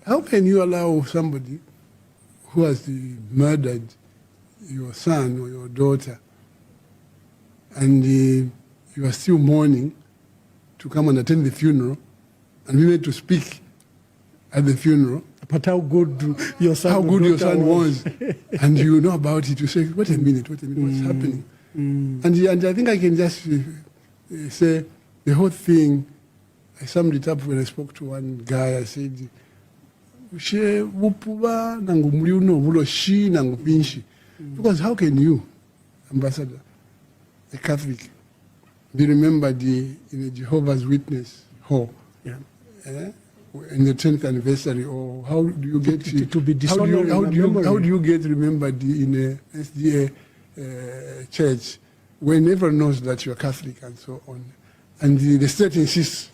How can you allow somebody who has murdered your son or your daughter and you are still mourning to come and attend the funeral and be made to speak at the funeral? But how good your son was. And you know about it, you say, wait a minute, what's happening? And I think I can just say the whole thing, I summed it up when I spoke to one guy. I said, because how can you, Ambassador, a Catholic, be remembered in a Jehovah's Witness hall? Yeah. In the 10th anniversary, or how do you get to be dishonored? How do you get remembered in a SDA church when everyone knows that you're Catholic and so on, and the state insists?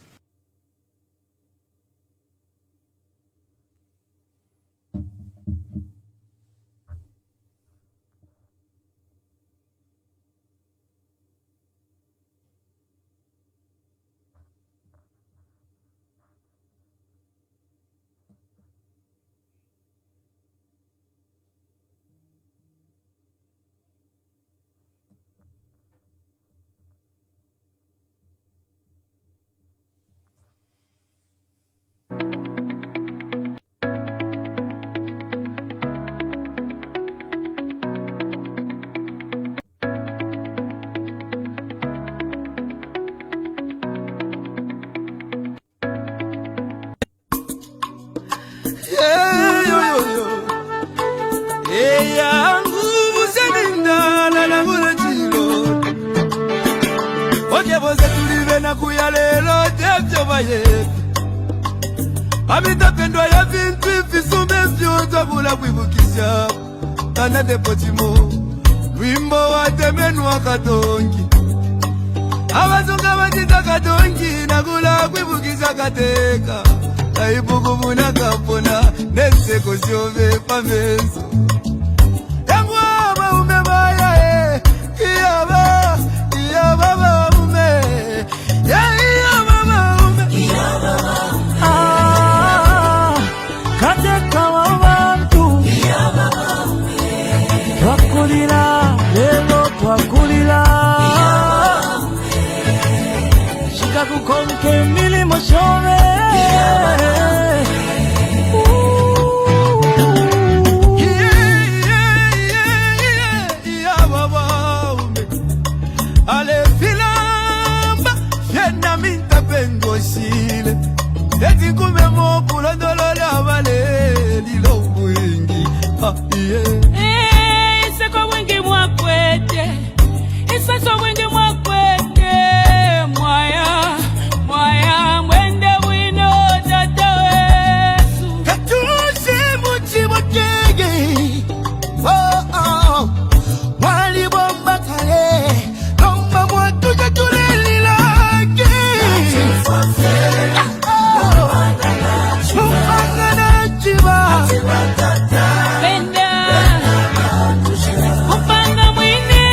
Abitapendwa ya vintu visume vyote bula kwibukisha kana depotimo wimbo wa temenu wa katongi abazunga batita katongi nagula kwibukisha kateka aibugu buna kapona neseko siove pameso yangu abaume baya iyaba baume iyaba baume kateka wabantu twakulira lelo twakulira shikakukonke milimo shove ale filamba yena minta pengosile eti kumemo kulondolola vale lilo mwingi iseko mwingi mwakwete iseso mwingi mwakwete mwaya mwende wino tata wesu katusi muchimo kege wali bomba kale nomba mwatu katuleli lake Upanga mwine,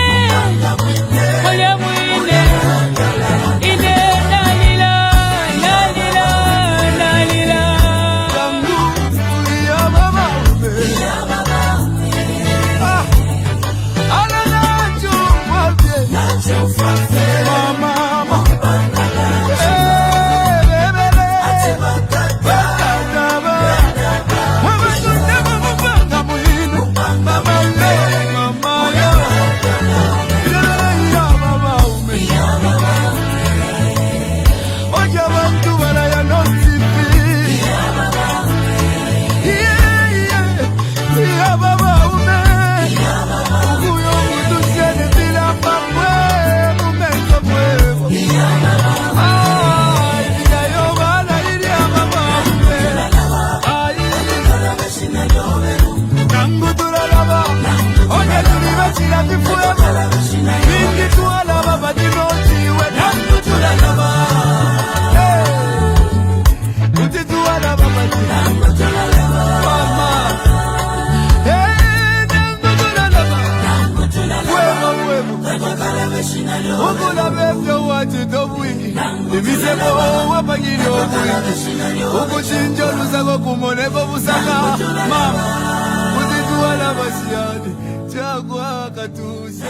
obulabe byo watito bwingi ebisebo wapanyiri obwingi okukinja oluzago kumoneko busaka mama kuzituwala basiyani kyagwa katuse.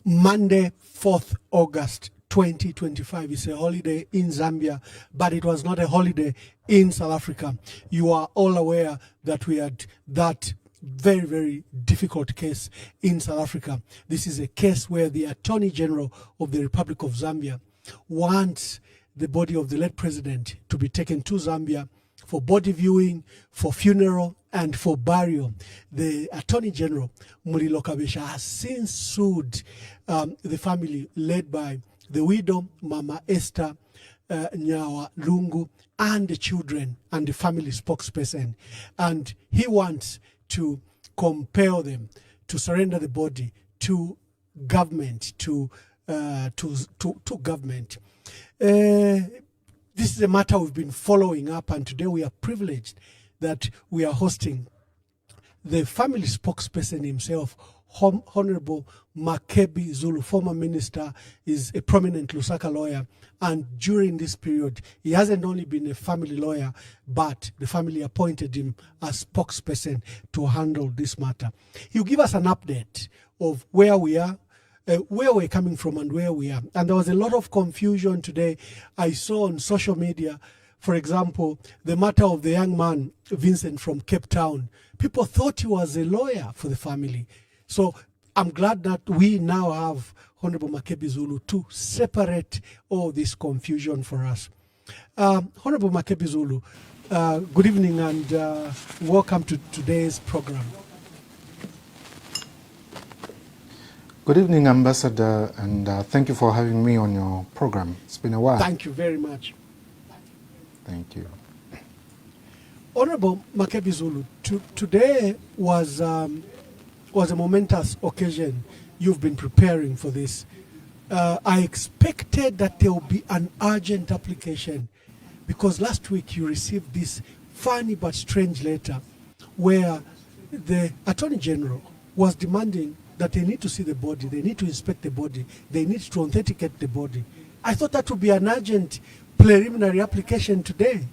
Monday, 4th August 2025 is a holiday in Zambia, but it was not a holiday in South Africa. You are all aware that we had that very, very difficult case in South Africa. This is a case where the Attorney General of the Republic of Zambia wants the body of the late president to be taken to Zambia for body viewing, for funeral, and for burial. The Attorney General, Mulilo Kabesha, has since sued the family led by the widow, Mama Esther Nyawa Lungu, and the children and the family spokesperson. And he wants to compel them to surrender the body to government, to government. This is a matter we've been following up, and today we are privileged that we are hosting the family spokesperson himself, Honorable Makebi Zulu, former minister, is a prominent Lusaka lawyer, and during this period, he hasn't only been a family lawyer, but the family appointed him as spokesperson to handle this matter. He'll give us an update of where we are, where we're coming from and where we are. And there was a lot of confusion today. I saw on social media, for example, the matter of the young man, Vincent from Cape Town. People thought he was a lawyer for the family. So I'm glad that we now have Honorable Makebi Zulu to separate all this confusion for us. Honorable Makebi Zulu, good evening and welcome to today's program. Good evening, Ambassador, and thank you for having me on your program. It's been a while. Thank you very much. Thank you. Honorable Makebi Zulu, today was a momentous occasion. You've been preparing for this. I expected that there will be an urgent application because last week you received this funny but strange letter where the Attorney General was demanding that they need to see the body, they need to inspect the body, they need to authenticate the body. I thought that would be an urgent preliminary application today.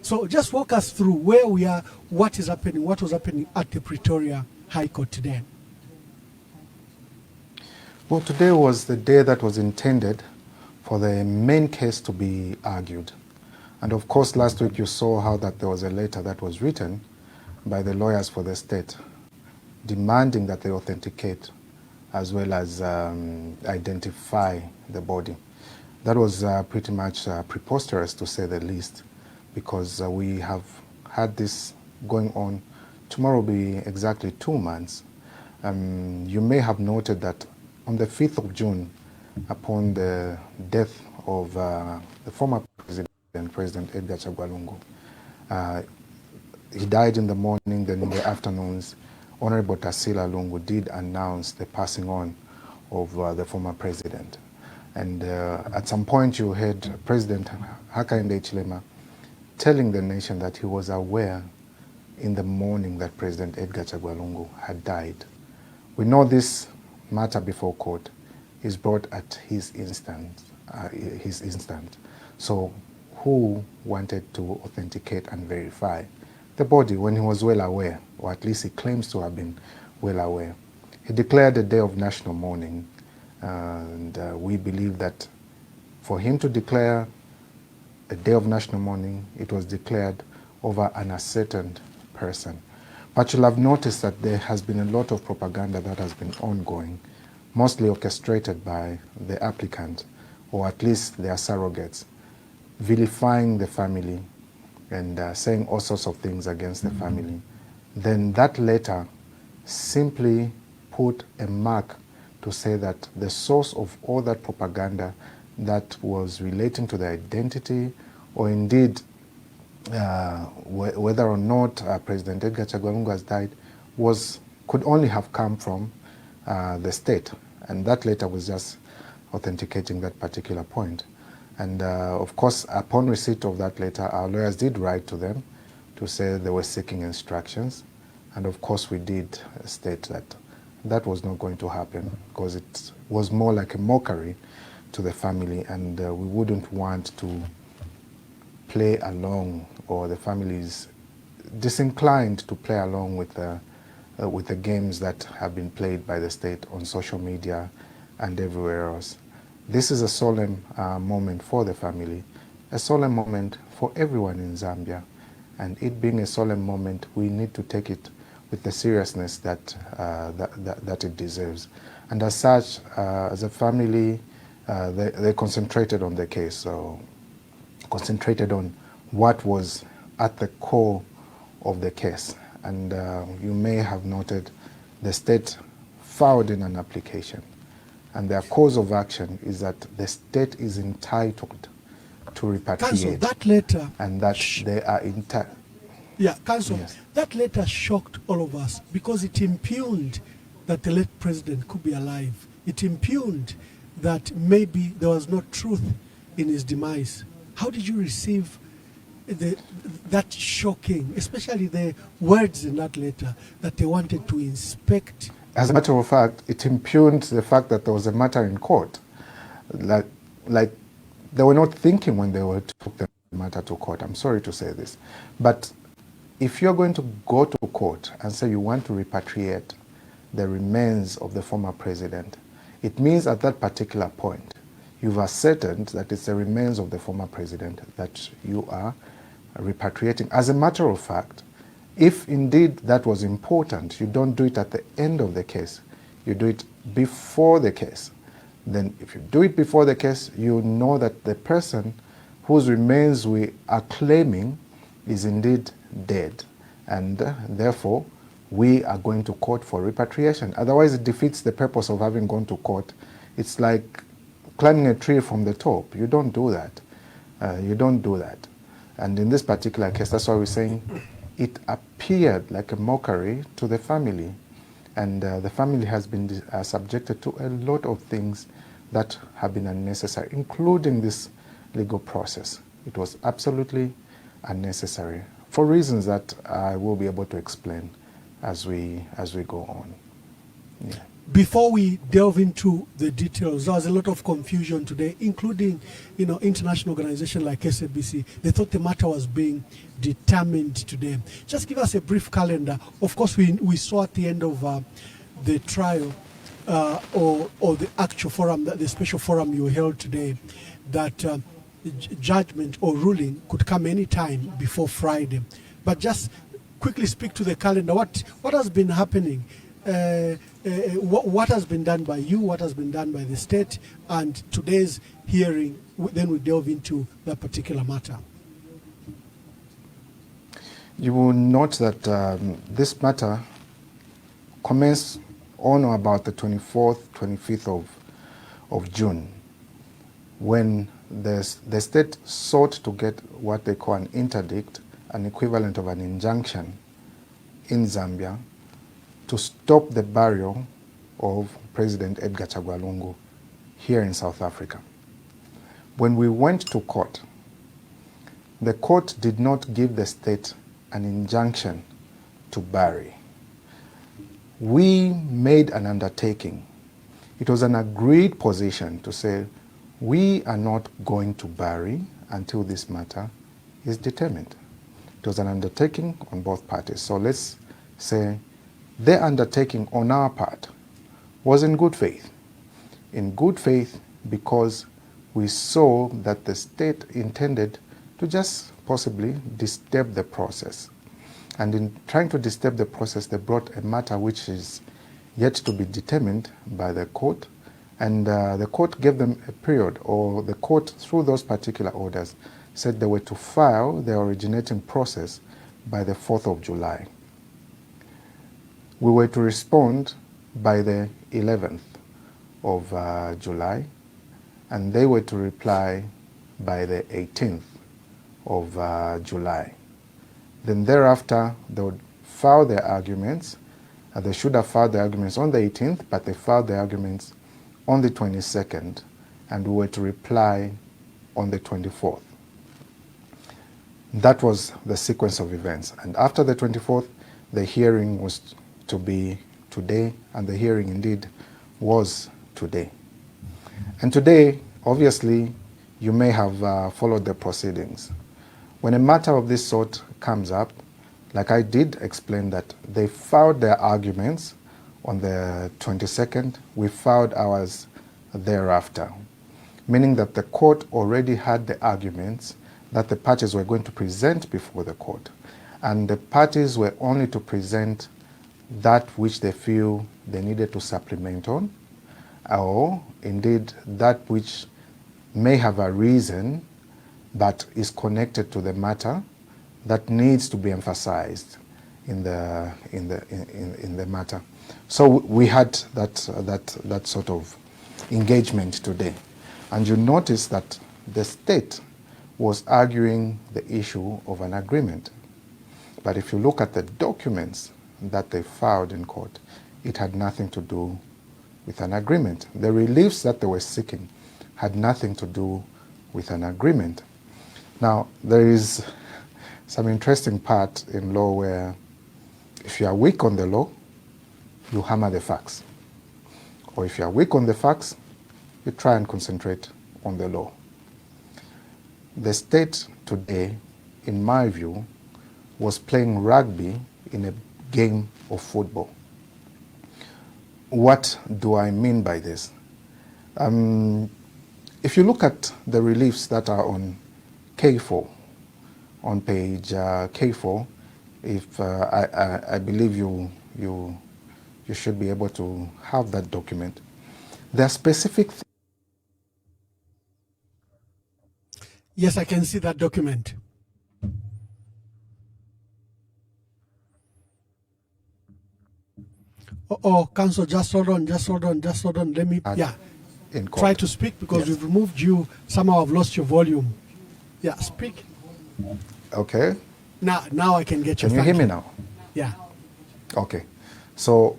So just walk us through where we are, what is happening, what was happening at the Pretoria High Court today. Well, today was the day that was intended for the main case to be argued. And of course, last week you saw how that there was a letter that was written by the lawyers for the state demanding that they authenticate as well as identify the body. That was pretty much preposterous, to say the least, because we have had this going on. Tomorrow will be exactly 2 months. You may have noted that on the 5th of June, upon the death of the former president, President Edgar Chagwa Lungu, he died in the morning, then in the afternoons, Honorable Tasila Lungu did announce the passing on of the former president. And at some point you heard President Hakainde Hichilema telling the nation that he was aware in the morning that President Edgar Chagwa Lungu had died. We know this matter before court is brought at his instant. So who wanted to authenticate and verify the body when he was well aware, or at least he claims to have been well aware? He declared a day of national mourning, and we believe that for him to declare a day of national mourning, it was declared over an ascertained person. But you'll have noticed that there has been a lot of propaganda that has been ongoing, mostly orchestrated by the applicant, or at least their surrogates, vilifying the family and saying all sorts of things against the family. Then that letter simply put a mark to say that the source of all that propaganda that was relating to the identity, or indeed whether or not President Edgar Chagwa Lungu has died, could only have come from the state. And that letter was just authenticating that particular point. And of course, upon receipt of that letter, our lawyers did write to them to say they were seeking instructions. And of course, we did state that that was not going to happen, because it was more like a mockery to the family, and we wouldn't want to play along, or the family is disinclined to play along with the games that have been played by the state on social media and everywhere else. This is a solemn moment for the family, a solemn moment for everyone in Zambia, and it being a solemn moment, we need to take it with the seriousness that it deserves. And as such, as a family, they concentrated on the case, so concentrated on what was at the core of the case. And you may have noted the state filed in an application, and their cause of action is that the state is entitled to repatriate. Council, that letter, and that they are entitled. yeah, Council, Yes. that letter shocked all of us because it impugned that the late president could be alive. It impugned that maybe there was no truth in his demise. How did you receive that shocking, especially the words in that letter that they wanted to inspect? As a matter of fact, it impugned the fact that there was a matter in court. Like they were not thinking when they were took the matter to court. I'm sorry to say this, but if you're going to go to court and say you want to repatriate the remains of the former president, it means at that particular point you've ascertained that it's the remains of the former president that you are repatriating. As a matter of fact, if indeed that was important, you don't do it at the end of the case, you do it before the case. Then if you do it before the case, you know that the person whose remains we are claiming is indeed dead, and therefore we are going to court for repatriation. Otherwise it defeats the purpose of having gone to court. It's like climbing a tree from the top. You don't do that. You don't do that. And in this particular case, that's why we're saying it appeared like a mockery to the family. And the family has been subjected to a lot of things that have been unnecessary, including this legal process. It was absolutely unnecessary for reasons that I will be able to explain as we go on. Yeah. Before we delve into the details, there was a lot of confusion today, including, international organizations like SABC. They thought the matter was being determined today. Just give us a brief calendar. Of course, we saw at the end of the trial or the actual forum, the special forum you held today, that judgment or ruling could come any time before Friday. But just quickly speak to the calendar. What has been happening? What has been done by you, what has been done by the state, and today's hearing, then we delve into that particular matter. You will note that this matter commenced on or about the 24th, 25th of June, when the state sought to get what they call an interdict, an equivalent of an injunction in Zambia, to stop the burial of President Edgar Chagwa Lungu here in South Africa. When we went to court, the court did not give the state an injunction to bury. We made an undertaking. It was an agreed position to say, we are not going to bury until this matter is determined. It was an undertaking on both parties. So let's say the undertaking on our part was in good faith. In good faith because we saw that the state intended to just possibly disturb the process. And in trying to disturb the process, they brought a matter which is yet to be determined by the court. And the court gave them a period, or the court, through those particular orders, said they were to file the originating process by the 4th of July. We were to respond by the 11th of July, and they were to reply by the 18th of July. Then thereafter, they would file their arguments. They should have filed their arguments on the 18th, but they filed their arguments on the 22nd, and we were to reply on the 24th. That was the sequence of events. And after the 24th, the hearing was to today, and the hearing indeed was today. And today, obviously, you may have followed the proceedings. When a matter of this sort comes up, like I did explain that they filed their arguments on the 22nd, we filed ours thereafter, meaning that the court already had the arguments that the parties were going to present before the court. And the parties were only to present that which they feel they needed to supplement on, or indeed that which may have a reason but is connected to the matter that needs to be emphasized in the matter. So we had that sort of engagement today. And you notice that the state was arguing the issue of an agreement. But if you look at the documents that they filed in court, it had nothing to do with an agreement. The reliefs that they were seeking had nothing to do with an agreement. Now, there is some interesting part in law where if you are weak on the law, you hammer the facts. Or if you are weak on the facts, you try and concentrate on the law. The state today, in my view, was playing rugby in a game of football. What do I mean by this? If you look at the reliefs that are on K4, on page K4, if I believe you should be able to have that document. There are specific. Yes, I can see that document. Oh, Council, just hold on. Let me, try to speak because we've removed you. Somehow I've lost your volume. Yeah, speak. Okay. Now I can get you. Can you hear me now? Yeah. Okay. So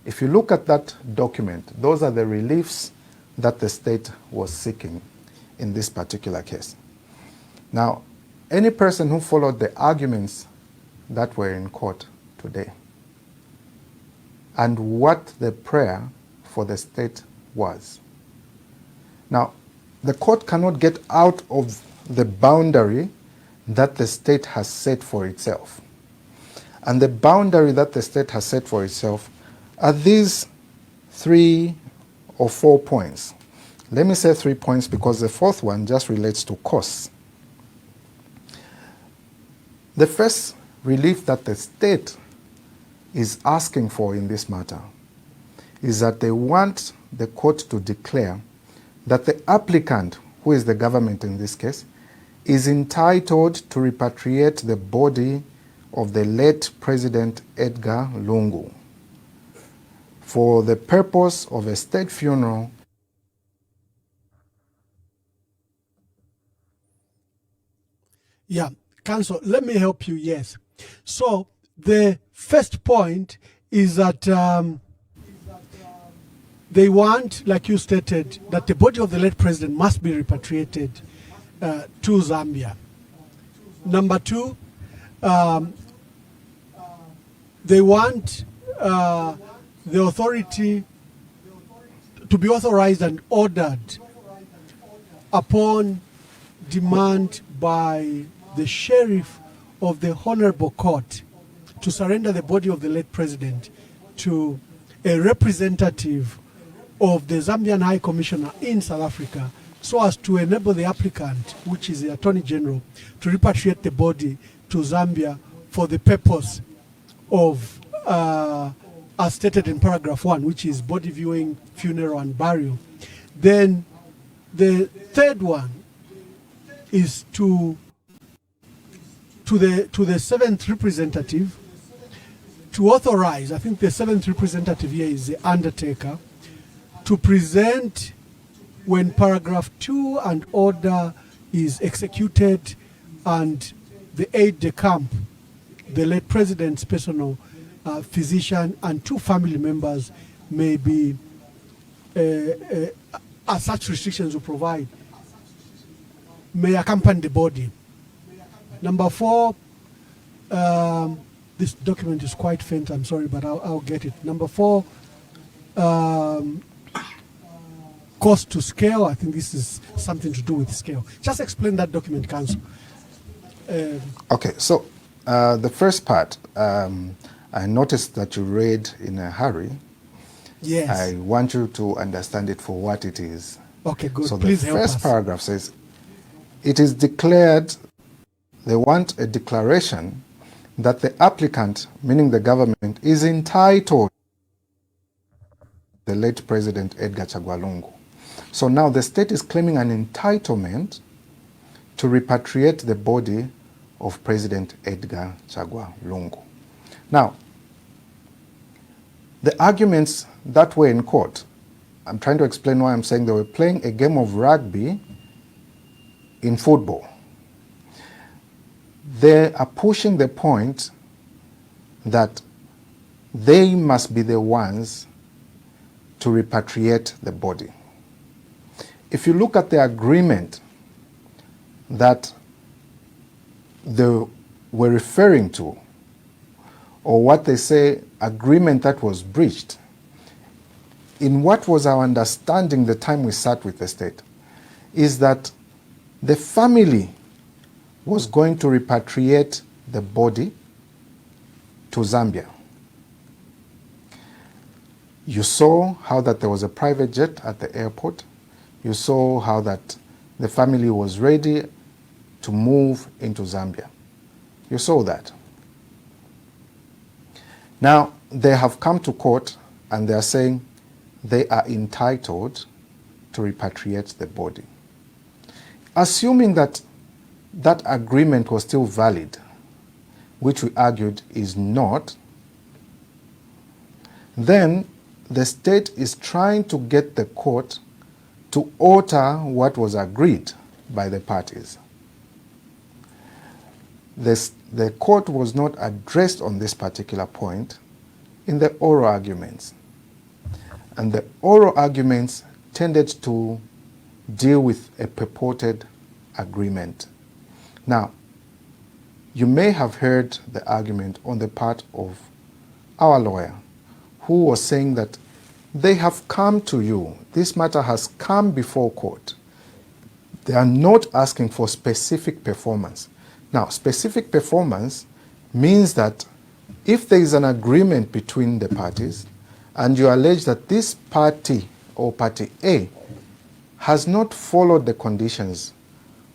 if you look at that document, those are the reliefs that the state was seeking in this particular case. Now, any person who followed the arguments that were in court today and what the prayer for the state was. Now, the court cannot get out of the boundary that the state has set for itself. And the boundary that the state has set for itself are these 3 or 4 points. Let me say 3 points because the fourth one just relates to costs. The first relief that the state is asking for in this matter is that they want the court to declare that the applicant, who is the government in this case, is entitled to repatriate the body of the late President Edgar Lungu for the purpose of a state funeral. Yeah, Council, let me help you, yes. So the first point is that they want, like you stated, that the body of the late president must be repatriated to Zambia. Number 2, they want the authority to be authorized and ordered upon demand by the sheriff of the Honorable Court to surrender the body of the late president to a representative of the Zambian High Commissioner in South Africa so as to enable the applicant, which is the Attorney General, to repatriate the body to Zambia for the purpose of, as stated in paragraph 1, which is body viewing, funeral and burial. Then the third one is to the seventh representative to authorize, I think the seventh representative here is the undertaker, to present when paragraph 2 and order is executed and the aide-de-camp, the late president's personal physician and 2 family members may be, as such restrictions will provide, may accompany the body. Number 4, this document is quite faint, I'm sorry, but I'll get it. Number 4, cost to scale. I think this is something to do with scale. Just explain that document, Council. Okay, so the first part, I noticed that you read in a hurry. Yes. I want you to understand it for what it is. Okay, good. So Please the help first us. paragraph says, it is declared, they want a declaration that the applicant, meaning the government, is entitled to the late President Edgar Chagwa Lungu. So now the state is claiming an entitlement to repatriate the body of President Edgar Chagwa Lungu. Now, the arguments that were in court, I'm trying to explain why I'm saying they were playing a game of rugby in football. They are pushing the point that they must be the ones to repatriate the body. If you look at the agreement that they were referring to, or what they say agreement that was breached, in what was our understanding the time we sat with the state, is that the family was going to repatriate the body to Zambia. You saw how that there was a private jet at the airport. You saw how that the family was ready to move into Zambia. You saw that. Now, they have come to court and they are saying they are entitled to repatriate the body. Assuming that that agreement was still valid, which we argued is not, then the state is trying to get the court to alter what was agreed by the parties. The court was not addressed on this particular point in the oral arguments. And the oral arguments tended to deal with a purported agreement. Now, you may have heard the argument on the part of our lawyer, who was saying that they have come to you, this matter has come before court. They are not asking for specific performance. Now, specific performance means that if there is an agreement between the parties and you allege that this party or party A has not followed the conditions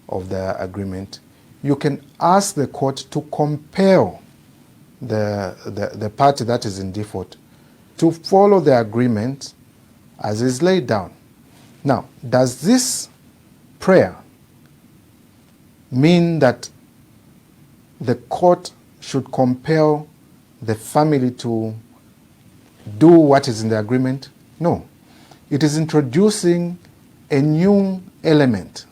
of the agreement, you can ask the court to compel the party that is in default to follow the agreement as is laid down. Now, does this prayer mean that the court should compel the family to do what is in the agreement? No. It is introducing a new element.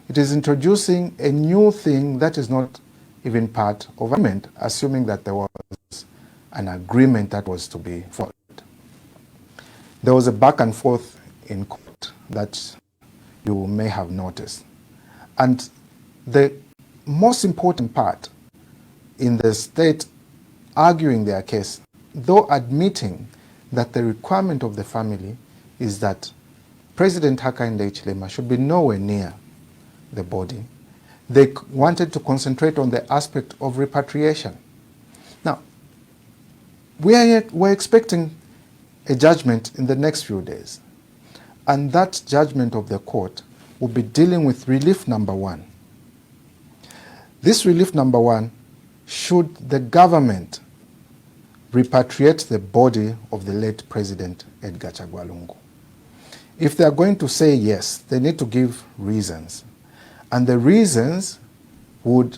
It is introducing a new thing that is not even part of agreement, assuming that there was an agreement that was to be followed. There was a back and forth in court that you may have noticed. And the most important part in the state arguing their case, though admitting that the requirement of the family is that President Hakainde Hichilema should be nowhere near the body, they wanted to concentrate on the aspect of repatriation. Now, we're expecting a judgment in the next few days, and that judgment of the court will be dealing with relief number 1. This relief number 1, should the government repatriate the body of the late President Edgar Chagwa Lungu? If they are going to say yes, they need to give reasons. And the reasons would,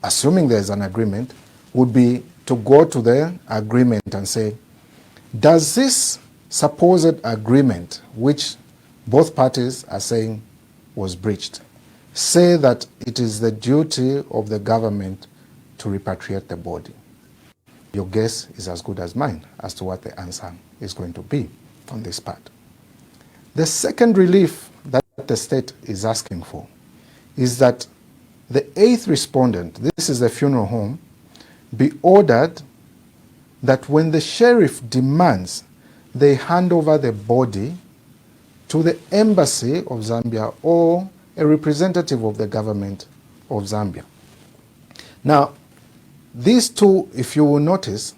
assuming there's an agreement, would be to go to the agreement and say, does this supposed agreement, which both parties are saying was breached, say that it is the duty of the government to repatriate the body? Your guess is as good as mine as to what the answer is going to be on this part. The second relief that the state is asking for is that the 8th respondent, this is the funeral home, be ordered that when the sheriff demands, they hand over the body to the embassy of Zambia or a representative of the government of Zambia. Now, these two, if you will notice,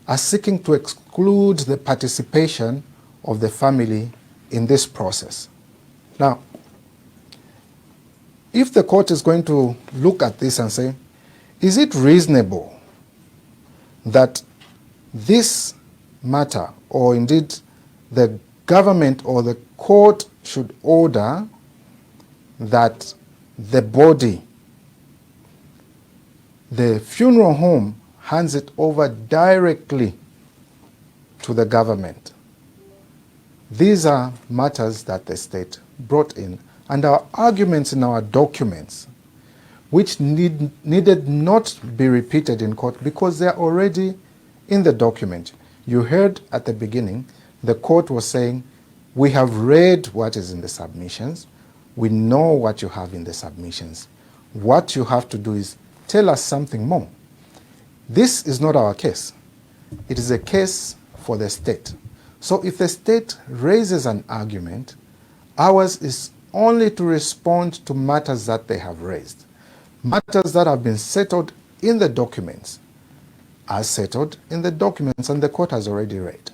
are seeking to exclude the participation of the family in this process. Now, if the court is going to look at this and say, is it reasonable that this matter, or indeed the government or the court should order that the body, the funeral home hands it over directly to the government? These are matters that the state brought in, and our arguments in our documents, which needed not be repeated in court because they are already in the document. You heard at the beginning, the court was saying, we have read what is in the submissions, we know what you have in the submissions. What you have to do is tell us something more. This is not our case. It is a case for the state. So if the state raises an argument, ours is only to respond to matters that they have raised. Matters that have been settled in the documents are settled in the documents, and the court has already read.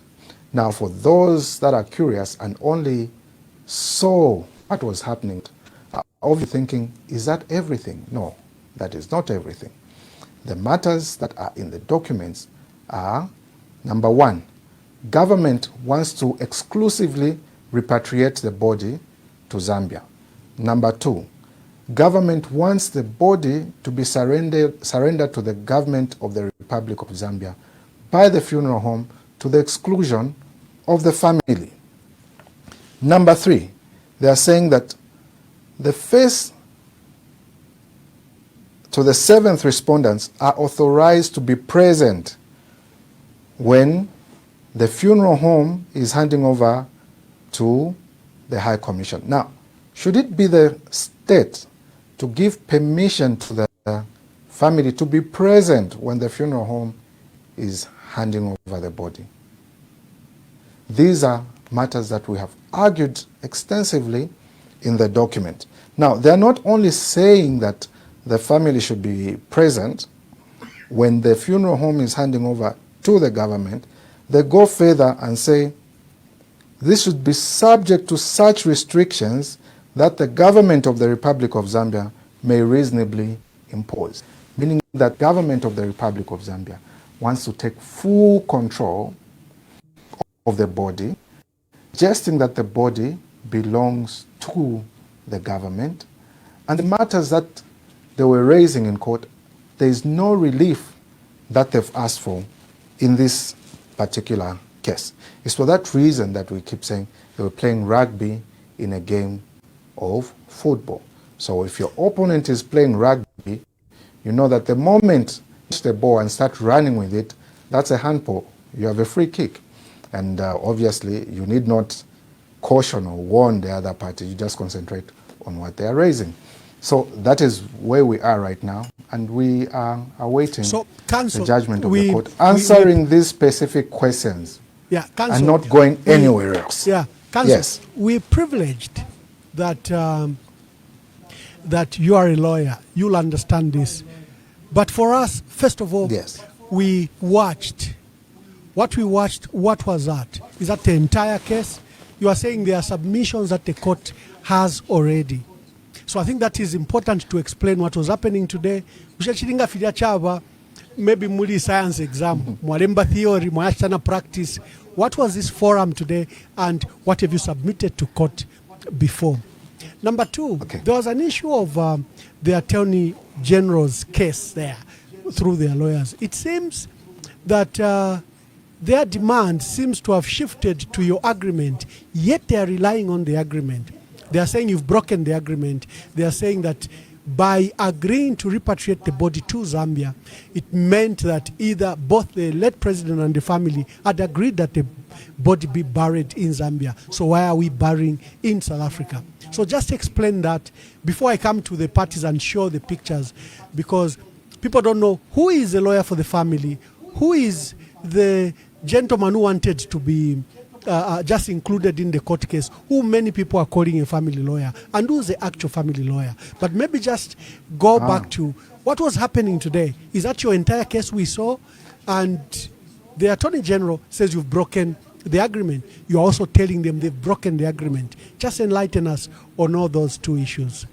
Now, for those that are curious and only saw what was happening, are obviously thinking, is that everything? No, that is not everything. The matters that are in the documents are, number one, government wants to exclusively repatriate the body to Zambia. Number two, government wants the body to be surrendered to the government of the Republic of Zambia by the funeral home to the exclusion of the family. Number three, they are saying that the first to the seventh respondents are authorized to be present when the funeral home is handing over to the High Commission. Now, should it be the state to give permission to the family to be present when the funeral home is handing over the body? These are matters that we have argued extensively in the document. Now, they're not only saying that the family should be present when the funeral home is handing over to the government, they go further and say this should be subject to such restrictions that the government of the Republic of Zambia may reasonably impose. Meaning that government of the Republic of Zambia wants to take full control of the body, suggesting that the body belongs to the government. And the matters that they were raising in court, there is no relief that they've asked for in this particular case. It's for that reason that we keep saying they were playing rugby in a game of football. So if your opponent is playing rugby, you know that the moment you touch the ball and start running with it, that's a handball. You have a free kick. And obviously, you need not caution or warn the other party. You just concentrate on what they are raising. So that is where we are right now, and we are awaiting the judgment of the court, answering these specific questions, and not going anywhere else. Yeah, Counsel, yes. We're privileged that that you are a lawyer. You'll understand this. But for us, first of all, yes, we watched. What we watched, what was that? Is that the entire case? You are saying there are submissions that the court has already. So I think that is important to explain what was happening today. Maybe muli science exam, mwalemba theory, mwachana practice. What was this forum today, and what have you submitted to court before? Number two, there was an issue of the Attorney General's case there through their lawyers. It seems that their demand seems to have shifted to your agreement, yet they are relying on the agreement. They are saying you've broken the agreement. They are saying that by agreeing to repatriate the body to Zambia, it meant that either both the late president and the family had agreed that the body be buried in Zambia. So why are we burying in South Africa? So just explain that before I come to the parties and show the pictures, because people don't know who is a lawyer for the family, who is the gentleman who wanted to be just included in the court case, who many people are calling a family lawyer, and who's the actual family lawyer. But maybe just go back to what was happening today. Is that your entire case we saw? And the Attorney General says you've broken the agreement. You're also telling them they've broken the agreement. Just enlighten us on all those two issues.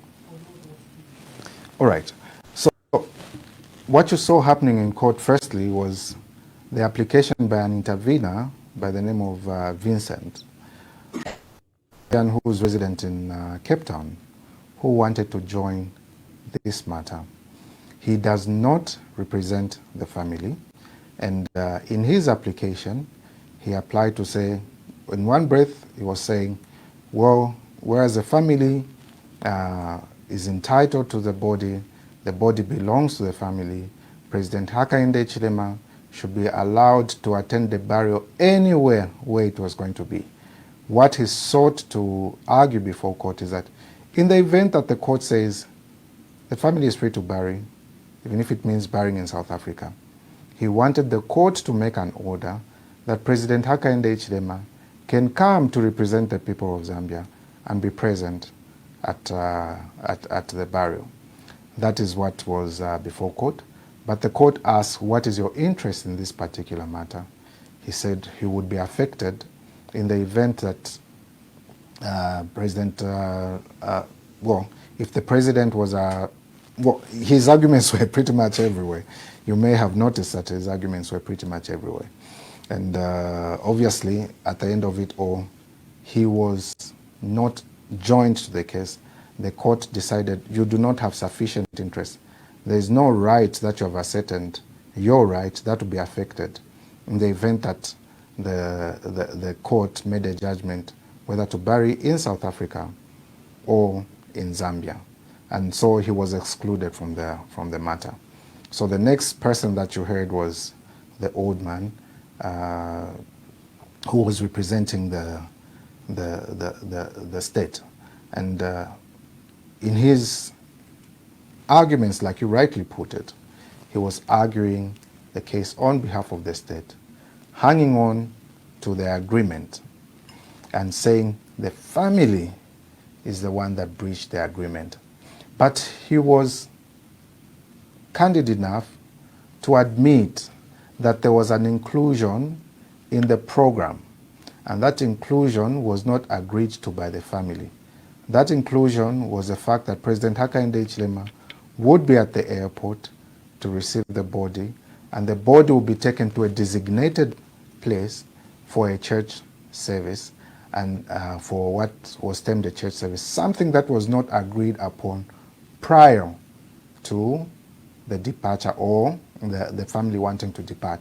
All right. So what you saw happening in court firstly was the application by an intervener by the name of Vincent, who was resident in Cape Town, who wanted to join this matter. He does not represent the family, and in his application, he applied to say, in one breath, he was saying, well, whereas the family is entitled to the body belongs to the family, President Hakainde Hichilema should be allowed to attend the burial anywhere where it was going to be. What he sought to argue before court is that in the event that the court says the family is free to bury, even if it means burying in South Africa, he wanted the court to make an order that President Hakainde Hichilema can come to represent the people of Zambia and be present at the burial. That is what was before court. But the court asked, what is your interest in this particular matter? He said he would be affected in the event that if the president was his arguments were pretty much everywhere. You may have noticed that his arguments were pretty much everywhere. And obviously, at the end of it all, he was not joined to the case. The court decided you do not have sufficient interest. There is no right that you have ascertained, your right, that will be affected in the event that the court made a judgment whether to bury in South Africa or in Zambia. And so he was excluded from the matter. So the next person that you heard was the old man who was representing the state. And in his arguments, like you rightly put it, he was arguing the case on behalf of the state, hanging on to the agreement and saying the family is the one that breached the agreement. But he was candid enough to admit that there was an inclusion in the program, and that inclusion was not agreed to by the family. That inclusion was the fact that President Hakainde Hichilema would be at the airport to receive the body, and the body will be taken to a designated place for a church service, and for what was termed a church service, something that was not agreed upon prior to the departure or the family wanting to depart.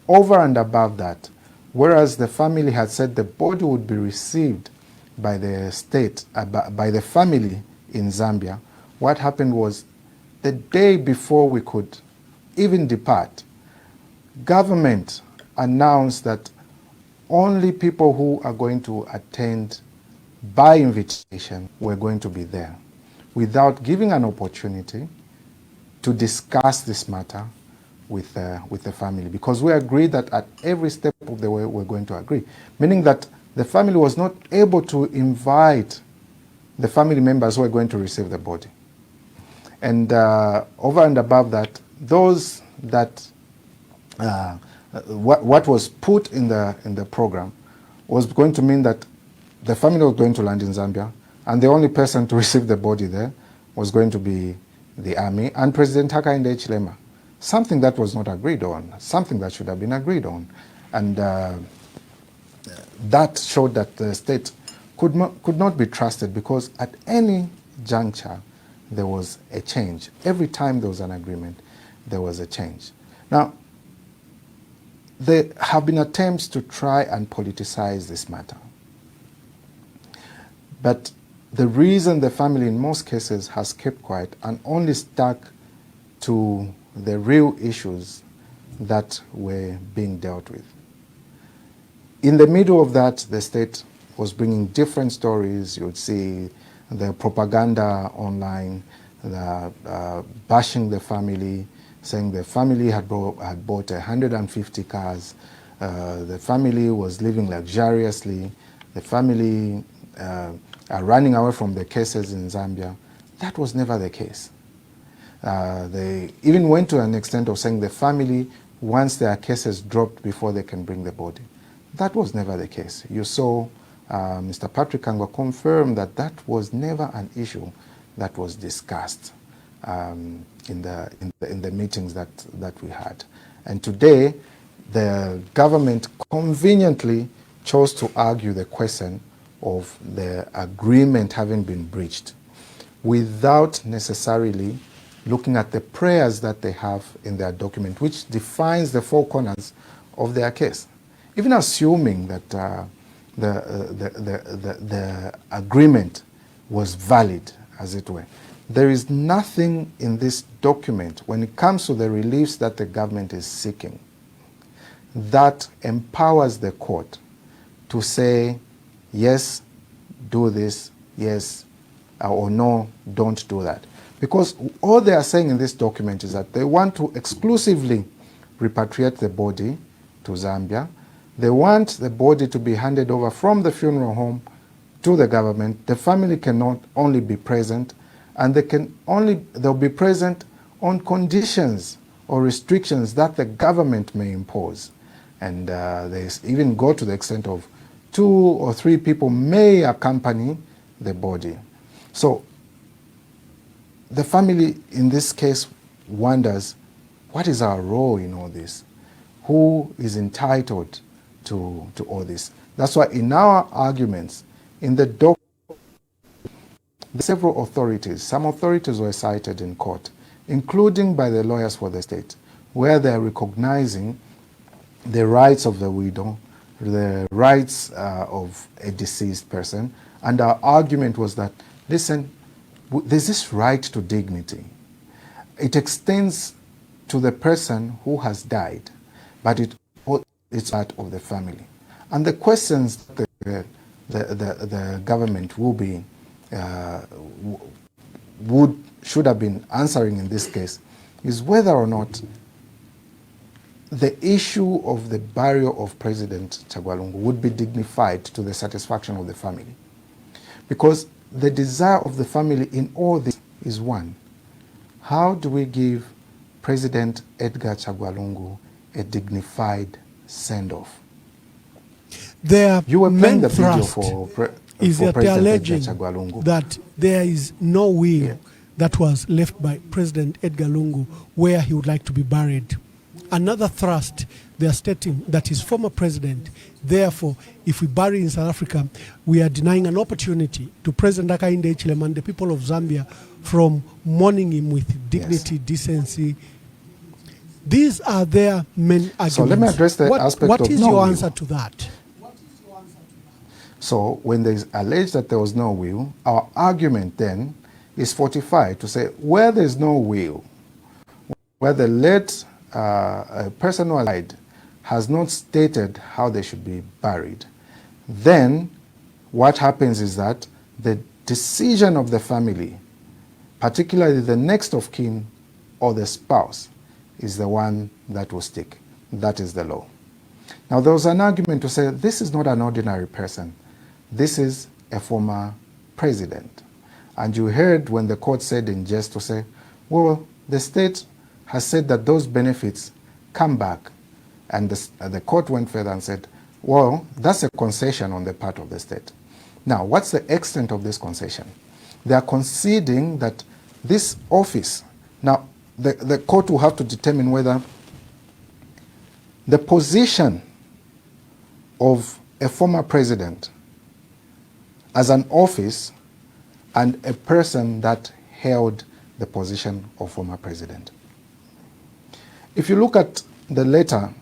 Over and above that, whereas the family had said the body would be received by the state, by the family in Zambia, what happened was the day before we could even depart, government announced that only people who are going to attend by invitation were going to be there, without giving an opportunity to discuss this matter with the family, because we agreed that at every step of the way we're going to agree, meaning that the family was not able to invite the family members who are going to receive the body. And over and above that, those that what was put in the program was going to mean that the family was going to land in Zambia, and the only person to receive the body there was going to be the army and President Hakainde Hichilema. Something that was not agreed on, something that should have been agreed on. And that showed that the state could not be trusted, because at any juncture there was a change. Every time there was an agreement, there was a change. Now, there have been attempts to try and politicize this matter. But the reason the family in most cases has kept quiet and only stuck to the real issues that were being dealt with. In the middle of that, the state was bringing different stories. You would see the propaganda online, bashing the family, saying the family had bought 150 cars, the family was living luxuriously, the family are running away from the cases in Zambia. That was never the case. They even went to an extent of saying the family wants their cases dropped before they can bring the body. That was never the case. You saw Mr. Patrick Kangwa confirm that that was never an issue that was discussed in the meetings that we had. And today, the government conveniently chose to argue the question of the agreement having been breached without necessarily looking at the prayers that they have in their document, which defines the four corners of their case. Even assuming that the agreement was valid, as it were, there is nothing in this document when it comes to the reliefs that the government is seeking that empowers the court to say, yes, do this, yes, or no, don't do that. Because all they are saying in this document is that they want to exclusively repatriate the body to Zambia. They want the body to be handed over from the funeral home to the government. The family cannot only be present, and they'll be present on conditions or restrictions that the government may impose. And they even go to the extent of 2 or 3 people may accompany the body. So the family in this case wonders, what is our role in all this? Who is entitled to all this? That's why in our arguments, in the document, several authorities, some authorities were cited in court, including by the lawyers for the state, where they are recognizing the rights of the widow, the rights of a deceased person. And our argument was that, listen, there's this right to dignity. It extends to the person who has died, but it's part of the family. And the questions that the government will be should have been answering in this case is whether or not the issue of the burial of President Chagwalungu would be dignified to the satisfaction of the family. Because the desire of the family in all this is one: how do we give President Edgar Chagwalungu a dignified send-off? Their main the video thrust is that they are alleging that there is no will that was left by President Edgar Lungu where he would like to be buried. Another thrust, they are stating that his former president, therefore, if we bury in South Africa, we are denying an opportunity to President Hakainde Hichilema and the people of Zambia from mourning him with dignity, decency. These are their main arguments. So let me address the aspect of what is your answer to that? So when there is alleged that there was no will, our argument then is fortified to say where there is no will, where the late person who died has not stated how they should be buried, then what happens is that the decision of the family, particularly the next of kin or the spouse, is the one that will stick. That is the law. Now there was an argument to say this is not an ordinary person. This is a former president. And you heard when the court said in jest to say, well, the state has said that those benefits come back. And the court went further and said, well, that's a concession on the part of the state. Now, what's the extent of this concession? They are conceding that this office, now the court will have to determine whether the position of a former president as an office and a person that held the position of former president. If you look at the letter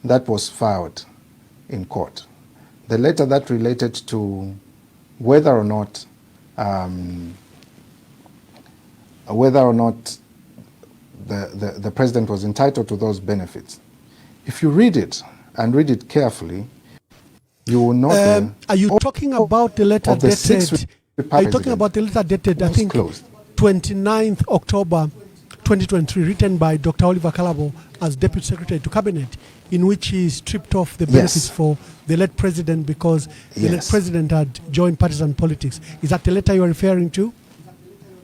that was filed in court, the letter that related to whether or not the president was entitled to those benefits, if you read it and read it carefully, you will note. Are you talking about the letter dated? Are you talking about the letter dated? I think 29th October 2023, written by Dr. Oliver Kalabo as Deputy Secretary to Cabinet, in which he stripped off the benefits for the late president because the late president had joined partisan politics. Is that the letter you are referring to?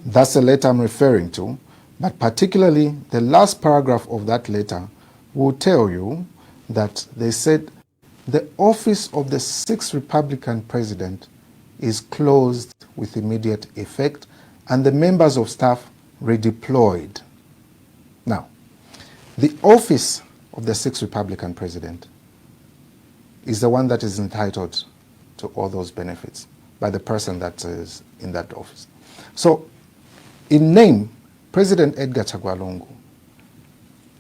That's the letter I'm referring to, but particularly the last paragraph of that letter will tell you that they said the office of the 6th Republican president is closed with immediate effect and the members of staff redeployed. Now, the office of the 6th Republican president is the one that is entitled to all those benefits by the person that is in that office. So, in name, President Edgar Chagwa Lungu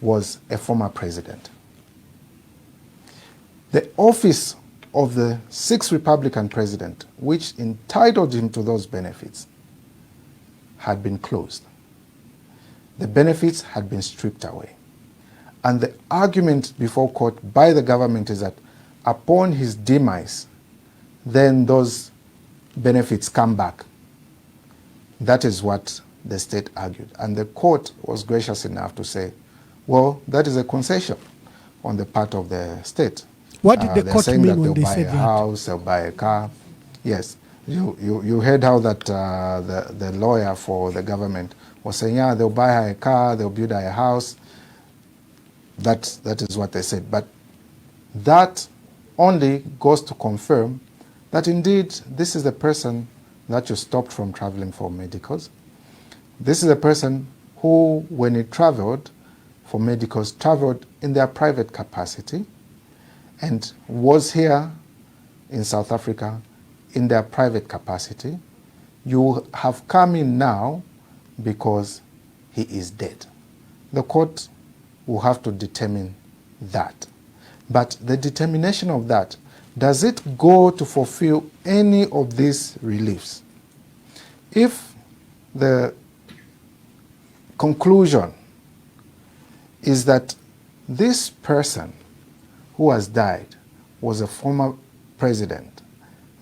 was a former president. The office of the 6th Republican president, which entitled him to those benefits, had been closed. The benefits had been stripped away. And the argument before court by the government is that upon his demise, then those benefits come back. That is what the state argued. And the court was gracious enough to say, well, that is a concession on the part of the state. What did the court mean when they said that? They'll buy a house, they'll buy a car. Yes. You heard how that the lawyer for the government was saying, yeah, they'll buy her a car, they'll build her a house. That is what they said. But that only goes to confirm that indeed this is the person that you stopped from traveling for medicals. This is a person who, when he traveled for medicals, traveled in their private capacity and was here in South Africa in their private capacity. You have come in now because he is dead. The court will have to determine that. But the determination of that, does it go to fulfill any of these reliefs? If the conclusion is that this person who has died was a former president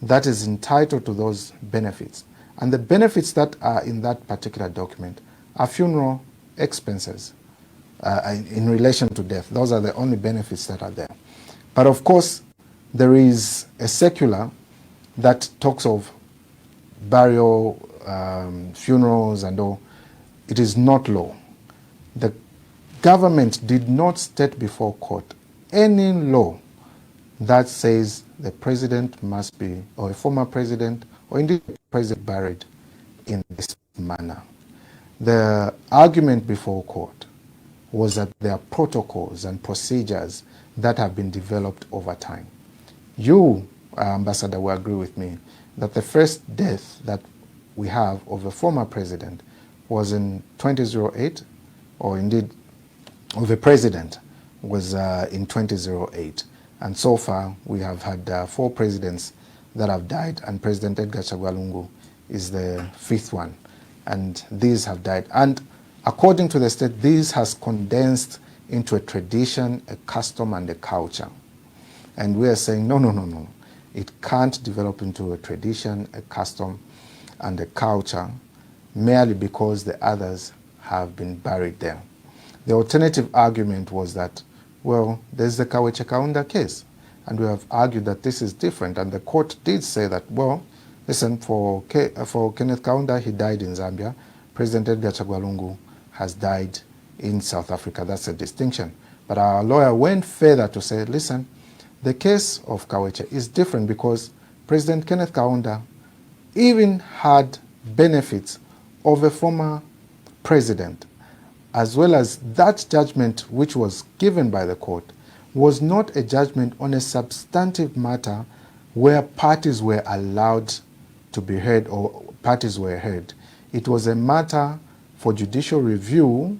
that is entitled to those benefits, and the benefits that are in that particular document are funeral expenses in relation to death. Those are the only benefits that are there. But of course, there is a circular that talks of burial, funerals and all. It is not law. The government did not state before court any law that says the president must be, or a former president, or indeed a president buried in this manner. The argument before court was that there are protocols and procedures that have been developed over time. You, Ambassador, will agree with me that the first death that we have of a former president was in 2008, or indeed of a president was in 2008. And so far, we have had 4 presidents that have died, and President Edgar Chagwa Lungu is the 5th one. And these have died. And according to the state, this has condensed into a tradition, a custom, and a culture. And we are saying, no, no, no, no. It can't develop into a tradition, a custom, and a culture merely because the others have been buried there. The alternative argument was that, well, there's the Kaweche Kaunda case, and we have argued that this is different, and the court did say that, well, listen, for Kenneth Kaunda, he died in Zambia. President Edgar Chagwa Lungu has died in South Africa. That's a distinction. But our lawyer went further to say, listen, the case of Kaweche is different because President Kenneth Kaunda even had benefits of a former president, as well as that judgment which was given by the court was not a judgment on a substantive matter where parties were allowed to be heard or parties were heard. It was a matter for judicial review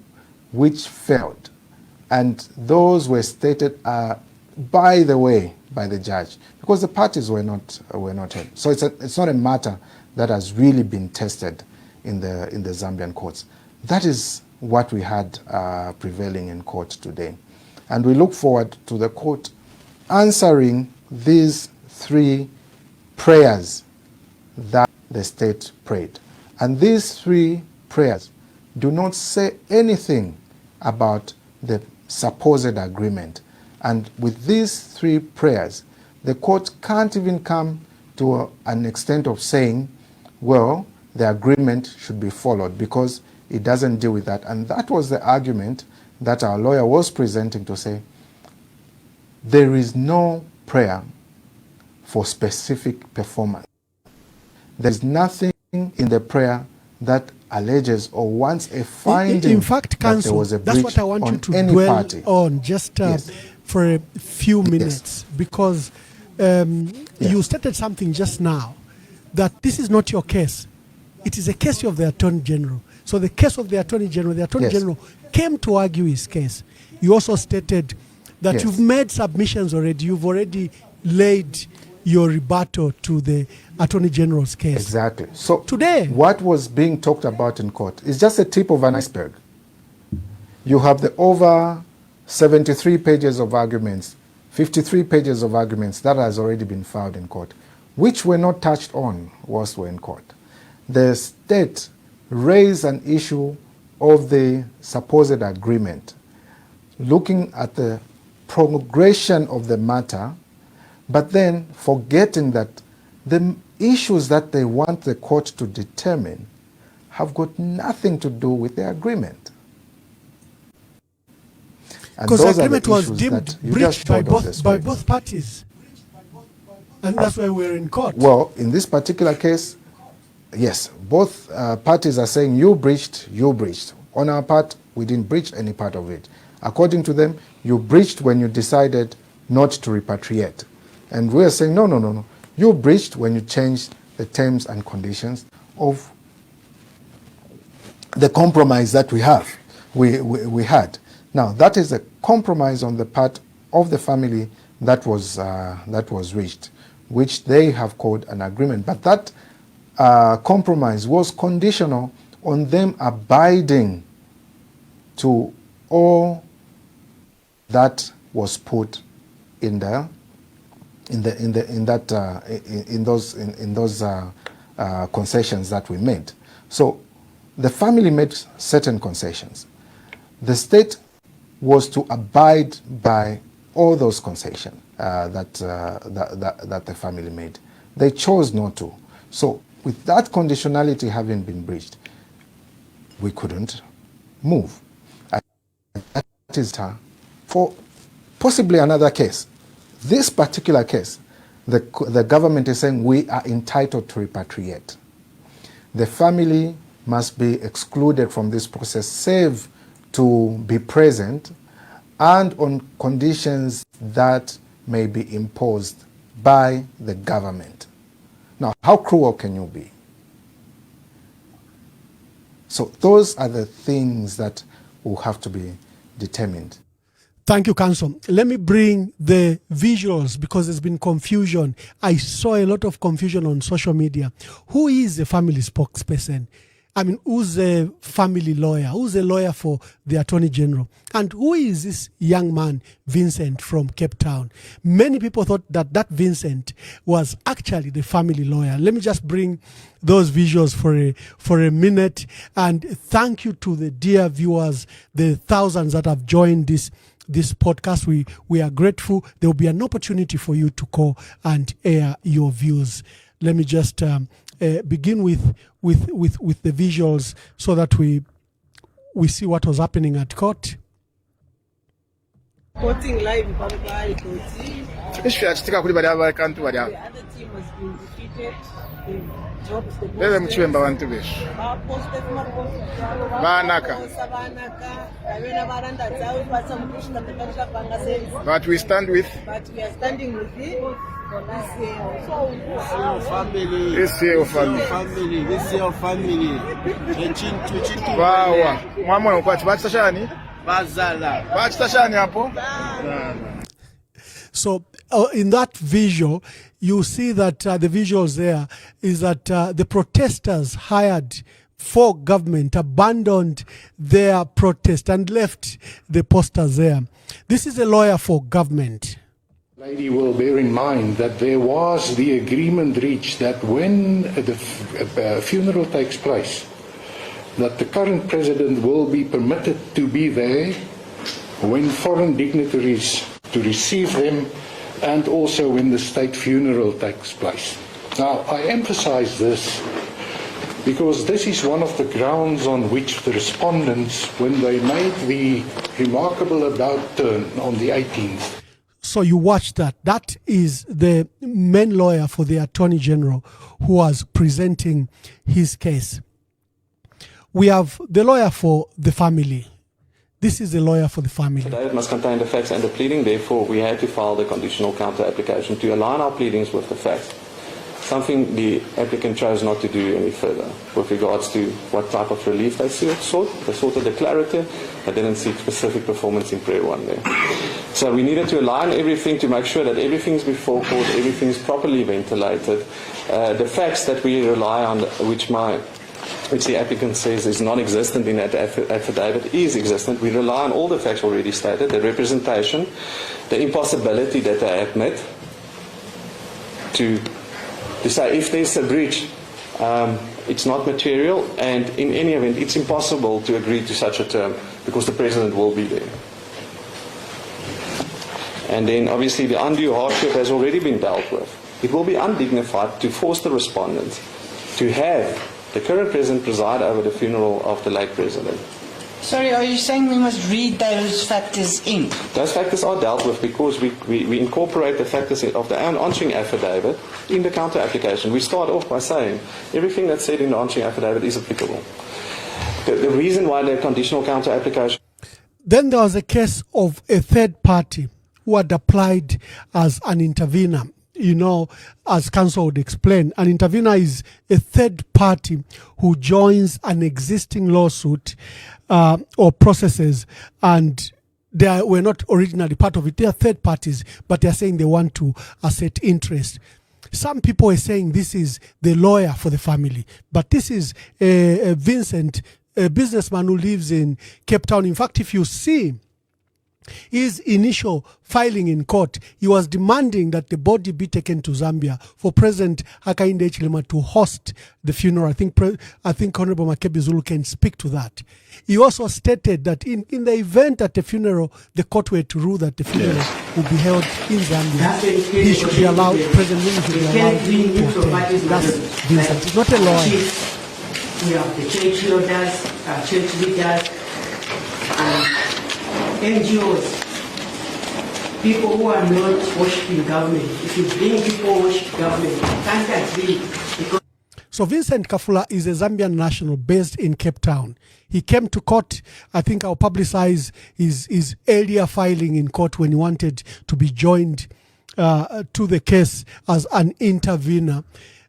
which failed. And those were stated, by the way, by the judge, because the parties were not heard. So it's not a matter that has really been tested in the Zambian courts. That is what we had prevailing in court today. And we look forward to the court answering these 3 prayers that the state prayed. And these 3 prayers do not say anything about the supposed agreement. And with these three prayers, the court can't even come to an extent of saying, well, the agreement should be followed, because it doesn't deal with that. And that was the argument that our lawyer was presenting, to say there is no prayer for specific performance. There's nothing in the prayer that alleges or wants a finding. In fact, that counsel, there was a that's breach what I want you on to any dwell party. on just Yes. for a few minutes, because Yeah. you stated something just now, that this is not your case. It is a case of the Attorney General. So the case of the Attorney General, the Attorney Yes. General came to argue his case. You also stated that Yes. you've made submissions already. You've already laid your rebuttal to the Attorney General's case. Exactly. So Today, what was being talked about in court is just a tip of an iceberg. You have the over 73 pages of arguments, 53 pages of arguments that has already been filed in court, which were not touched on whilst we're in court. The state raised an issue of the supposed agreement, looking at the progression of the matter, but then forgetting that the issues that they want the court to determine have got nothing to do with the agreement. And because the those are agreement was issues deemed that you breached just by showed on the both, by screen. both parties. And that's why we're in court. Well, in this particular case, yes, both parties are saying you breached. On our part, we didn't breach any part of it. According to them, you breached when you decided not to repatriate. And we're saying, no. You breached when you changed the terms and conditions of the compromise that we had. Now, that is a compromise on the part of the family that was reached, which they have called an agreement. But that compromise was conditional on them abiding to all that was put in those concessions that we made. So the family made certain concessions. The state was to abide by all those concessions that the family made. They chose not to. So with that conditionality having been breached, we couldn't move. That is for possibly another case. This particular case, the government is saying we are entitled to repatriate. The family must be excluded from this process, save to be present and on conditions that may be imposed by the government. Now, how cruel can you be? So those are the things that will have to be determined. Thank you, Counsel. Let me bring the visuals because there's been confusion. I saw a lot of confusion on social media. Who is a family spokesperson? I mean, who's a family lawyer? Who's a lawyer for the Attorney General? And who is this young man, Vincent, from Cape Town? Many people thought that Vincent was actually the family lawyer. Let me just bring those visuals for a minute. And thank you to the dear viewers, the thousands that have joined this podcast. We are grateful. There will be an opportunity for you to call and air your views. Let me just begin with the visuals so that we see what was happening at court. Reporting live Bambai Koti. Chitika kuli bali abakantu bali The other team has been defeated. They've dropped the bele muchwemba bantu beshu banaka, but we stand with standing with the ECL family. Wawa mwamoyo kwati bachitashani bachitashani hapo. So in that visual, you see that the visuals there is that the protesters hired for government abandoned their protest and left the posters there. This is a lawyer for government. Lady will bear in mind that there was the agreement reached that when the funeral takes place, that the current president will be permitted to be there when foreign dignitaries to receive them and also when the state funeral takes place. Now, I emphasize this because this is one of the grounds on which the respondents, when they made the remarkable about turn on the 18th. So you watch that. That is the main lawyer for the Attorney General who was presenting his case. We have the lawyer for the family. This is the lawyer for the family. The affidavit must contain the facts and the pleading. Therefore, we had to file the conditional counter application to align our pleadings with the facts. Something the applicant chose not to do any further with regards to what type of relief they sought. They sought a declarative. They didn't seek specific performance in prayer one there. So we needed to align everything to make sure that everything is before court, everything is properly ventilated. The facts that we rely on, which the applicant says is non-existent in that affidavit, is existent. We rely on all the facts already stated, the representation, the impossibility that they admit to say if there's a breach, it's not material, and in any event, it's impossible to agree to such a term because the president will be there. And then obviously the undue hardship has already been dealt with. It will be undignified to force the respondent to have the current president preside over the funeral of the late president. Sorry, are you saying we must read those factors in? Those factors are dealt with because we incorporate the factors of the answering affidavit in the counter application. We start off by saying everything that's said in the answering affidavit is applicable. The reason why the conditional counter application... Then there was a case of a third party who had applied as an intervener. You know, as counsel would explain, an intervener is a third party who joins an existing lawsuit or processes, and they were not originally part of it. They are third parties, but they are saying they want to assert interest. Some people are saying this is the lawyer for the family, but this is Vincent, a businessman who lives in Cape Town. In fact, if you see his initial filing in court, he was demanding that the body be taken to Zambia for President Hakainde Hichilema to host the funeral. I think Honorable Makebi Zulu can speak to that. He also stated that in the event that the funeral, the court were to rule that the funeral will be held in Zambia, he should be allowed, President Zulu should be allowed to attend. That's Vincent. He's not a lawyer. We have the church leaders, church leaders, and NGOs, people who are not worshiping government. If you bring people worship government, you can't agree. So Vincent Kafula is a Zambian national based in Cape Town. He came to court. I think I'll publicize his earlier filing in court when he wanted to be joined to the case as an intervener.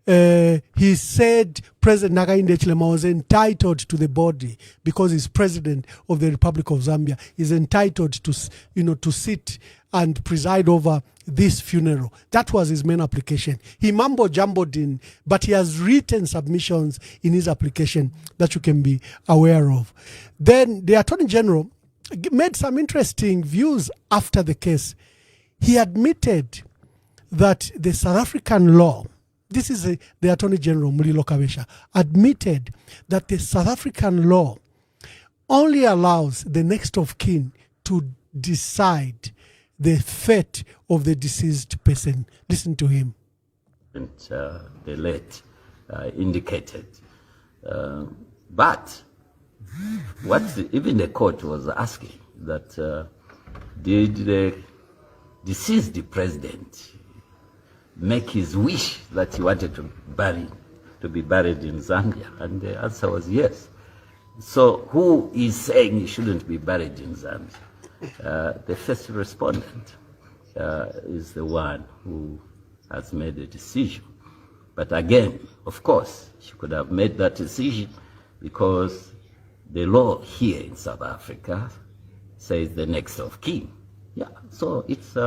He said President Hakainde Hichilema was entitled to the body because he's president of the Republic of Zambia. He's entitled to sit and preside over this funeral. That was his main application. He mumbo-jumbled in, but he has written submissions in his application that you can be aware of. Then the Attorney General made some interesting views after the case. He admitted that the South African law, this is the Attorney General, Mulilo Kabesha, admitted that the South African law only allows the next of kin to decide the fate of the deceased person. Listen to him. The late indicated. But what even the court was asking, that did the deceased president make his wish that he wanted to be buried in Zambia? And the answer was yes. So who is saying he shouldn't be buried in Zambia? The first respondent is the one who has made the decision. But again, of course, she could have made that decision because the law here in South Africa says the next of kin. Yeah, so it's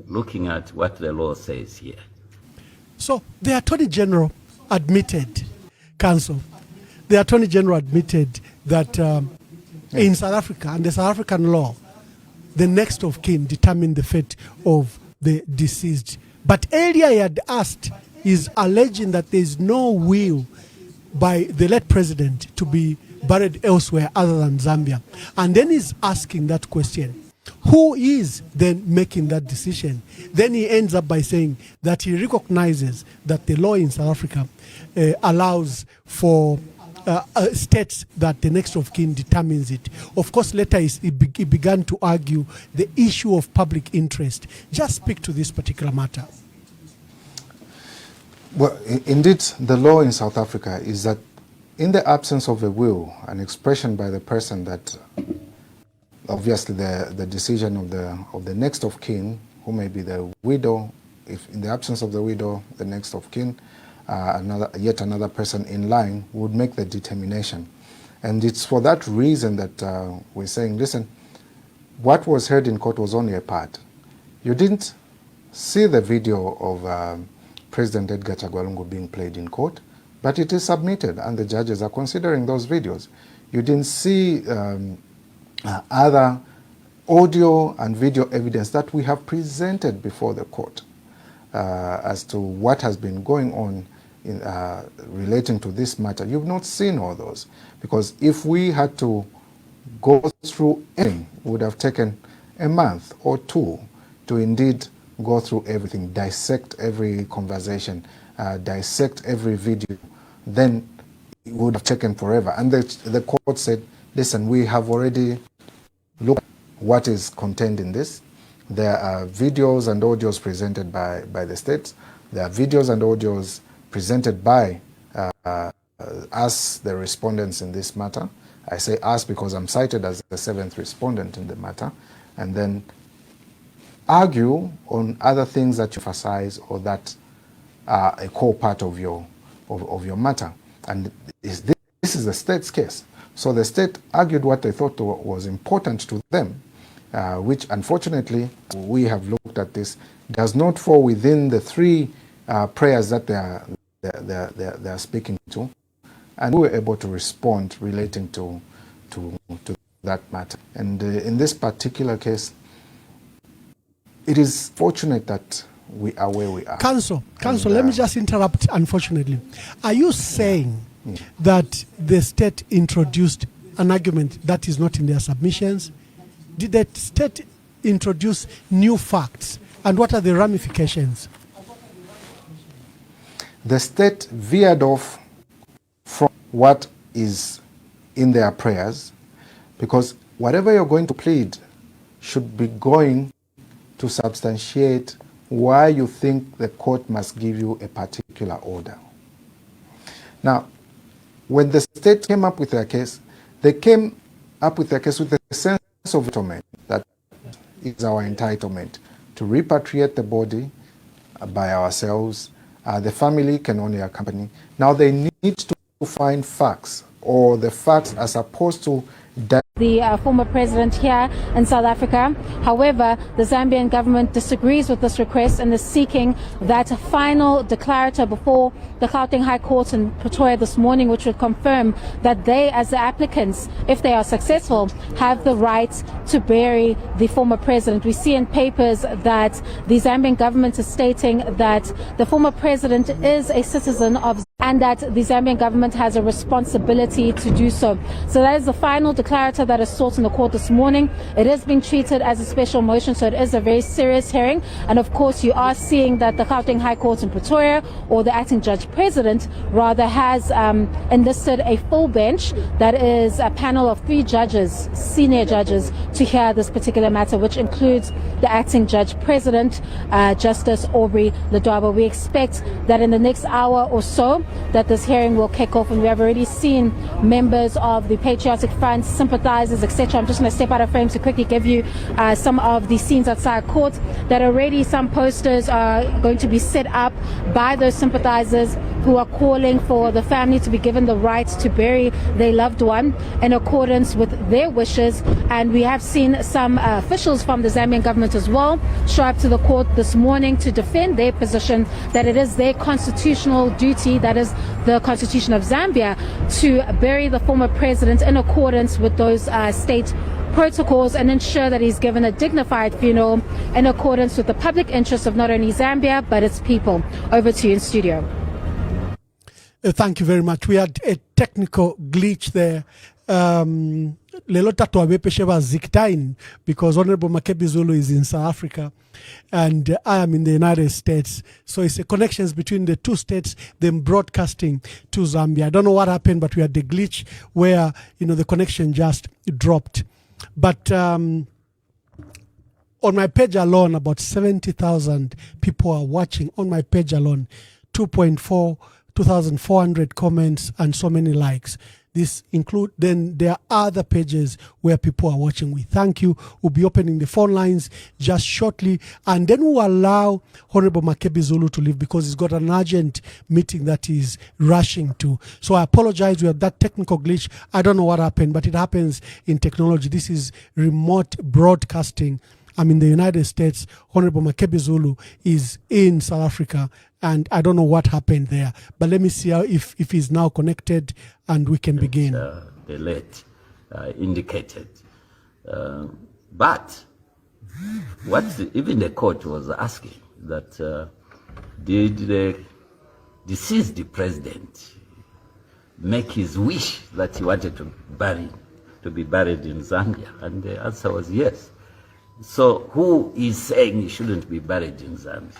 looking at what the law says here. So the Attorney General admitted, counsel, the Attorney General admitted that in South Africa, and the South African law, the next of kin determined the fate of the deceased. But earlier he had asked, is alleging that there is no will by the late president to be buried elsewhere other than Zambia. And then he's asking that question, who is then making that decision? Then he ends up by saying that he recognizes that the law in South Africa allows for states that the next of kin determines it. Of course, later he began to argue the issue of public interest. Just speak to this particular matter. Well, indeed, the law in South Africa is that in the absence of a will, an expression by the person that obviously the decision of the next of kin, who may be the widow, if in the absence of the widow, the next of kin, yet another person in line would make the determination. And it's for that reason that we're saying, listen, what was heard in court was only a part. You didn't see the video of President Edgar Chagwalungu being played in court, but it is submitted and the judges are considering those videos. You didn't see other audio and video evidence that we have presented before the court as to what has been going on in, relating to this matter. You've not seen all those, because if we had to go through anything, it would have taken a month or two to indeed go through everything, dissect every conversation, dissect every video. Then it would have taken forever. And the court said, listen, we have already looked at what is contained in this. There are videos and audios presented by the states. There are videos and audios presented by us, the respondents in this matter. I say us because I'm cited as the seventh respondent in the matter. And then argue on other things that you emphasize or that are a core part of your matter. And this is the state's case. So the state argued what they thought was important to them, which unfortunately we have looked at this, does not fall within the three prayers that they are speaking to, and we were able to respond relating to that matter. And in this particular case, it is fortunate that we are where we are. Counsel, let me just interrupt, unfortunately. Are you saying that the state introduced an argument that is not in their submissions? Did the state introduce new facts? And what are the ramifications? The state veered off from what is in their prayers, because whatever you're going to plead should be going to substantiate why you think the court must give you a particular order. Now, when the state came up with their case, they came up with their case with a sense of entitlement, that is our entitlement to repatriate the body by ourselves. The family can only accompany. Now they need to find facts, or the facts are supposed to the former president here in South Africa. However, the Zambian government disagrees with this request and is seeking that final declarator before the Gauteng High Court in Pretoria this morning, which would confirm that they, as the applicants, if they are successful, have the right to bury the former president. We see in papers that the Zambian government is stating that the former president is a citizen of and that the Zambian government has a responsibility to do so. So that is the final declarator that is sought in the court this morning. It is being treated as a special motion, so it is a very serious hearing. And of course, you are seeing that the Gauteng High Court in Pretoria, or the acting judge president, rather has enlisted a full bench that is a panel of 3 judges, senior judges, to hear this particular matter, which includes the acting judge president, Justice Aubrey Ledwaba. We expect that in the next hour or so, that this hearing will kick off, and we have already seen members of the Patriotic Front, sympathizers, etc. I'm just going to step out of frame to quickly give you some of the scenes outside court, that already some posters are going to be set up by those sympathizers who are calling for the family to be given the right to bury their loved one in accordance with their wishes. And we have seen some officials from the Zambian government as well show up to the court this morning to defend their position that it is their constitutional duty, that is the Constitution of Zambia, to bury the former president in accordance with those state protocols and ensure that he's given a dignified funeral in accordance with the public interest of not only Zambia but its people. Over to you in studio. Thank you very much. We had a technical glitch there. Lelo tatu wabepesheba ziktain because Honorable Makebi Zulu is in South Africa and I am in the United States. So it's a connections between the two states, them broadcasting to Zambia. I don't know what happened, but we had the glitch where, the connection just dropped. But on my page alone, about 70,000 people are watching on my page alone. 2,400 comments and so many likes. This include, then there are other pages where people are watching. We thank you. We'll be opening the phone lines just shortly, and then we'll allow Honorable Makebi Zulu to leave because he's got an urgent meeting that he's rushing to. So I apologize. We had that technical glitch. I don't know what happened, but it happens in technology. This is remote broadcasting. I'm in the United States. Honorable Makebi Zulu is in South Africa, and I don't know what happened there. But let me see if he's now connected, and we can begin. The late indicated. But what even the court was asking that did the deceased president make his wish that he wanted to be buried in Zambia? And the answer was yes. So who is saying he shouldn't be buried in Zambia?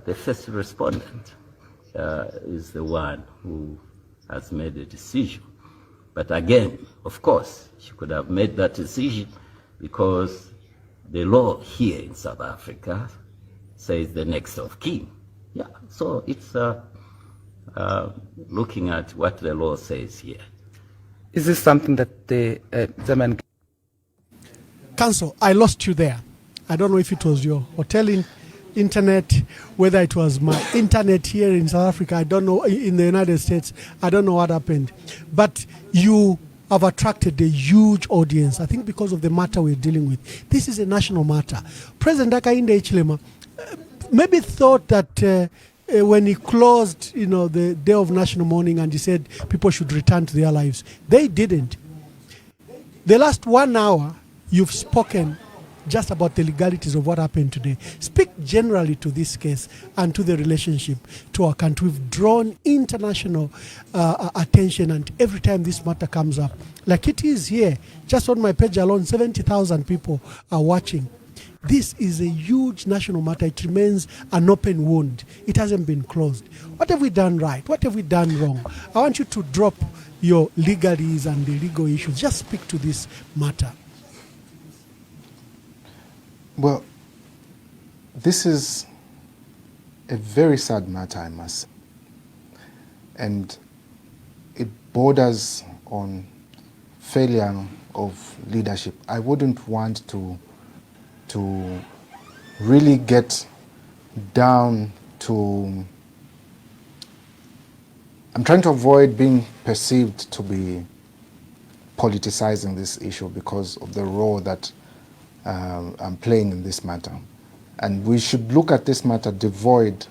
The first respondent is the one who has made a decision. But again, of course, she could have made that decision because the law here in South Africa says the next of kin. Yeah, so it's looking at what the law says here. Is this something that the Zambian Counsel, I lost you there. I don't know if it was your hotel internet, whether it was my internet here in South Africa. I don't know, in the United States. I don't know what happened. But you have attracted a huge audience, I think because of the matter we're dealing with. This is a national matter. President Hakainde Hichilema maybe thought that when he closed, the day of national mourning and he said people should return to their lives, they didn't. The last 1 hour, you've spoken just about the legalities of what happened today. Speak generally to this case and to the relationship to our country. We've drawn international attention, and every time this matter comes up, like it is here, just on my page alone, 70,000 people are watching. This is a huge national matter. It remains an open wound. It hasn't been closed. What have we done right? What have we done wrong? I want you to drop your legalese and the legal issues. Just speak to this matter. Well, this is a very sad matter, I must say. And it borders on failure of leadership. I wouldn't want to really get down to... I'm trying to avoid being perceived to be politicizing this issue because of the role that I'm playing in this matter. And we should look at this matter devoid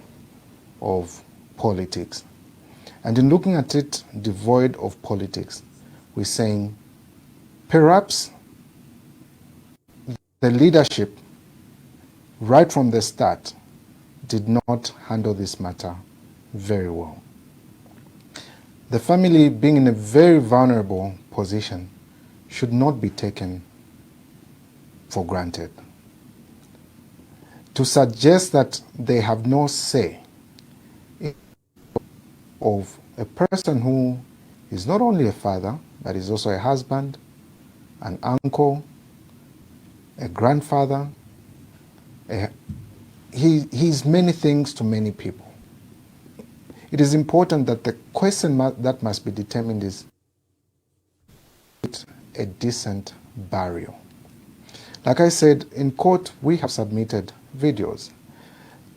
of politics. And in looking at it devoid of politics, we're saying perhaps the leadership right from the start did not handle this matter very well. The family, being in a very vulnerable position, should not be taken for granted. To suggest that they have no say of a person who is not only a father, but is also a husband, an uncle, a grandfather. He's many things to many people. It is important that the question that must be determined is a decent burial. Like I said, in court, we have submitted videos.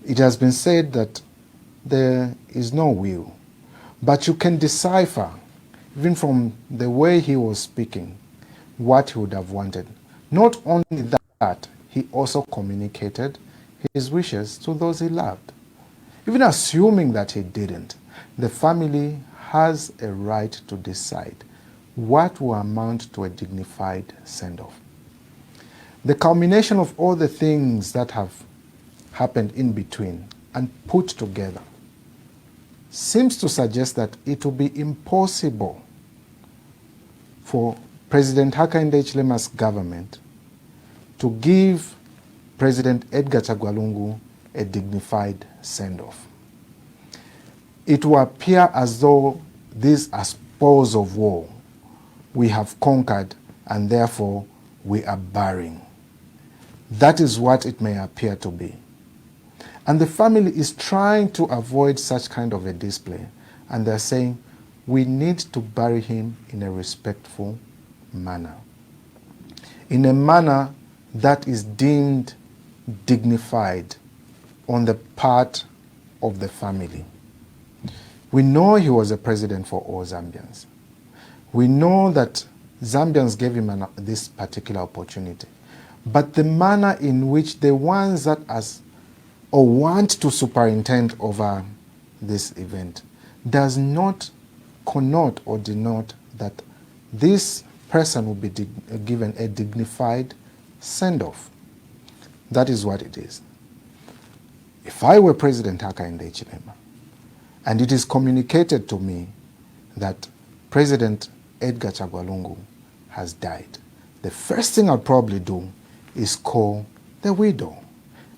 It has been said that there is no will, but you can decipher, even from the way he was speaking, what he would have wanted. Not only that, he also communicated his wishes to those he loved. Even assuming that he didn't, the family has a right to decide what will amount to a dignified send-off. The culmination of all the things that have happened in between and put together seems to suggest that it will be impossible for President Hakainde Hichilema's government to give President Edgar Chagwa Lungu a dignified send-off. It will appear as though these are spoils of war. We have conquered and therefore we are burying. That is what it may appear to be. And the family is trying to avoid such kind of a display. And they're saying, we need to bury him in a respectful manner. In a manner that is deemed dignified on the part of the family. We know he was a president for all Zambians. We know that Zambians gave him this particular opportunity. But the manner in which the ones that want to superintend over this event does not connote or denote that this person will be given a dignified send-off. That is what it is. If I were President Hakainde Hichilema, and it is communicated to me that President Edgar Chagwa Lungu has died, the first thing I'll probably do is call the widow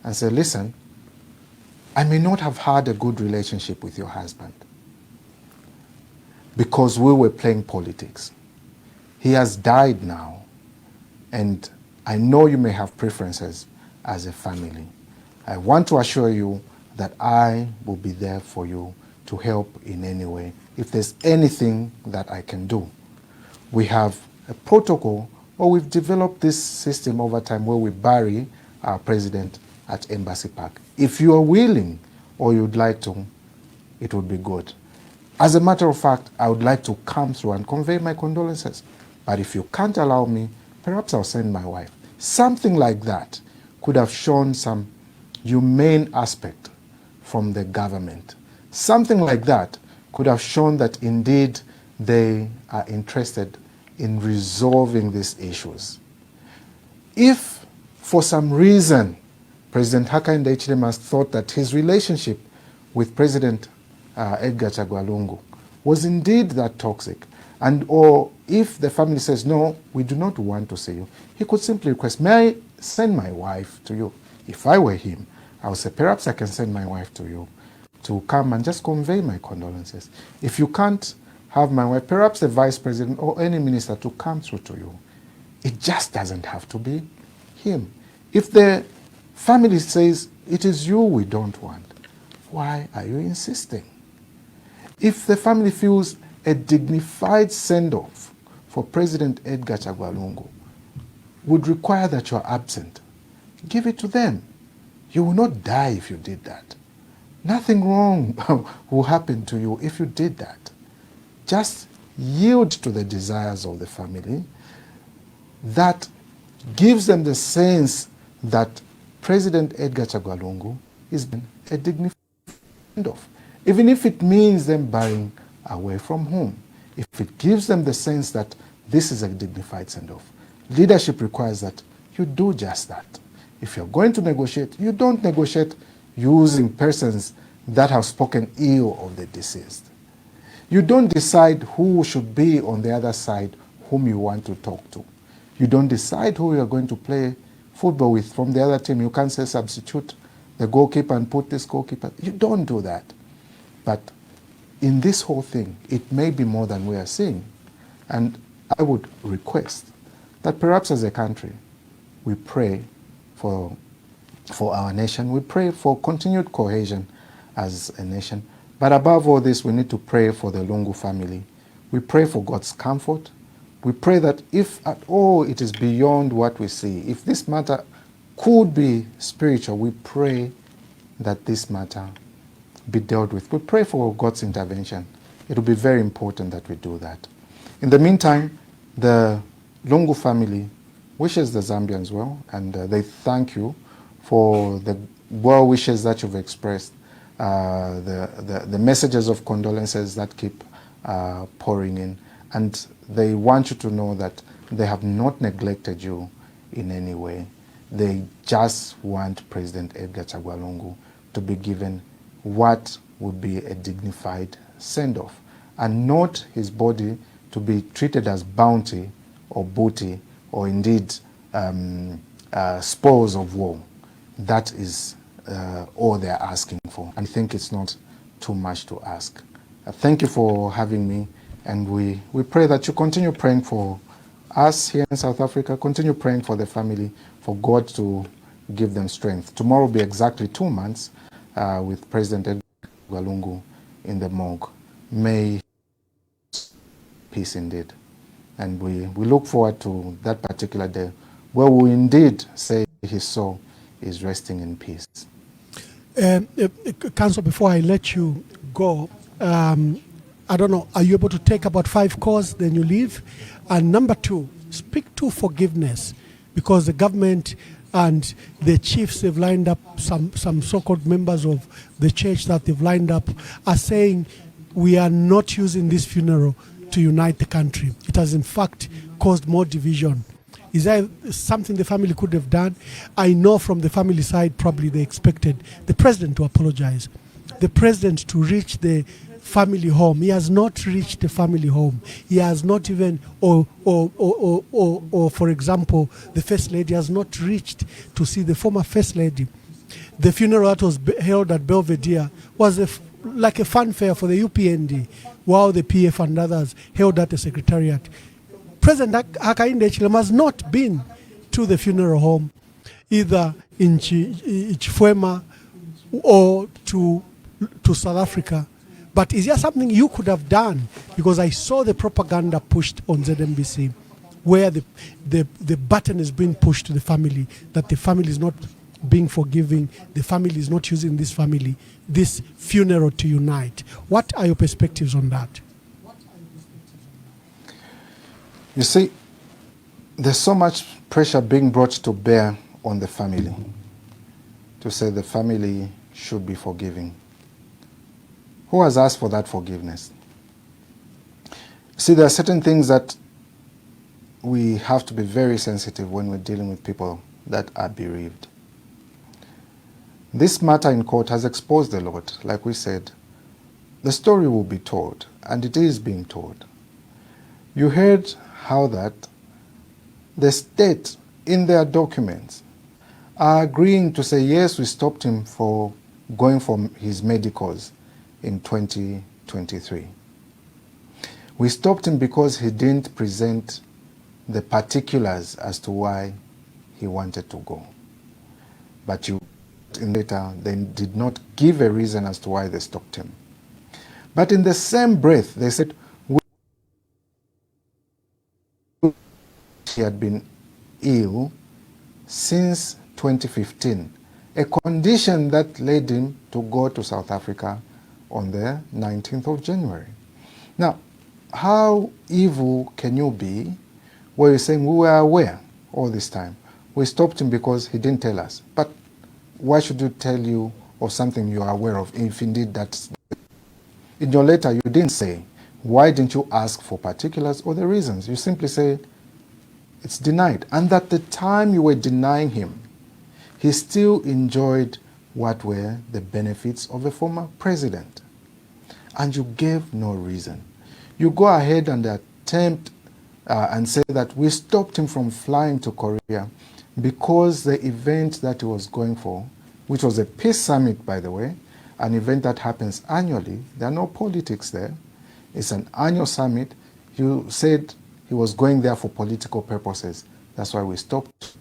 and say, listen, I may not have had a good relationship with your husband because we were playing politics. He has died now, and I know you may have preferences as a family. I want to assure you that I will be there for you to help in any way. If there's anything that I can do. We have a protocol, or we've developed this system over time where we bury our president at Embassy Park. If you are willing or you'd like to, it would be good. As a matter of fact, I would like to come through and convey my condolences. But if you can't allow me, perhaps I'll send my wife. Something like that could have shown some humane aspect from the government. Something like that could have shown that indeed they are interested in resolving these issues. If for some reason President Hakainde Hichilema thought that his relationship with President Edgar Chagwa Lungu was indeed that toxic, or if the family says, no, we do not want to see you, he could simply request, may I send my wife to you? If I were him, I would say, perhaps I can send my wife to you to come and just convey my condolences. If you can't have my wife, perhaps the vice president or any minister to come through to you. It just doesn't have to be him. If the family says, it is you we don't want, why are you insisting? If the family feels a dignified send-off for President Edgar Chagwa Lungu would require that you are absent, give it to them. You will not die if you did that. Nothing wrong will happen to you if you did that. Just yield to the desires of the family. That gives them the sense that President Edgar Chagwa Lungu is a dignified send-off. Even if it means them burying away from home. If it gives them the sense that this is a dignified send-off. Leadership requires that you do just that. If you're going to negotiate, you don't negotiate using persons that have spoken ill of the deceased. You don't decide who should be on the other side whom you want to talk to. You don't decide who you are going to play football with from the other team. You can't say substitute the goalkeeper and put this goalkeeper. You don't do that. But in this whole thing, it may be more than we are seeing. And I would request that perhaps as a country, we pray for our nation. We pray for continued cohesion as a nation. But above all this, we need to pray for the Lungu family. We pray for God's comfort. We pray that if at all it is beyond what we see, if this matter could be spiritual, we pray that this matter be dealt with. We pray for God's intervention. It will be very important that we do that. In the meantime, the Lungu family wishes the Zambians well, and they thank you for the well wishes that you've expressed, the messages of condolences that keep pouring in, and they want you to know that they have not neglected you in any way. They just want President Edgar Chagwa Lungu to be given what would be a dignified send-off, and not his body to be treated as bounty or booty or indeed spoils of war. That is all they're asking for. I think it's not too much to ask. Thank you for having me, and we pray that you continue praying for us here in South Africa, continue praying for the family, for God to give them strength. Tomorrow will be exactly 2 months with President Edgar Lungu in the morgue. May peace indeed. And we look forward to that particular day where we indeed say his soul is resting in peace. Council, before I let you go, I don't know, are you able to take about 5 calls, then you leave? And number 2, speak to forgiveness, because the government and the chiefs they've lined up, some so-called members of the church that they've lined up are saying we are not using this funeral to unite the country. It has in fact caused more division. Is that something the family could have done? I know from the family side probably they expected the president to apologize, the president to reach the family home. He has not reached the family home. He has not even, or for example, the first lady has not reached to see the former first lady. The funeral that was held at Belvedere was like a fanfare for the UPND, while the PF and others held at the secretariat. President Hakainde Hichilema has not been to the funeral home, either in Chifwema or to South Africa. But is there something you could have done? Because I saw the propaganda pushed on ZNBC, where the button is being pushed to the family, that the family is not being forgiving, the family is not using this funeral to unite. What are your perspectives on that? You see, there's so much pressure being brought to bear on the family to say the family should be forgiving. Who has asked for that forgiveness? See, there are certain things that we have to be very sensitive when we're dealing with people that are bereaved. This matter in court has exposed a lot. Like we said, the story will be told, and it is being told. You heard how that the state, in their documents, are agreeing to say, yes, we stopped him for going for his medicals in 2023. We stopped him because he didn't present the particulars as to why he wanted to go. But in later, they did not give a reason as to why they stopped him. But in the same breath, they said he had been ill since 2015, a condition that led him to go to South Africa on the 19th of January. Now, how evil can you be where you're saying we were aware all this time? We stopped him because he didn't tell us. But why should you tell you of something you are aware of if indeed that's... In your letter, you didn't say, why didn't you ask for particulars or the reasons? You simply say, it's denied. And at the time you were denying him, he still enjoyed what were the benefits of a former president. And you gave no reason. You go ahead and attempt and say that we stopped him from flying to Korea because the event that he was going for, which was a peace summit, by the way, an event that happens annually, there are no politics there. It's an annual summit. You said he was going there for political purposes. That's why we stopped.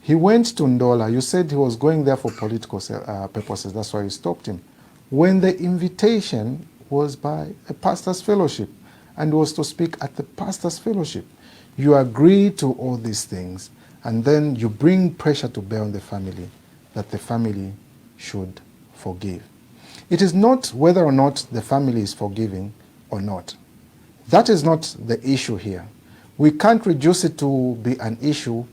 He went to Ndola. You said he was going there for political purposes. That's why you stopped him. When the invitation was by a pastor's fellowship and was to speak at the pastor's fellowship, you agree to all these things, and then you bring pressure to bear on the family that the family should forgive. It is not whether or not the family is forgiving or not. That is not the issue here. We can't reduce it to be an issue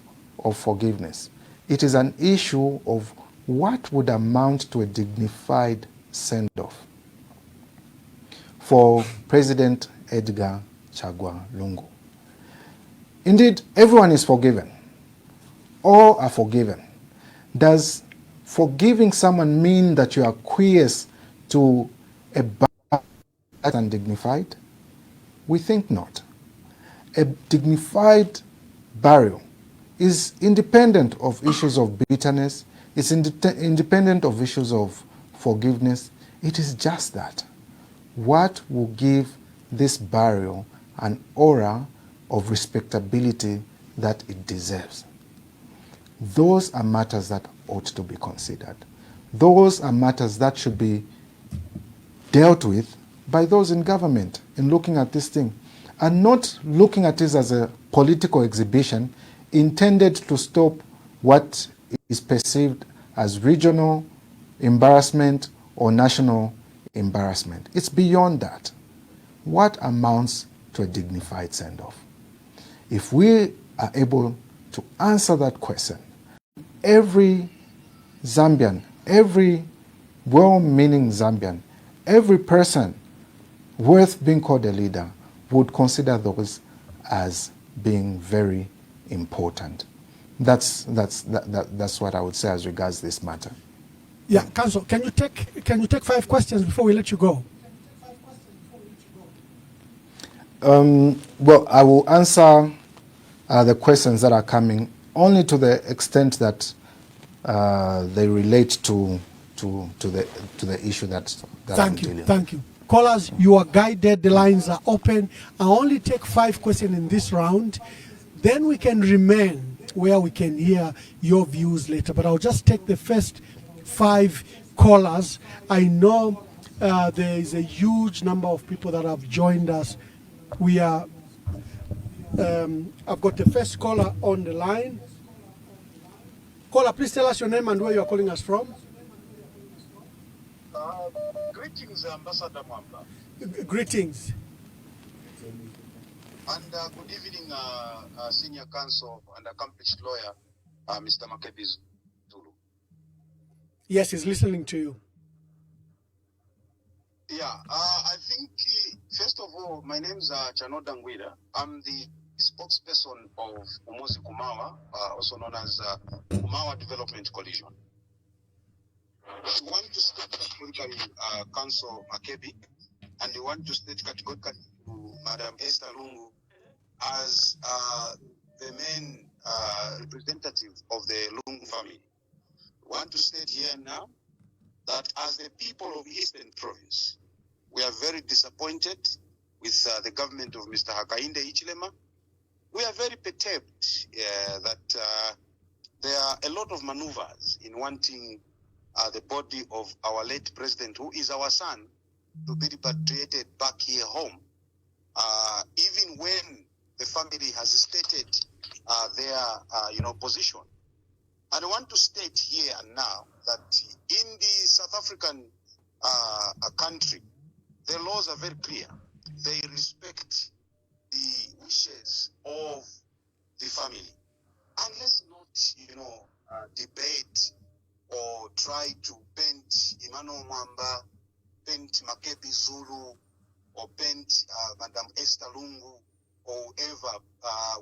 of forgiveness. It is an issue of what would amount to a dignified send-off for President Edgar Chagwa Lungu. Indeed, everyone is forgiven. All are forgiven. Does forgiving someone mean that you acquiesce to a burial undignified? We think not. A dignified burial is independent of issues of bitterness, it's independent of issues of forgiveness. It is just that. What will give this burial an aura of respectability that it deserves? Those are matters that ought to be considered. Those are matters that should be dealt with by those in government in looking at this thing, and not looking at this as a political exhibition intended to stop what is perceived as regional embarrassment or national embarrassment. It's beyond that. What amounts to a dignified send-off? If we are able to answer that question, every Zambian, every well-meaning Zambian, every person worth being called a leader would consider those as being very important. That's what I would say as regards this matter. Yeah, Council, can you take 5 questions before we let you go? Well, I will answer the questions that are coming only to the extent that they relate to the issue that I'm dealing with. Thank you. Callers, you are guided. The lines are open. I only take 5 questions in this round. Then we can remain where we can hear your views later. But I'll just take the first 5 callers. I know there is a huge number of people that have joined us. We are. I've got the first caller on the line. Caller, please tell us your name and where you are calling us from. Greetings, Ambassador Mwamba. Greetings. And good evening, Senior Counsel and accomplished lawyer, Mr. Makebi Zulu. Yes, he's listening to you. Yeah, I think, first of all, my name is Chano Dangwida. I'm the spokesperson of Umozi Kumawa, also known as Kumawa Development Coalition. We want to state categorically Council Makebi, and we want to state categorically to Madam Esther Lungu as the main representative of the Lungu family. We want to state here and now that as the people of Eastern Province, we are very disappointed with the government of Mr. Hakainde Hichilema. We are very perturbed that there are a lot of maneuvers in wanting the body of our late president, who is our son, to be repatriated back here home, even when the family has stated their position. And I want to state here and now that in the South African country, the laws are very clear. They respect the wishes of the family. And let's not, debate or try to paint Emmanuel Mwamba, paint Makebi Zulu, or paint Madam Esther Lungu, or whoever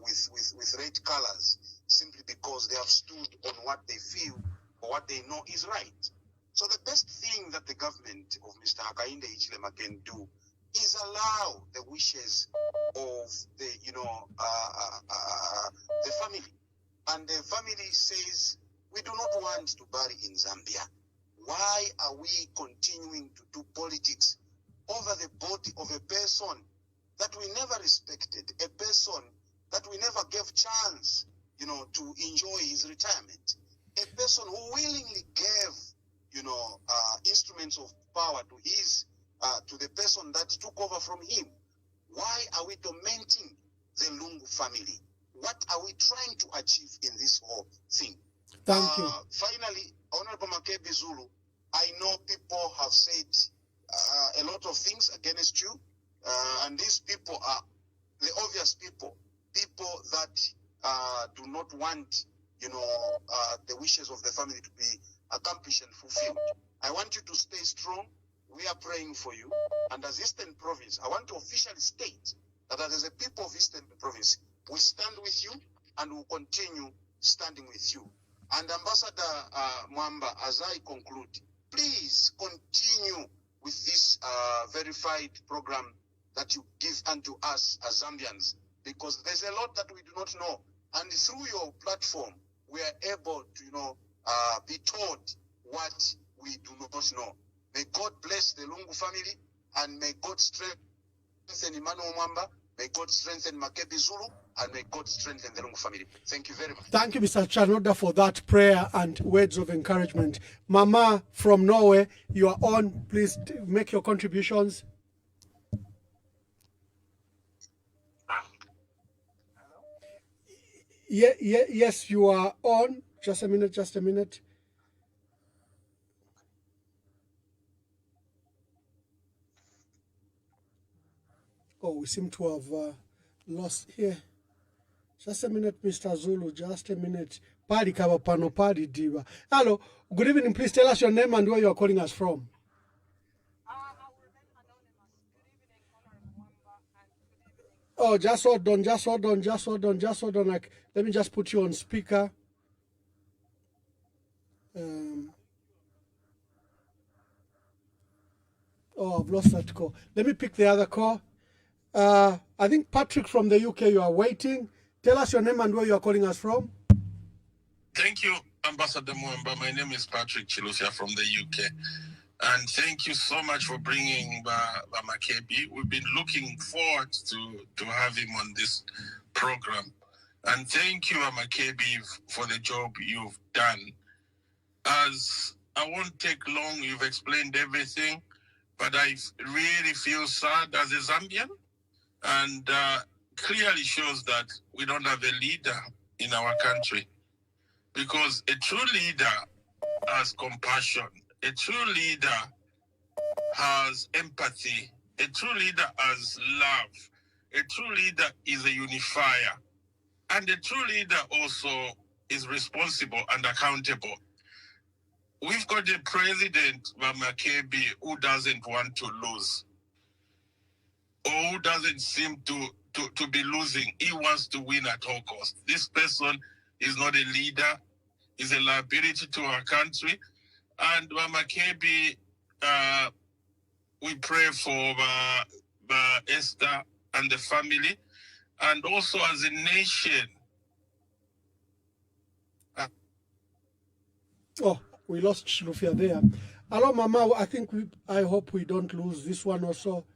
with red colors, simply because they have stood on what they feel or what they know is right. So the best thing that the government of Mr. Hakainde Hichilema can do is allow the wishes of the the family. And the family says, we do not want to bury in Zambia. Why are we continuing to do politics over the body of a person that we never respected, a person that we never gave chance, to enjoy his retirement, a person who willingly gave, instruments of power to his, to the person that took over from him? Why are we tormenting the Lungu family? What are we trying to achieve in this whole thing? Thank you. Finally, Honorable Makebi Zulu, I know people have said a lot of things against you, and these people are the obvious people that do not want, the wishes of the family to be accomplished and fulfilled. I want you to stay strong. We are praying for you. And as Eastern Province, I want to officially state that as a people of Eastern Province, we stand with you and will continue standing with you. And Ambassador Mwamba, as I conclude, please continue with this verified program that you give unto us as Zambians, because there's a lot that we do not know. And through your platform, we are able to, be taught what we do not know. May God bless the Lungu family, and may God strengthen Emmanuel Mwamba, may God strengthen Makebi Zulu, and may God strengthen the Lungu family. Thank you very much. Thank you, Mr. Chanoda, for that prayer and words of encouragement. Mama from Norway, you are on. Please make your contributions. Yes, you are on. Just a minute. Oh, we seem to have lost here. Just a minute, Mr. Zulu, just a minute. Padi kaba pano padi diva. Hello, good evening. Please tell us your name and where you are calling us from. Oh, just hold on. Like, let me just put you on speaker. Oh, I've lost that call. Let me pick the other call. I think Patrick from the UK, you are waiting. Tell us your name and where you are calling us from. Thank you, Ambassador Mwamba. My name is Patrick Chilusia from the UK. And thank you so much for bringing Makebi. We've been looking forward to have him on this program. And thank you, Makebi, for the job you've done. As I won't take long, you've explained everything, but I really feel sad as a Zambian, and clearly shows that we don't have a leader in our country, because a true leader has compassion, a true leader has empathy, a true leader has love, a true leader is a unifier, and a true leader also is responsible and accountable. We've got a president, Makebi, who doesn't want to lose, or who doesn't seem to be losing. He wants to win at all costs. This person is not a leader, is a liability to our country. And Makebi, we pray for Esther and the family, and also as a nation. Oh, we lost Shilufia there. Hello, Mama. I hope we don't lose this one also.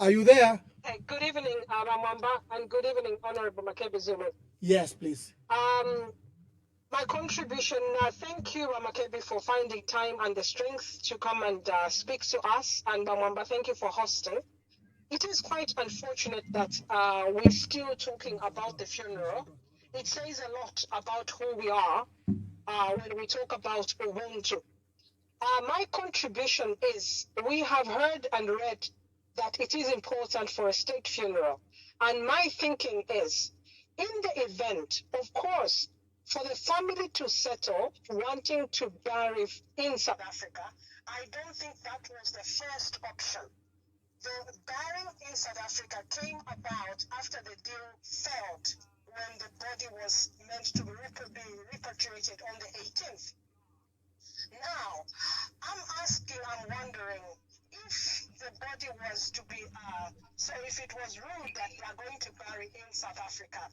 Are you there? Hey, good evening, Mwamba, and good evening, Honorable Makebi Zulu. Yes, please. My contribution, thank you, Makebi, for finding time and the strength to come and speak to us. And Mwamba, thank you for hosting. It is quite unfortunate that we're still talking about the funeral. It says a lot about who we are when we talk about Ubuntu. My contribution is, we have heard and read that it is important for a state funeral. And my thinking is, in the event, of course, for the family to settle wanting to bury in South Africa, I don't think that was the first option. The burying in South Africa came about after the deal failed, when the body was meant to be repatriated on the 18th. Now, I'm wondering, if the body was to be, so if it was ruled that they are going to bury in South Africa,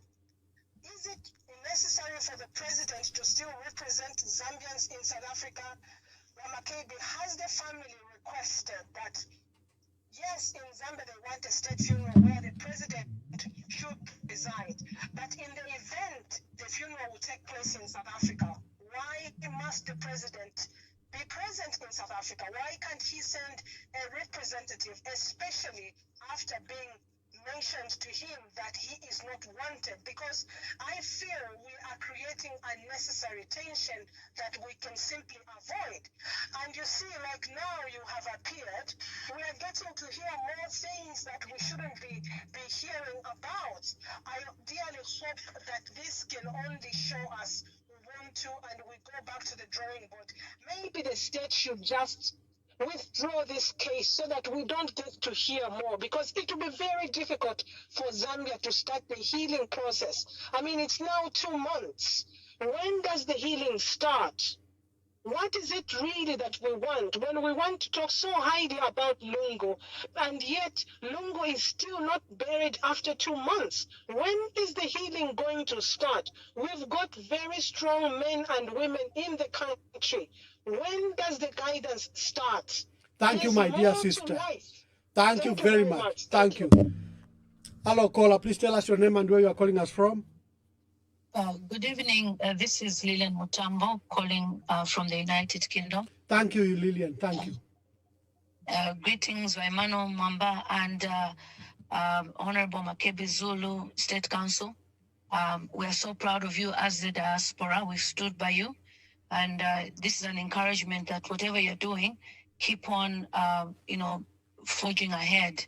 is it necessary for the president to still represent Zambians in South Africa? Makebi, has the family requested that, yes, in Zambia they want a state funeral where the president should reside, but in the event the funeral will take place in South Africa, why must the president be present in South Africa? Why can't he send a representative, especially after being mentioned to him that he is not wanted? Because I feel we are creating unnecessary tension that we can simply avoid. And you see, like now you have appeared, we are getting to hear more things that we shouldn't be hearing about. I dearly hope that this can only show us Ubuntu and we go back to the drawing board. Maybe the state should just withdraw this case so that we don't get to hear more, because it will be very difficult for Zambia to start the healing process. I mean, it's now 2 months. When does the healing start? What is it really that we want when we want to talk so highly about Lungu, and yet Lungu is still not buried after 2 months? When is the healing going to start? We've got very strong men and women in the country. When does the guidance start? Thank you, There's my dear more to sister. life. Thank you very much. Thank you. Hello, caller. Please tell us your name and where you are calling us from. Good evening. This is Lilian Mutambo calling from the United Kingdom. Thank you, Lilian. Thank you. Greetings, Waimano Mamba and Honorable Makebi Zulu State Council. We are so proud of you as the diaspora. We've stood by you. And this is an encouragement that whatever you're doing, keep on, forging ahead.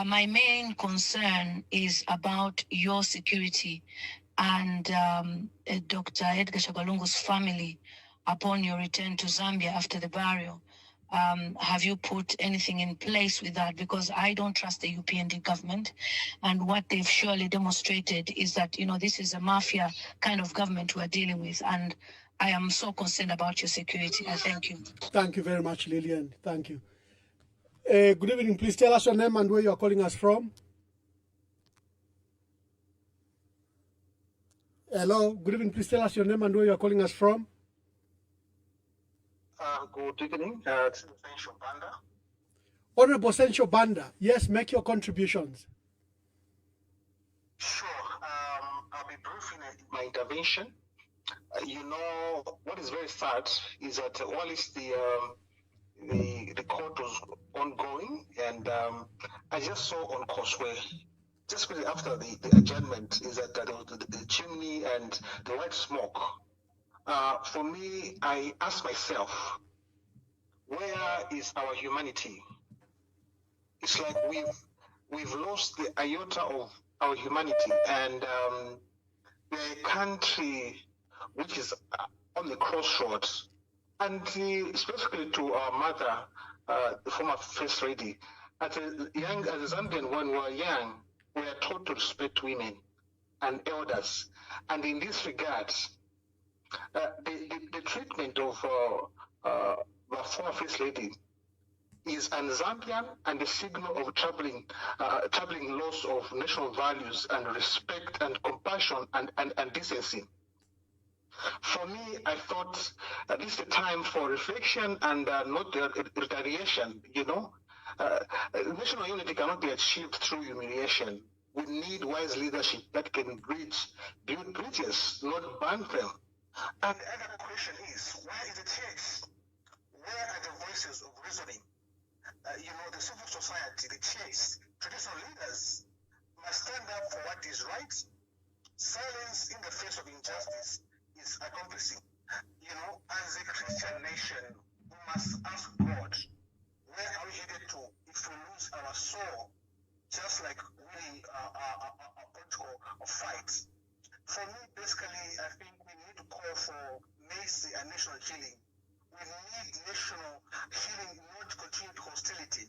My main concern is about your security and Dr. Edgar Shabalungu's family upon your return to Zambia after the burial. Have you put anything in place with that? Because I don't trust the UPND government. And what they've surely demonstrated is that, this is a mafia kind of government we're dealing with. And I am so concerned about your security. I thank you. Thank you very much, Lilian. Thank you. Good evening. Please tell us your name and where you are calling us from. Hello. Good evening. Please tell us your name and where you are calling us from. Good evening. It's Sencho Banda. Honorable Sencho Banda. Yes, make your contributions. Sure. I'll be brief in my intervention. What is very sad is that while the court was ongoing, and I just saw on Causeway, just quickly after the adjournment, is that there was the chimney and the white smoke. For me, I ask myself, where is our humanity? It's like we've lost the iota of our humanity, and the country which is on the crossroads. And specifically to our mother, the former First Lady, as a Zambian, when we were young, we are taught to respect women and elders. And in this regard, the treatment of the former First Lady is un-Zambian and a signal of troubling loss of national values and respect and compassion and decency. For me, I thought that this is the time for reflection and not retaliation. National unity cannot be achieved through humiliation. We need wise leadership that can build bridges, not burn them. And the other question is, where is the church? Where are the voices of reasoning? The civil society, the church, traditional leaders must stand up for what is right. Silence in the face of injustice is accomplishing. As a Christian nation, we must ask God, where are we headed to if we lose our soul, just like winning a protocol of fight? For me, basically, I think we need to call for mercy and national healing. We need national healing, not continued hostility.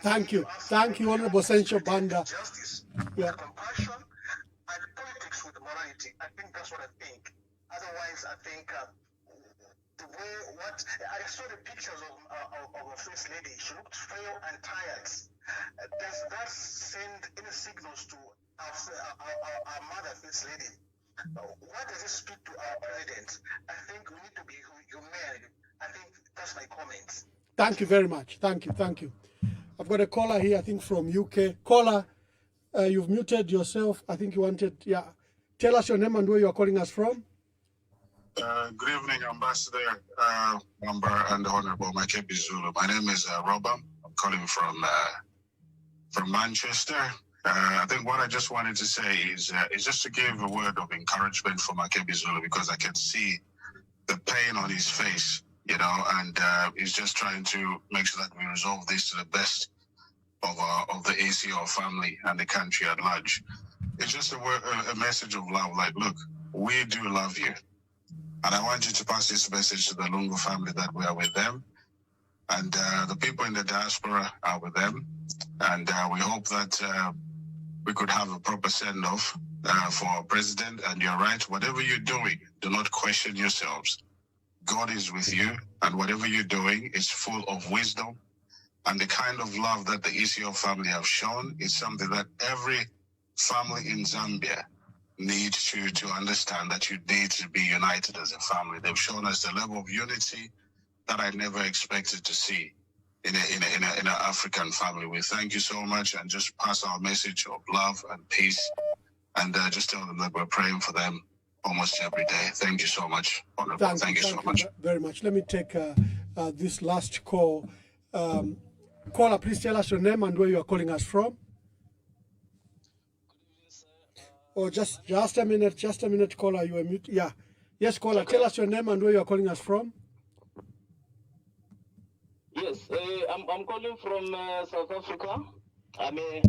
Thank you. Thank you, Honorable Sencho Banda. Justice, yeah. Compassion, and politics with morality. I think that's what I think. Otherwise, I think the way I saw the pictures of a First Lady. She looked frail and tired. Does that send any signals to our mother First Lady? What does it speak to our president? I think we need to be humane. I think that's my comment. Thank you very much. Thank you. Thank you. I've got a caller here, I think from UK. Caller, you've muted yourself. I think you wanted, tell us your name and where you are calling us from. Good evening, Ambassador, Member, and Honorable Makebi Zulu. My name is Robam. I'm calling from Manchester. I think what I just wanted to say is just to give a word of encouragement for Makebi Zulu, because I can see the pain on his face, and he's just trying to make sure that we resolve this to the best of the ECL family and the country at large. It's just a message of love. Like, look, we do love you. And I want you to pass this message to the Lungu family that we are with them. And the people in the diaspora are with them. And we hope that we could have a proper send-off for our president. And you're right, whatever you're doing, do not question yourselves. God is with you, and whatever you're doing is full of wisdom. And the kind of love that the ECL family have shown is something that every family in Zambia needs to understand, that you need to be united as a family. They've shown us the level of unity that I never expected to see in an African family. We thank you so much, and just pass our message of love and peace, and just tell them that we're praying for them almost every day. Thank you so much, Honorable. Thank you so much. Very much. Let me take this last call. Caller, please tell us your name and where you are calling us from. Oh, just a minute, caller. You are mute. Yeah. Yes, caller. Tell us your name and where you are calling us from. Yes, I'm calling from South Africa. I'm a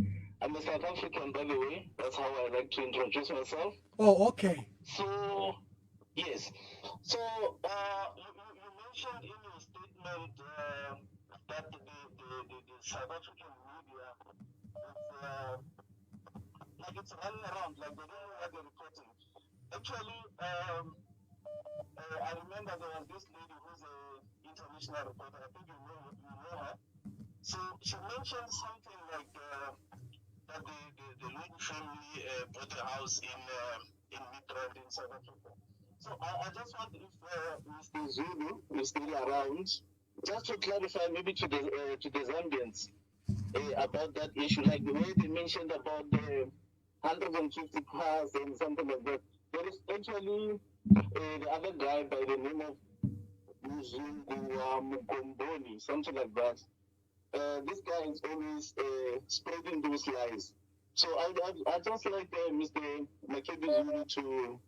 South African, by the way. That's how I like to introduce myself. Oh, okay. So, yes. So, you mentioned in your statement that the South African media, it's running around, like they don't know what they're reporting. Actually, I remember there was this lady who's an international reporter. I think you know her. So she mentioned something like that the Lungu family bought a house in Midrand in South Africa. So I just wonder if Mr. Zulu is still around, just to clarify maybe to the Zambians about that issue, like the way they mentioned about the 150 cars and something like that. There is actually the other guy by the name of Mugomboni, something like that. This guy is always spreading those lies. So I just like Mr. Makebi Zulu to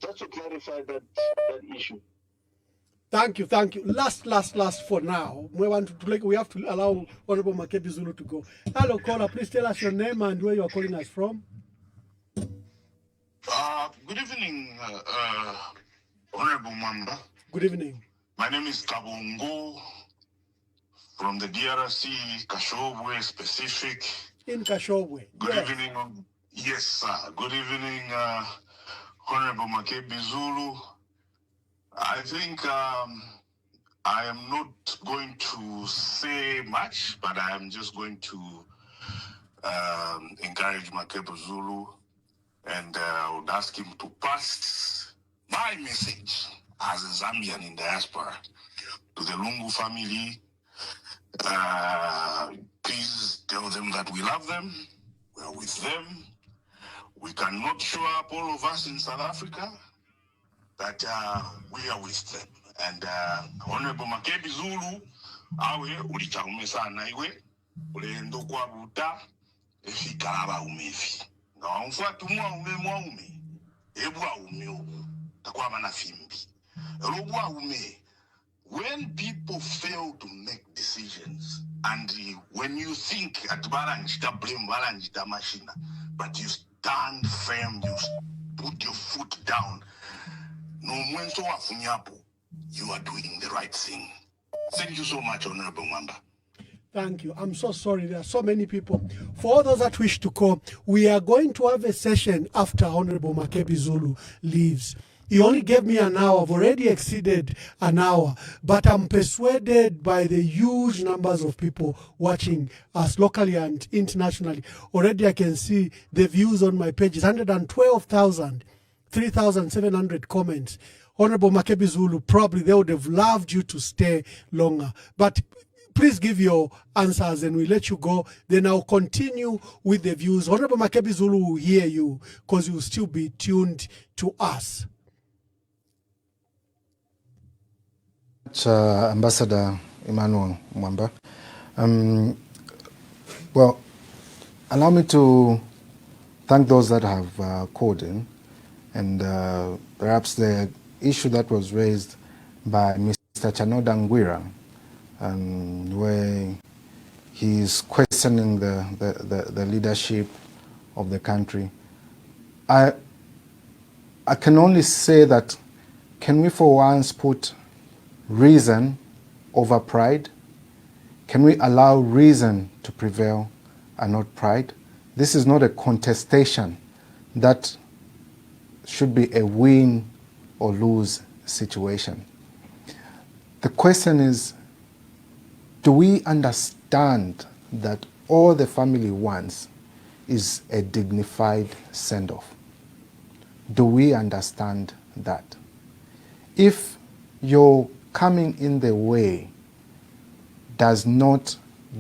just to clarify that issue. Thank you. Last for now. We have to allow Honorable Makebi Zulu to go. Hello, caller. Please tell us your name and where you are calling us from. Good evening, Honorable Mamba. Good evening. My name is Kabongo from the DRC, Kashobwe specific. In Kashobwe. Good evening. Yes, sir. Good evening, Honorable Makebi Zulu. I think I am not going to say much, but I am just going to encourage Makebi Zulu, and I would ask him to pass my message as a Zambian in diaspora to the Lungu family. Please tell them that we love them, we are with them. We cannot show up, all of us in South Africa, but we are with them. And Honorable Makebi Zulu, awe ulichaume sana iwe ulendo kwa buta efikalaba umefi nga wamfuatu mwaume ebwa ume obu takwa bana fimbi elobwa ume. When people fail to make decisions, and when you think at balanjita blame balanjita machine, but you stand firm, you put your foot down, no mwenso wafunyapo, you are doing the right thing. Thank you so much, Honorable Mamba. Thank you. I'm so sorry. There are so many people. For all those that wish to call, we are going to have a session after Honorable Makebi Zulu leaves. He only gave me an hour. I've already exceeded an hour. But I'm persuaded by the huge numbers of people watching us locally and internationally. Already I can see the views on my pages. 112,000, 3,700 comments. Honorable Makebi Zulu, probably they would have loved you to stay longer. But please give your answers and we'll let you go. Then I'll continue with the views. Honorable Makebi Zulu will hear you because you will still be tuned to us. Ambassador Emmanuel Mwamba. Well, allow me to thank those that have called in, and perhaps the issue that was raised by Mr. Chanodangwira, where he is questioning the leadership of the country. I can only say that, can we for once put reason over pride? Can we allow reason to prevail and not pride? This is not a contestation that should be a win or lose situation. The question is, do we understand that all the family wants is a dignified send-off? Do we understand that? If your coming in the way does not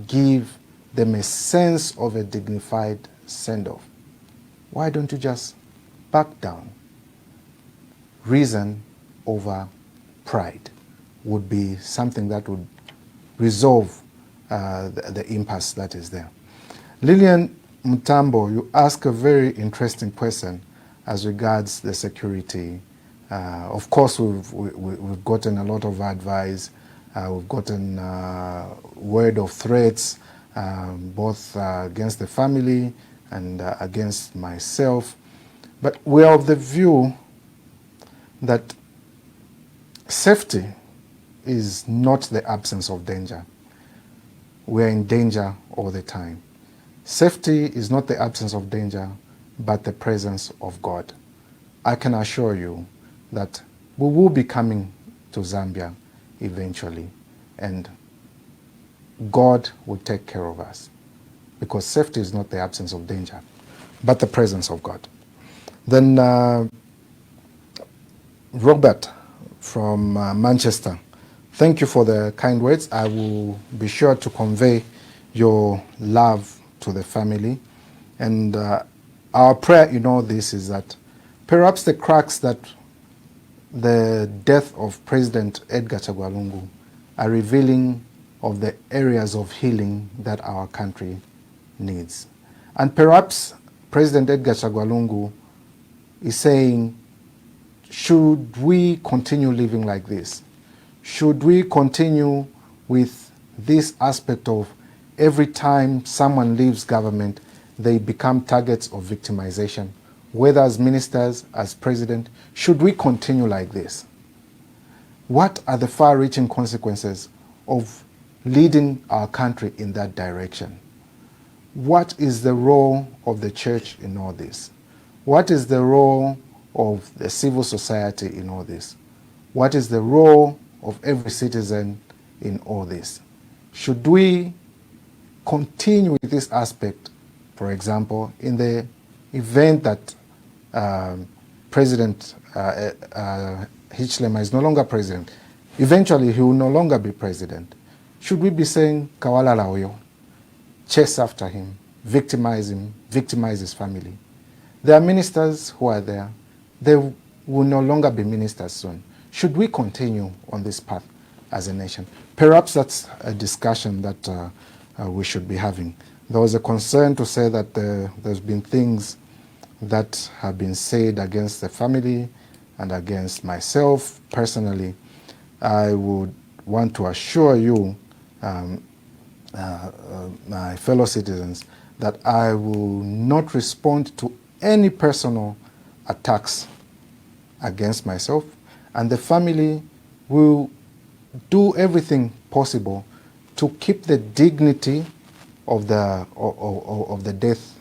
give them a sense of a dignified send-off, why don't you just back down? Reason over pride would be something that would resolve the impasse that is there. Lillian Mutambo, you ask a very interesting question as regards the security. Of course, we've gotten a lot of advice. We've gotten word of threats, both against the family and against myself. But we are of the view that safety is not the absence of danger. We are in danger all the time. Safety is not the absence of danger, but the presence of God. I can assure you that we will be coming to Zambia eventually, and God will take care of us, because safety is not the absence of danger, but the presence of God. Then Robert from Manchester, thank you for the kind words. I will be sure to convey your love to the family. And our prayer in all this is that perhaps the cracks that the death of President Edgar Chagwa Lungu are revealing of the areas of healing that our country needs. And perhaps President Edgar Chagwa Lungu is saying, should we continue living like this? Should we continue with this aspect of every time someone leaves government, they become targets of victimization, whether as ministers, as president? Should we continue like this? What are the far-reaching consequences of leading our country in that direction? What is the role of the church in all this? What is the role of the civil society in all this? What is the role of every citizen in all this? Should we continue with this aspect, for example, in the event that President Hichilema is no longer president, eventually he will no longer be president? Should we be saying, Kawalala Oyo, chase after him, victimize his family? There are ministers who are there. They will no longer be ministers soon. Should we continue on this path as a nation? Perhaps that's a discussion that we should be having. There was a concern to say that there's been things that have been said against the family and against myself personally. I would want to assure you, my fellow citizens, that I will not respond to any personal attacks against myself, and the family will do everything possible to keep the dignity of the death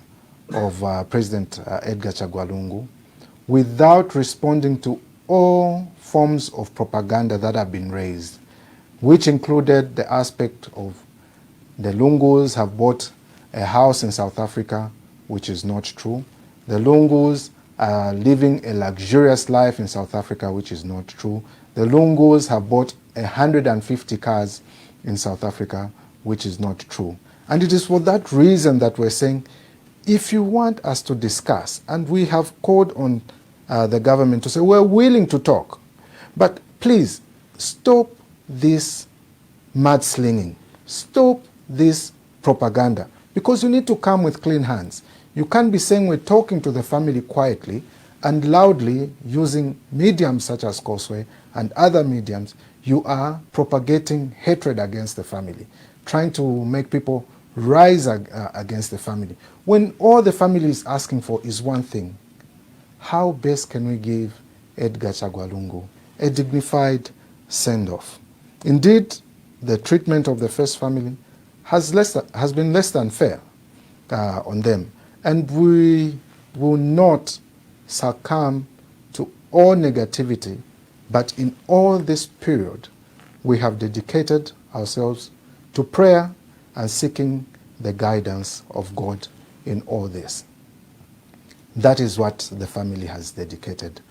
of President Edgar Chagwa Lungu without responding to all forms of propaganda that have been raised, which included the aspect of the Lungus have bought a house in South Africa, which is not true. The Lungus are living a luxurious life in South Africa, which is not true. The Lungus have bought 150 cars in South Africa, which is not true. And it is for that reason that we're saying, if you want us to discuss, and we have called on the government to say, we're willing to talk, but please stop this mudslinging, stop this propaganda, because you need to come with clean hands. You can't be saying we're talking to the family quietly and loudly using mediums such as Causeway and other mediums. You are propagating hatred against the family, trying to make people rise against the family, when all the family is asking for is one thing: how best can we give Edgar Chagwa Lungu a dignified send-off? Indeed, the treatment of the first family has been less than fair on them, and we will not succumb to all negativity But in all this period, we have dedicated ourselves to prayer and seeking the guidance of God in all this. That is what the family has dedicated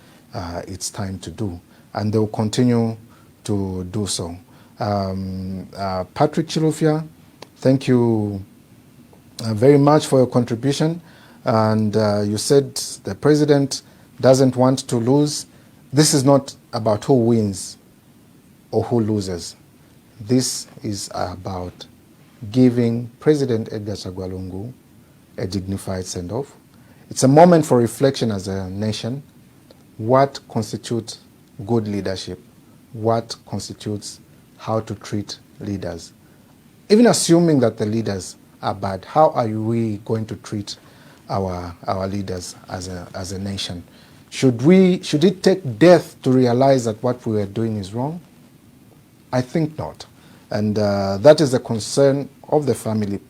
its time to do, and they will continue to do so. Patrick Chilufya, thank you very much for your contribution. And you said the president doesn't want to lose. This is not about who wins or who loses. This is about giving President Edgar Chagwa Lungu a dignified send-off. It's a moment for reflection as a nation. What constitutes good leadership? What constitutes how to treat leaders? Even assuming that the leaders are bad, how are we going to treat our leaders as a nation? Should it take death to realize that what we are doing is wrong? I think not. And that is the concern of the family,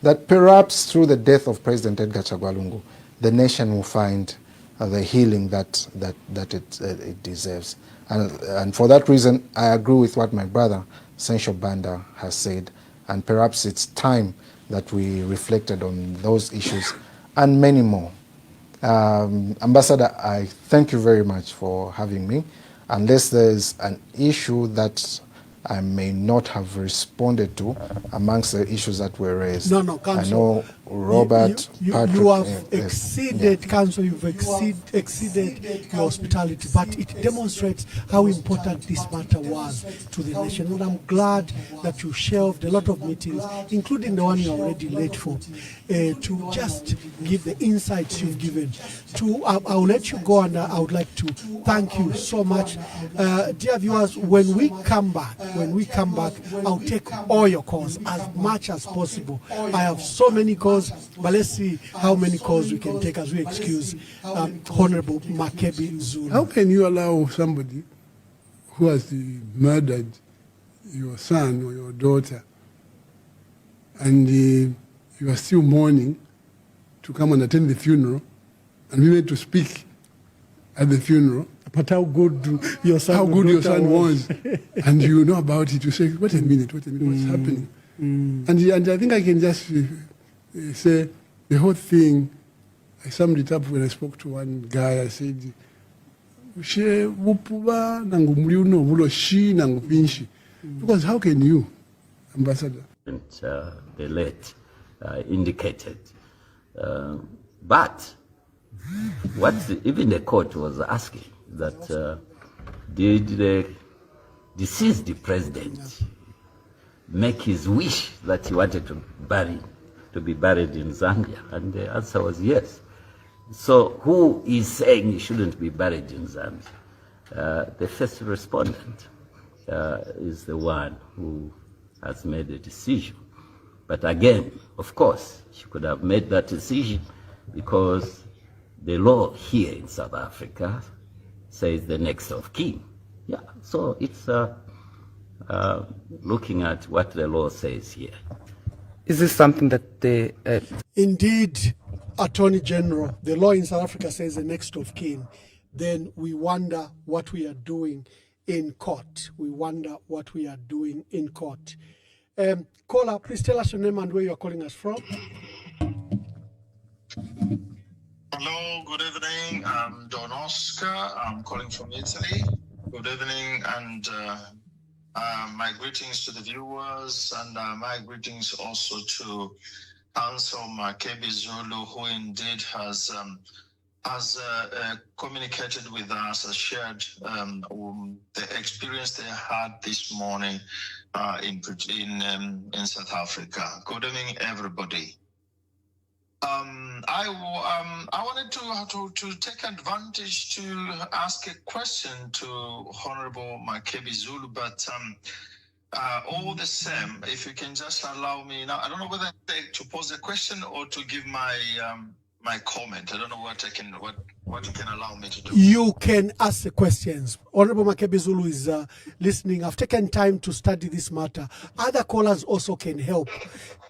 that perhaps through the death of President Edgar Chagwa Lungu, the nation will find the healing that it deserves. And for that reason, I agree with what my brother, Sensho Banda, has said. And perhaps it's time that we reflected on those issues and many more. Ambassador, I thank you very much for having me. Unless there's an issue that I may not have responded to amongst the issues that were raised. No, Council. I know Robert, Patrick, you have exceeded, Council, you've exceeded your hospitality, but it demonstrates how important this matter was to the nation. And I'm glad that you shelved a lot of meetings, including the one you're already late for, to just give the insights you've given. I'll let you go, and I would like to thank you so much. Dear viewers, when we come back, I'll take all your calls as much as possible. I have so many calls, but let's see how many calls we can take as we excuse Honorable Makebi Zulu. How can you allow somebody who has murdered your son or your daughter, and you are still mourning, to come and attend the funeral, and we need to speak at the funeral? But how good your son was, and you know about it, you say, wait a minute, what's happening? And I think I can just say the whole thing. I summed it up when I spoke to one guy. I said, because how can you, Ambassador? The late indicated. But what even the court was asking, that did the deceased president make his wish that he wanted to be buried in Zambia? And the answer was yes. So who is saying he shouldn't be buried in Zambia? The first respondent is the one who has made the decision. But again, of course, she could have made that decision because the law here in South Africa says the next of kin. Yeah, so it's looking at what the law says here. Is this something that the... Indeed, Attorney General, the law in South Africa says the next of kin. Then we wonder what we are doing in court. Caller, please tell us your name and where you are calling us from. Hello, good evening. I'm Don Oscar. I'm calling from Italy. Good evening, and my greetings to the viewers, and my greetings also to Counsel Makebi Zulu, who indeed has communicated with us, has shared the experience they had this morning in South Africa. Good evening, everybody. I wanted to take advantage to ask a question to Honorable Makebi Zulu, but all the same, if you can just allow me now, I don't know whether to pose a question or to give my my comment. I don't know what what you can allow me to do. You can ask the questions. Honorable Makebi Zulu is listening. I've taken time to study this matter. Other callers also can help.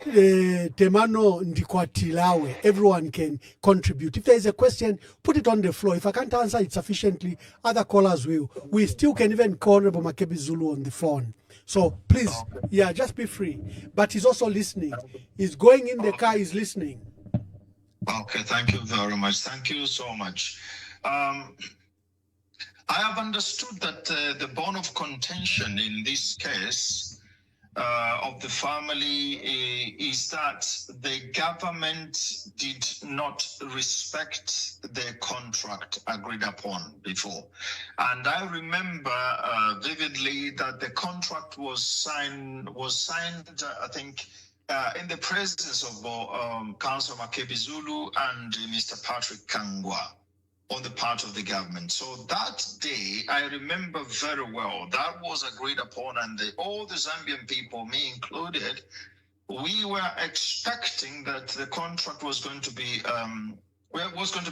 Temano Ndikwatilawe. Everyone can contribute. If there is a question, put it on the floor. If I can't answer it sufficiently, other callers will. We still can even call Honorable Makebi Zulu on the phone. So please, yeah, just be free. But he's also listening. He's going in the car, he's listening. Okay, thank you very much. Thank you so much. I have understood that the bone of contention in this case of the family is that the government did not respect the contract agreed upon before. And I remember vividly that the contract was signed, I think, in the presence of Councillor Makebi Zulu and Mr. Patrick Kangwa on the part of the government. So that day, I remember very well, that was agreed upon, and all the Zambian people, me included, we were expecting that the contract was going to be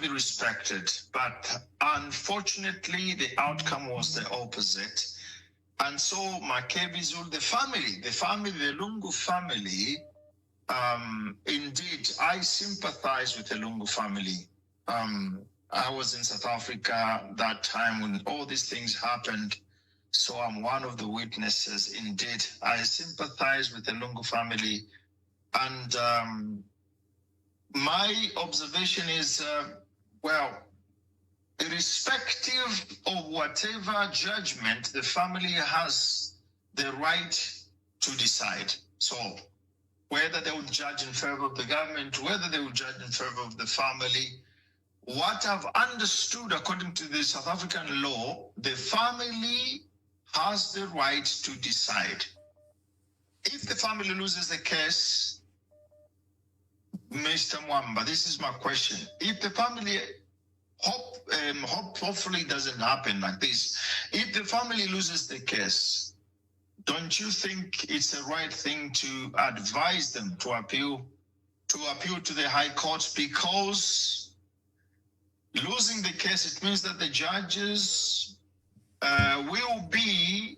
respected. But unfortunately, the outcome was the opposite. And so Makebi Zulu, the Lungu family, indeed, I sympathize with the Lungu family. I was in South Africa that time when all these things happened. So I'm one of the witnesses. Indeed, I sympathize with the Lungu family. And my observation is, irrespective of whatever judgment, the family has the right to decide. So whether they would judge in favor of the government, whether they would judge in favor of the family, what I've understood according to the South African law, the family has the right to decide. If the family loses the case, Mr. Mwamba, this is my question. If the family hopefully it doesn't happen like this. If the family loses the case, don't you think it's the right thing to advise them to appeal to the High Court? Because losing the case, it means that the judges will be,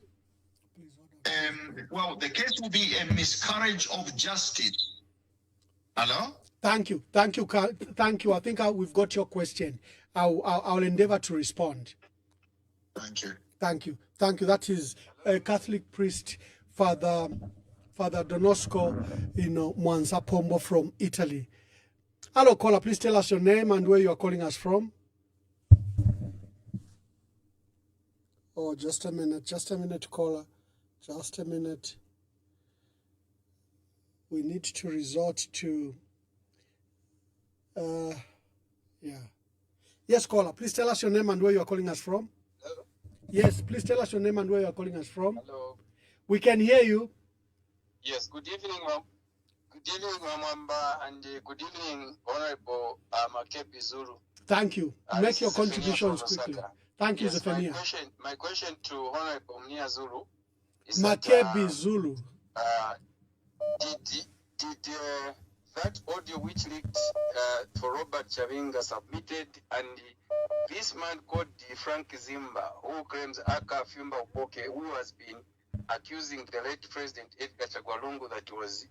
the case will be a miscarriage of justice. Hello? Thank you. I think we've got your question. I'll endeavor to respond. Thank you. That is a Catholic priest, Father Donosco, Mwanza Pombo from Italy. Hello, caller. Please tell us your name and where you are calling us from. Oh, just a minute, caller. Just a minute. We need to resort to, Yes, caller, please tell us your name and where you are calling us from. Hello? Yes, please tell us your name and where you are calling us from. Hello. We can hear you. Yes, good evening, ma'am. Good evening, Mwamba, and good evening, Honorable Makebi Zulu. Thank you. Make your contributions quickly. Thank you, Zephania. My question to Honorable Mnia Zulu is Makebi Zulu. Did that audio which leaked for Robert Chavinga submitted, and this man called Frank Zimba, who claims Aka Fumba Upoke, who has been accusing the late President Edgar Chagwalungu that he was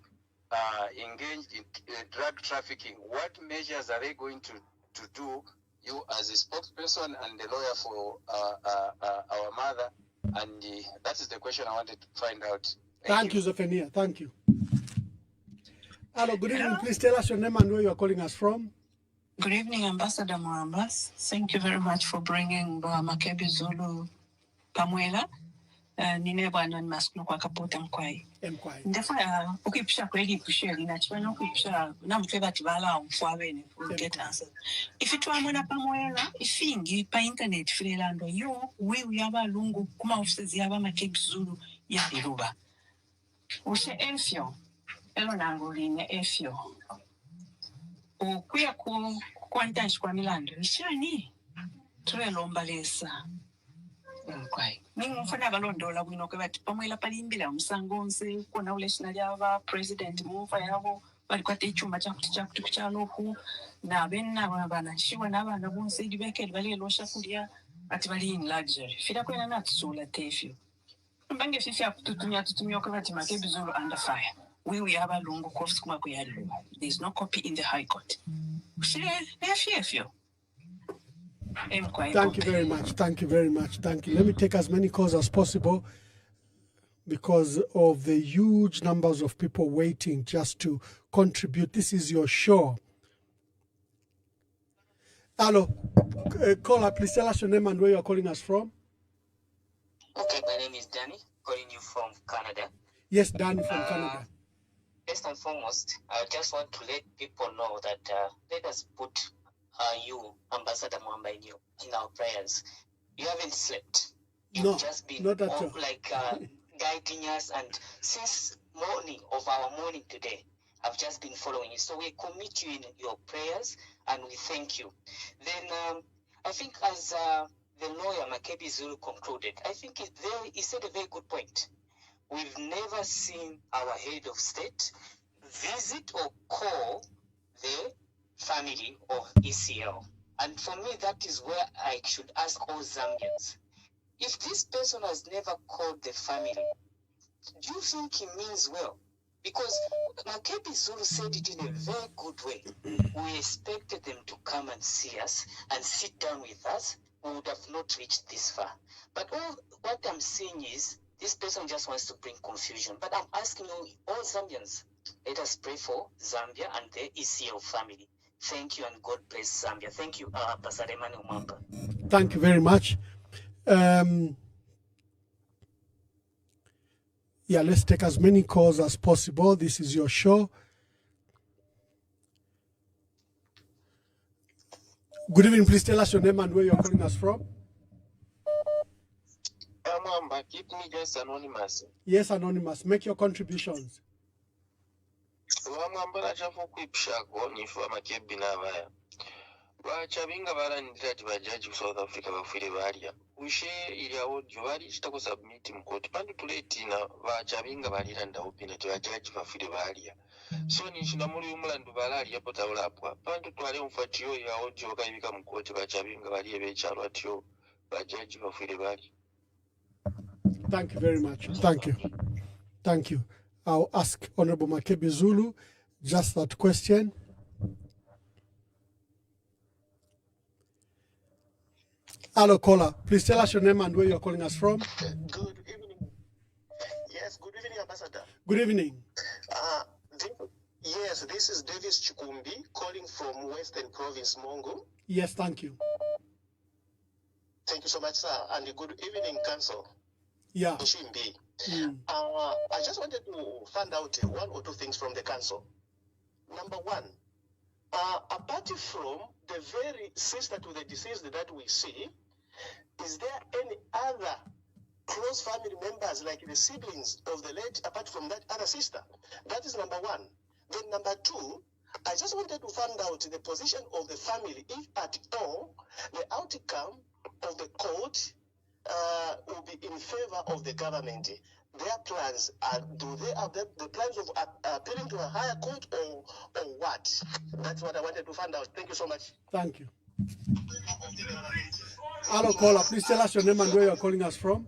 engaged in drug trafficking, what measures are they going to do, you as a spokesperson and the lawyer for our mother? And that is the question I wanted to find out. Thank you, Zephania. Thank you. Hello, good evening. Please tell us your name and where you are calling us from. Good evening, Ambassador Mwambas. Thank you very much for bringing Makebi Zulu Pamwela. Nine bwana nimasikuno kwa kapota mkwai. Ndefuna ukipisha kweli pusheli na chibana ukipisha na mtweba tibala umfwabene will get answers. If it were mwana Pamwela, ifingi pa internet freelando yo we yaba lungu kuma offices yaba Makebi Zulu ya biruba. Ushe enfyo. Elo nanguline efyo. Ukuya kwantanshi kwa milando. Ishani. Tuwe lomba lesa. Mkwai. Mfana balondola bwino ke bati Pamwela palimbila musangonse kona uleshina lyaba president mufa yabo balikwata ekyuma kyakutukukyalo oku nabenna banashiwa n'abaana bonse libekeli balilosha kulya ati bali in luxury fira kwena natusula tefyo mbange fifi tutumia kwa ati Makebi Zulu under fire we have a lungu course kuma kuyali there's no copy in the high court fyo. Thank you very much. Thank you very much. Thank you. Let me take as many calls as possible because of the huge numbers of people waiting just to contribute. This is your show. Hello. Caller, please tell us your name and where you're calling us from. Okay, my name is Danny, calling you from Canada. Yes, Danny from Canada. First and foremost, I just want to let people know that let us put you, Ambassador Mwamba, in our prayers. You haven't slept. You've just been guiding us, and since morning of our morning today, I've just been following you. So we commit you in your prayers, and we thank you. Then I think as the lawyer Makebi Zulu concluded, I think he said a very good point. We've never seen our head of state visit or call the family of ECL. And for me, that is where I should ask all Zambians. If this person has never called the family, do you think he means well? Because Makebi Zulu said it in a very good way. We expected them to come and see us and sit down with us. We would have not reached this far. But what I'm saying is, this person just wants to bring confusion. But I'm asking you, all Zambians, let us pray for Zambia and the ECL family. Thank you and God bless Zambia. Thank you, Pastor Emmanuel Mwamba. Thank you very much. Yeah, let's take as many calls as possible. This is your show. Good evening. Please tell us your name and where you're calling us from. Mwamba, keep me just anonymous. Yes, anonymous. Make your contributions. Mwamba nachafu kuipshako nifu Makebi n'abaya. Bachabinga baranira ati bajaji ku South Africa bafire balya. Ushe ili audio bali chitako submit mukoti. Pandu tuletina bachabinga baliranda opina ati bajaji bafire balya. So nishina muri umulandu balali yapo taulapwa. Pandu twale mfatiyo ya audio kayibika mukoti bachabinga baliye bechalo atiyo bajaji bafire balya. Thank you very much. Thank you. Thank you. I'll ask Honorable Makebi Zulu just that question. Hello, caller. Please tell us your name and where you're calling us from. Good evening. Yes, good evening, Ambassador. Good evening. Yes, this is Davis Chukumbi calling from Western Province, Mongo. Yes, thank you. Thank you so much, sir. And good evening, Council. Yeah. I just wanted to find out one or two things from the Council. Number one, apart from the very sister to the deceased that we see, is there any other close family members like the siblings of the late apart from that other sister? That is number one. Then number two, I just wanted to find out the position of the family, if at all the outcome of the court will be in favor of the government. Their plans do they have the plans of appealing to a higher court or what? That's what I wanted to find out. Thank you so much. Thank you. Hello, caller. Please tell us your name and where you're calling us from.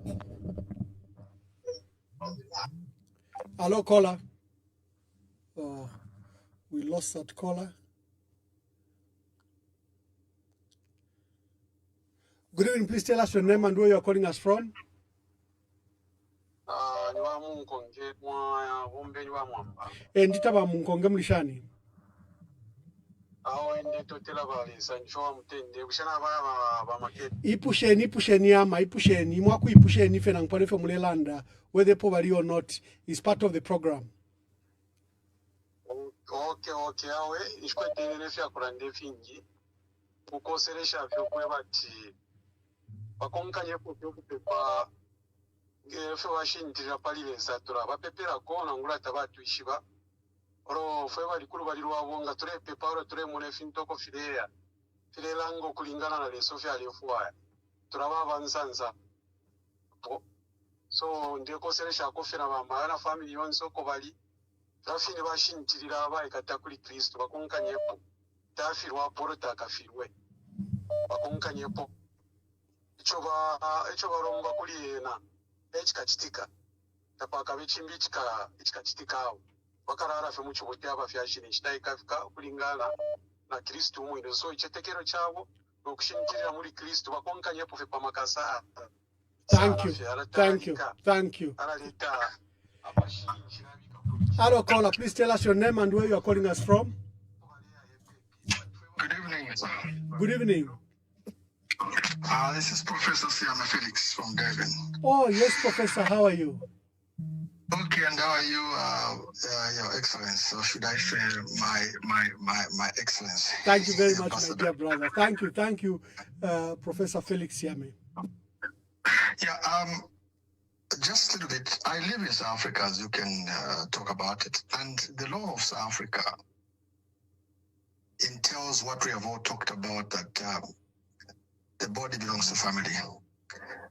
Hello, caller. Oh, we lost that caller. Good evening. Please tell us your name and where you're calling us from. Nditaba munkonge mlishani. Ipusheni ama ipusheni mwaku ipusheni fe nangpane fe mulelanda whether poverty or not is part of the program. Okay, awe ishkwetele fya kurande fingi kukoseresha fyo kwebati bakonkanye ko fyo kupepa gefe washintira palile satura bapepera kona ngula tabatu ishiba oro fwe bali kulu bali lwabonga ture pepa oro ture mune fintoko fileya filelango kulingana na leso fya lefuwa turaba bansanza so ndeko seresha ko fira bamba na family yonso ko bali Tafiri bashintirira abaye kata kuri Kristo bakonkanyepo. Tafiri wa porota kafirwe. Bakonkanyepo. Icho baromba kuri yena. Ekikachitika. Tapaka bichimbi chikachitikao. Bakarara fe mucho bote abafyashini chitaikafika kulingana na Kristo umwe so ichetekero chabo nokushintirira muri Kristo bakonkanyepo fe pamakasa. Thank you. Hello, caller. Please tell us your name and where you are calling us from. Good evening, sir. Good evening. This is Professor Siame Felix from Devon. Oh, yes, Professor. How are you? Okay, and how are you, Your Excellency? Or should I say my Excellency? Thank you very much, my dear brother. Thank you, Professor Felix Siame. Yeah, just a little bit. I live in South Africa, as you can talk about it. And the law of South Africa entails what we have all talked about, that the body belongs to family.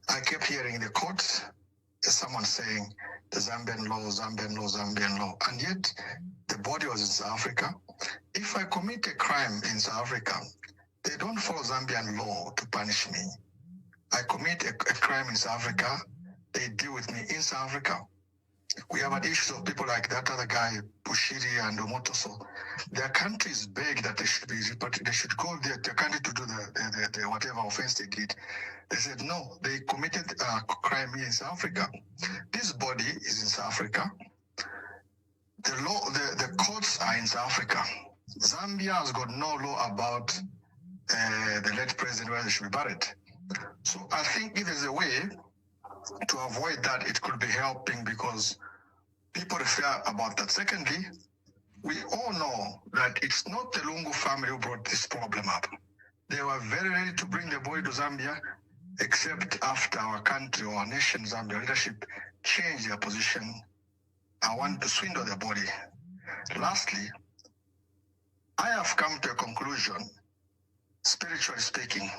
I kept hearing in the courts, someone saying the Zambian law. And yet, the body was in South Africa. If I commit a crime in South Africa, they don't follow Zambian law to punish me. I commit a crime in South Africa, they deal with me in South Africa. We have had issues of people like that other guy, Bushiri and Omotoso. Their countries beg that they should be repatriated. They should go their country to do the whatever offense they did. They said no, they committed a crime here in South Africa. This body is in South Africa. The courts are in South Africa. Zambia has got no law about the late president where they should be buried. So I think if there's a way to avoid that, it could be helping, because people fear about that. Secondly, we all know that it's not the Lungu family who brought this problem up. They were very ready to bring the boy to Zambia, except after our country or our nation, Zambia leadership, changed their position and want to swindle the body. Lastly, I have come to a conclusion, spiritually speaking.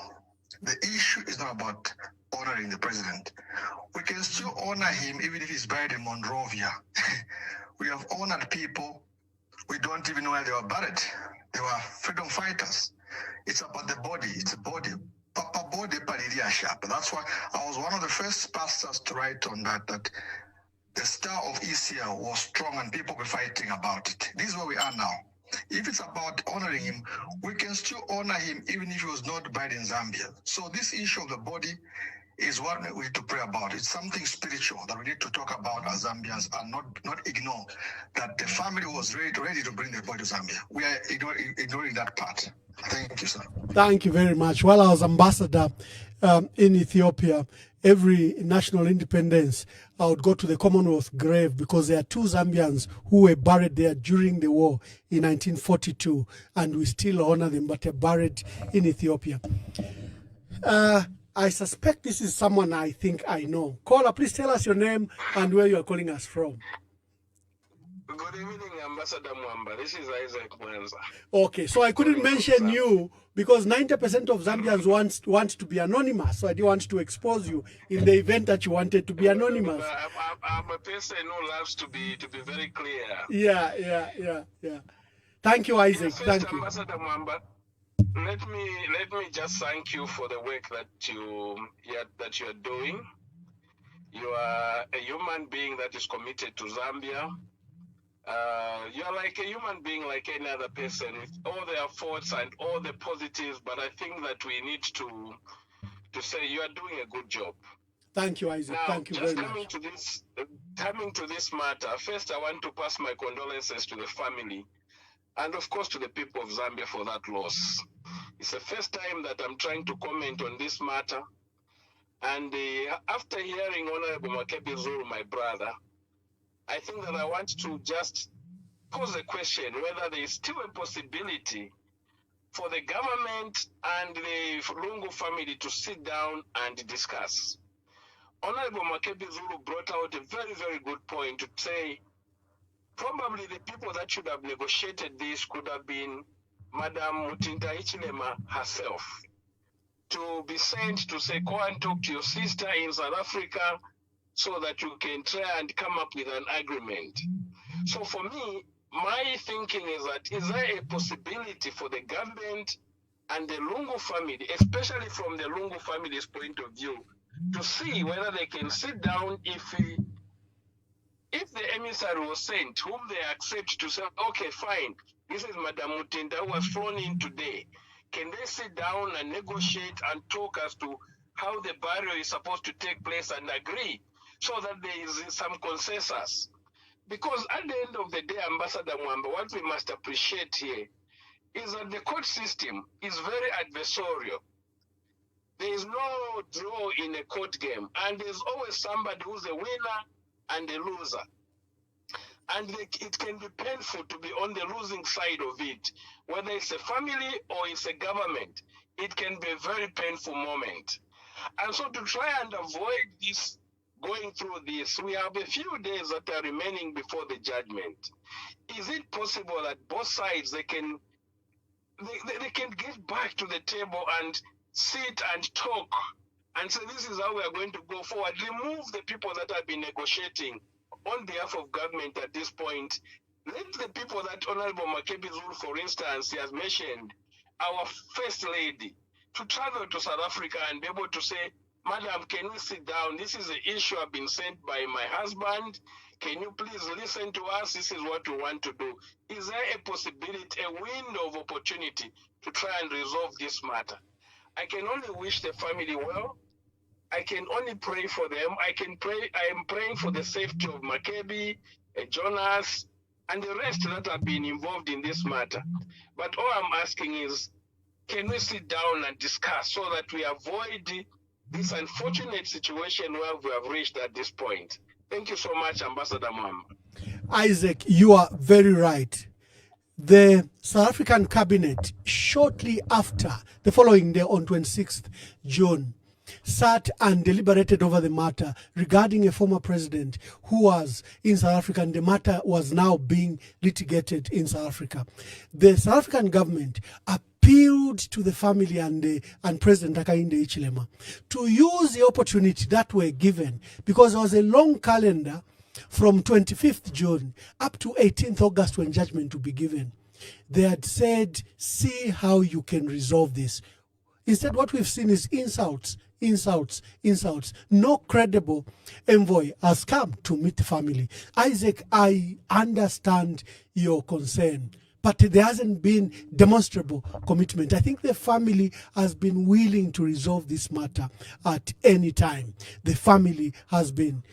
The issue is not about honoring the president. We can still honor him even if he's buried in Monrovia. We have honored people, we don't even know where they were buried. They were freedom fighters. It's about the body. It's a body. Papa body palilia sharp. That's why I was one of the first pastors to write on that the star of ECL was strong and people were fighting about it. This is where we are now. If it's about honoring him, we can still honor him even if he was not buried in Zambia. So this issue of the body is what we need to pray about. It's something spiritual that we need to talk about as Zambians and not ignore that the family was ready to bring the body to Zambia. We are ignoring that part. Thank you, sir. Thank you very much. While I was ambassador in Ethiopia, every national independence, I would go to the Commonwealth grave, because there are two Zambians who were buried there during the war in 1942, and we still honor them, but they're buried in Ethiopia. I suspect this is someone I think I know. Caller, please tell us your name and where you are calling us from. Good evening, Ambassador Mwamba. This is Isaac Mwanza. Okay, so I couldn't mention you because 90% of Zambians want to be anonymous, so I didn't want to expose you in the event that you wanted to be anonymous. I'm a person who loves to be very clear. Yeah. Thank you, Isaac. Thank you. Ambassador Mwamba, let me just thank you for the work that you are doing. You are a human being that is committed to Zambia. You are like a human being like any other person, with all their faults and all the positives, but I think that we need to say you are doing a good job. Thank you, Isaac. Now, thank you very much. Coming to this matter, first I want to pass my condolences to the family and of course to the people of Zambia for that loss. It's the first time that I'm trying to comment on this matter, and after hearing Honorable Makebi Zulu, my brother, I think that I want to just pose a question whether there is still a possibility for the government and the Lungu family to sit down and discuss. Honorable Makebi Zulu brought out a very, very good point to say probably the people that should have negotiated this could have been Madam Mutinda Ichilema herself, to be sent to say, go and talk to your sister in South Africa so that you can try and come up with an agreement. So for me, my thinking is that is there a possibility for the government and the Lungu family, especially from the Lungu family's point of view, to see whether they can sit down if the emissary was sent, whom they accept, to say, okay, fine, this is Madam Mutinda who was flown in today. Can they sit down and negotiate and talk as to how the burial is supposed to take place and agree so that there is some consensus? Because at the end of the day, Ambassador Mwamba, what we must appreciate here is that the court system is very adversarial. There is no draw in a court game, and there's always somebody who's a winner and a loser. And it can be painful to be on the losing side of it. Whether it's a family or it's a government, it can be a very painful moment. And so to try and avoid this, going through this, we have a few days that are remaining before the judgment. Is it possible that both sides, they can get back to the table and sit and talk and say, this is how we are going to go forward? Remove the people that have been negotiating on behalf of government at this point. Let the people that Honorable Makebi Zulu, for instance, he has mentioned, our First Lady, to travel to South Africa and be able to say, Madam, can we sit down? This is the issue I've been sent by my husband. Can you please listen to us? This is what we want to do. Is there a possibility, a window of opportunity to try and resolve this matter? I can only wish the family well. I can only pray for them. I am praying for the safety of Makebi, Jonas, and the rest that have been involved in this matter. But all I'm asking is, can we sit down and discuss so that we avoid this unfortunate situation where we have reached at this point? Thank you so much, Ambassador Mwamba. Isaac, you are very right. The South African cabinet, shortly after, the following day on 26th June, sat and deliberated over the matter regarding a former president who was in South Africa, and the matter was now being litigated in South Africa. The South African government appealed to the family and President Hakainde Hichilema to use the opportunity that were given, because there was a long calendar from 25th June up to 18th August when judgment to be given. They had said, see how you can resolve this. Instead, what we've seen is insults. No credible envoy has come to meet the family. Isaac, I understand your concern, but there hasn't been demonstrable commitment. I think the family has been willing to resolve this matter at any time. The family has been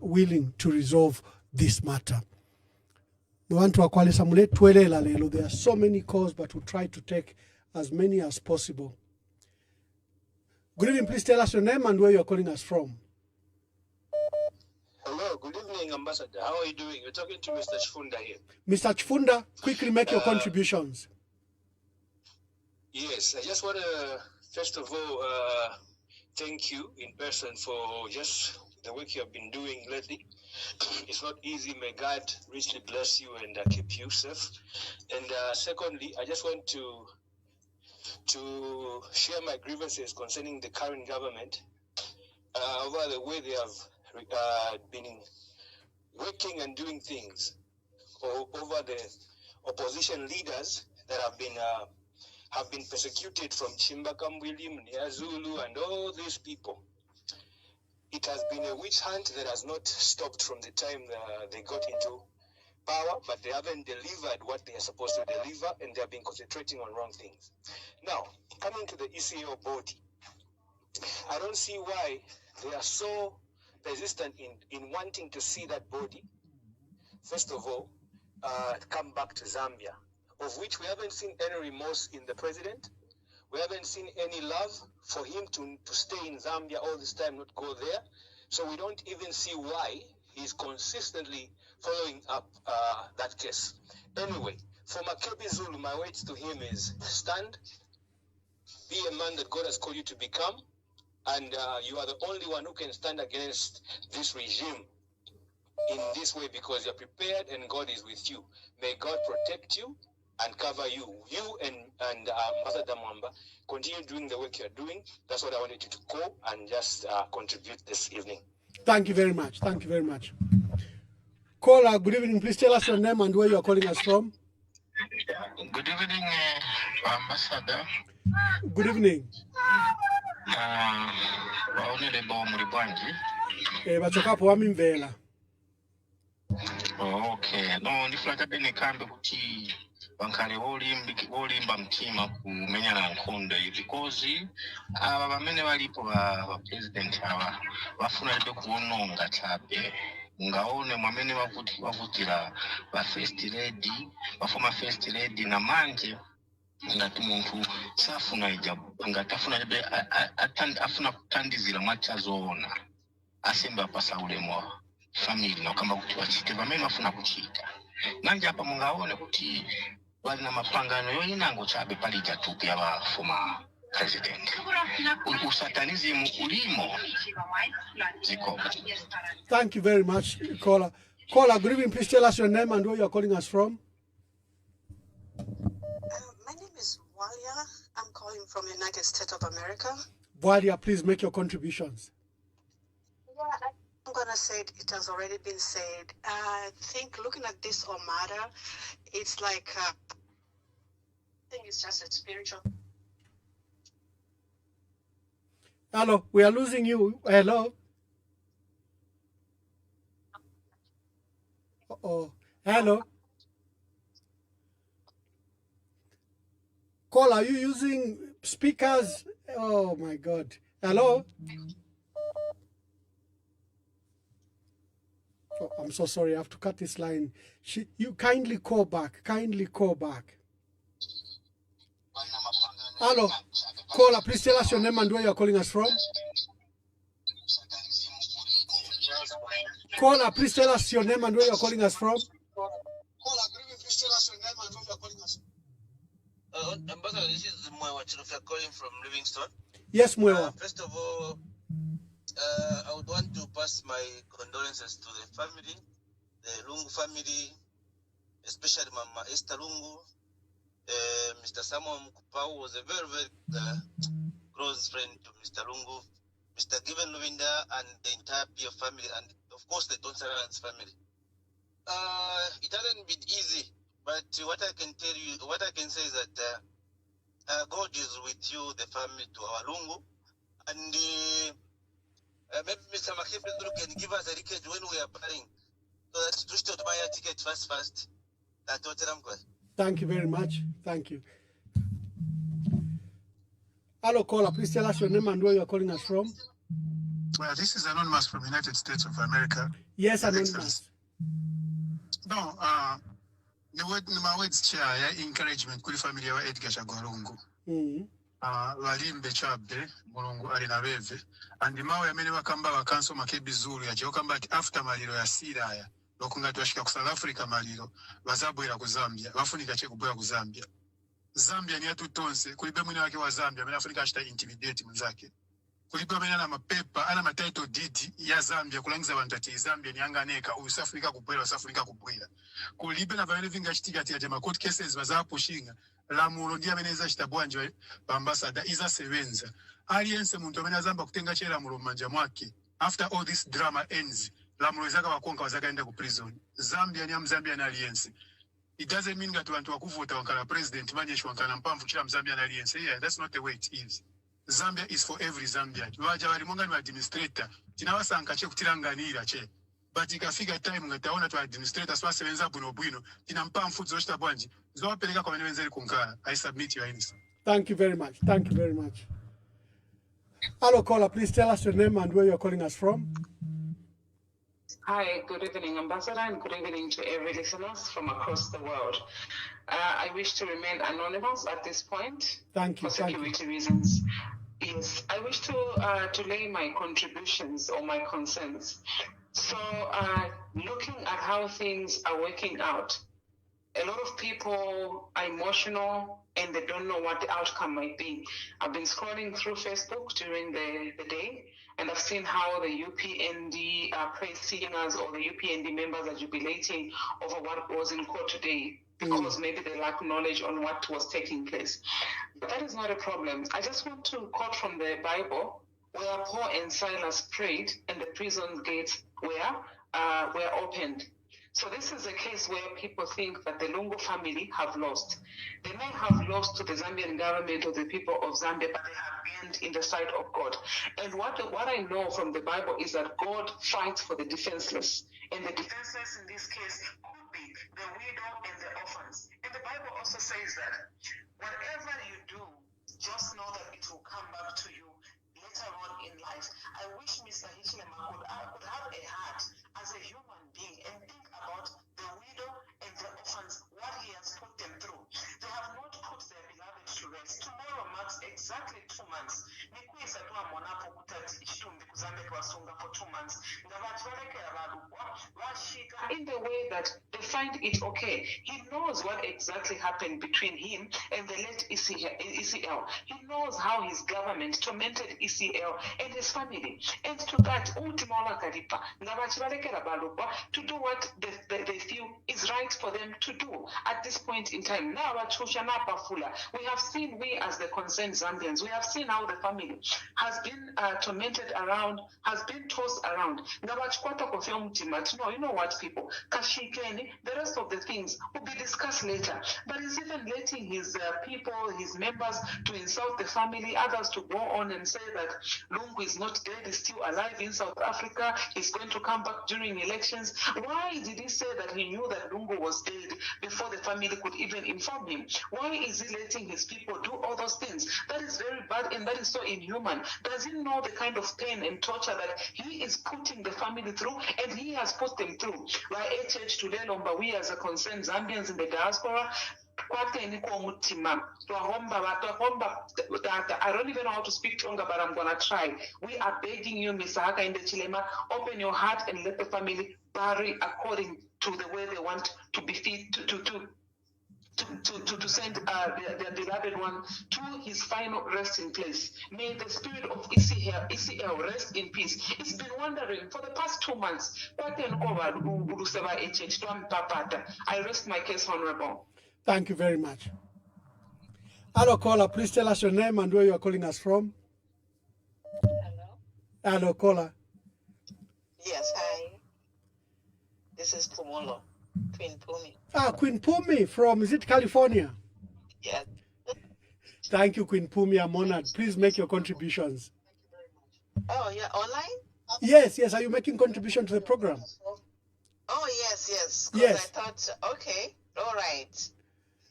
willing to resolve this matter. There are so many calls, but we'll try to take as many as possible. Good evening, please tell us your name and where you're calling us from. Hello, good evening, Ambassador. How are you doing? You're talking to Mr. Chifunda here. Mr. Chifunda, quickly make your contributions. Yes, I just want to, first of all, thank you in person for just the work you have been doing lately. It's not easy. May God richly bless you and keep you safe. And secondly, I just want to share my grievances concerning the current government over the way they have been working and doing things, over the opposition leaders that have been persecuted, from Chimbakambwili, Zulu, and all these people. It has been a witch hunt that has not stopped from the time they got into power, but they haven't delivered what they are supposed to deliver, and they have been concentrating on wrong things. Now, coming to the ECL body, I don't see why they are so persistent in wanting to see that body, first of all, come back to Zambia, of which we haven't seen any remorse in the president. We haven't seen any love for him to stay in Zambia all this time, not go there. So we don't even see why he's consistently following up that case. Anyway, for Makebi Zulu, my words to him is stand, be a man that God has called you to become, and you are the only one who can stand against this regime in this way, because you're prepared and God is with you. May God protect you and cover you. You and Ambassador Mwamba, continue doing the work you're doing. That's what I wanted you to call and just contribute this evening. Thank you very much. Thank you very much. Caller, good evening. Please tell us your name and where you are calling us from. Good evening, Ambassador. Good evening. Honorable Muribwanji. Bachokapo wamimvela. Okay. No, ndifuna bene kambe kuti bankale wolimba mtima kumenya na nkhondo because aba bamene balipo ba president aba bafuna kuononga chabe ngaone mwamene wavutira ba first lady bafoma first lady na manje ngati munthu safuna ijabu ngatafuna be afuna kutandizira mwachazoona asemba pasa ulemo family na kama kuti wachite bamene bafuna kuchita manje apa mungaone kuti wali na mapangano yoyinango chabe pali jatupi aba foma president usatanism ulimo ziko. Thank you very much, caller. Caller, good evening. Please tell us your name and where you are calling us from. My name is Walia. I'm calling from the United States of America. Walia, please make your contributions. Yeah, I'm going to say it has already been said. I think looking at this matter, it's like, I think it's just a spiritual. Hello, we are losing you. Hello. Uh-oh. Hello. Call, are you using speakers? Oh my God. Hello. Oh, I'm so sorry. I have to cut this line. You kindly call back. Kindly call back. Hello. Caller, please tell us your name and where you are calling us from. Caller, please tell us your name and where you are calling us from. Ambassador, this is Mwewa Chilufya calling from Livingston. Yes, Mwewa. First of all, I would want to pass my condolences to the family, the Lungu family, especially Mama Esther Lungu. Mr. Samuel Mkupau was a very, very close friend to Mr. Lungu, Mr. Given Luvinda, and the entire PF family, and of course the Tonsarans family. It hasn't been easy, but what I can tell you, what I can say is that God is with you, the family, to our Lungu, and maybe Mr. Makebi Zulu can give us a ticket when we are buying, so that we should buy a ticket fast. That's what I'm going. Thank you very much. Thank you. Hello, caller. Please tell us your name and where you are calling us from. Well, this is Anonymous from the United States of America. Yes, Anonymous. No, my words chair encouragement kuli familia wa Edgar Chagwalungu. Walimbe chabe mulungu alina beve and mawe amene bakamba bakanso Makebi Zulu yakyokamba after maliro ya Siraya lokunga twashika ku South Africa maliro bazabwera ku Zambia bafunika che kubwera ku Zambia. Zambia ni atutonse kulibe mwini wake wa Zambia amene Afrika ashita intimidate mzake. Kulibe amene ana mapepa ana matitle deed ya Zambia kulangiza abantu ati Zambia ni yanganeka South Africa kubwera South Africa kubwera. Kulibe na bamene vinga chitika ati ya court cases bazapushinga lamulo ndi amene zachita bwanje ambassador iza sevenza aliyense muntu amene azamba kutenga chera mulo manja mwake after all this drama ends lamulo zaka wakonka wazakaenda ku prison. Zambia ni Mzambia na aliyense. It doesn't mean that abantu wakuvota wankala president manyesho wankala mpamvu chira Mzambia na aliyense. Yeah, that's not the way it is. Zambia is for every Zambian. Waja wali monga ni administrator tinawasanka che kutiranganira che but ikafika time ngataona tu administrator swase wenza buno bwino tinampa mfudzo zochita bwanji zowapeleka kwa wenza kunkara. I submit your answer. Thank you very much. Thank you very much. Hello, caller. Please tell us your name and where you are calling us from. Hi, good evening, Ambassador, and good evening to every listeners from across the world. I wish to remain anonymous at this point. Thank you. For security reasons. Yes, I wish to lay my contributions or my concerns. So, looking at how things are working out, a lot of people are emotional and they don't know what the outcome might be. I've been scrolling through Facebook during the day, and I've seen how the UPND praise singers or the UPND members are jubilating over what was in court today, because maybe they lack knowledge on what was taking place. But that is not a problem. I just want to quote from the Bible, where Paul and Silas prayed and the prison gates were opened. So this is a case where people think that the Lungu family have lost. They may have lost to the Zambian government or the people of Zambia, but they have gained in the sight of God. And what I know from the Bible is that God fights for the defenseless. And the defenseless in this case could be the widow and the orphans. And the Bible also says that whatever you do, just know that it will come back to you later on in life. I wish Mr. Hichilema could have a heart as a human being and think about the widow and the orphans, what he has put them through. They have not put their beloved to rest. Tomorrow marks exactly 2 months. Nikuisa tu amonapo kutati chitumbi kuzambe kwasunga for 2 months. In the way that they find it okay. He knows what exactly happened between him and the late ECL. He knows how his government tormented ECL and his family. And to that, to do what they feel is right for them to do at this point in time. Now, we have seen, we as the concerned Zambians, we have seen how the family has been tormented around, has been tossed around. No, you know what, people? Kashikeni, the rest of the things will be discussed later. But he's even letting his people, his members, to insult the family, others to go on and say that Lungu is not dead, he's still alive in South Africa, he's going to come back during elections. Why did he say that he knew that Lungu was dead before the family could even inform him? Why is he letting his people do all those things? That is very bad and that is so inhuman. Does he know the kind of pain and torture that he is putting the family through, and he has put them through? Like HH today, we as a concerned Zambians in the diaspora, I don't even know how to speak Tonga, but I'm gonna try. We are begging you, Mr. Hakainde Chilema, open your heart and let the family bury according to the way they want to be fit to send their beloved one to his final resting place. May the spirit of ECL rest in peace. It's been wandering for the past 2 months. I rest my case, Honorable. Thank you very much. Hello, caller. Please tell us your name and where you are calling us from. Hello. Hello, caller. Yes, hi. This is Pumolo, Queen Pumi. Queen Pumi from, is it California? Yes. Thank you, Queen Pumi. I'm honored. Please make your contributions. Oh, yeah, online? Yes. Are you making contribution to the program? Oh, yes. Yes. I thought, okay, all right.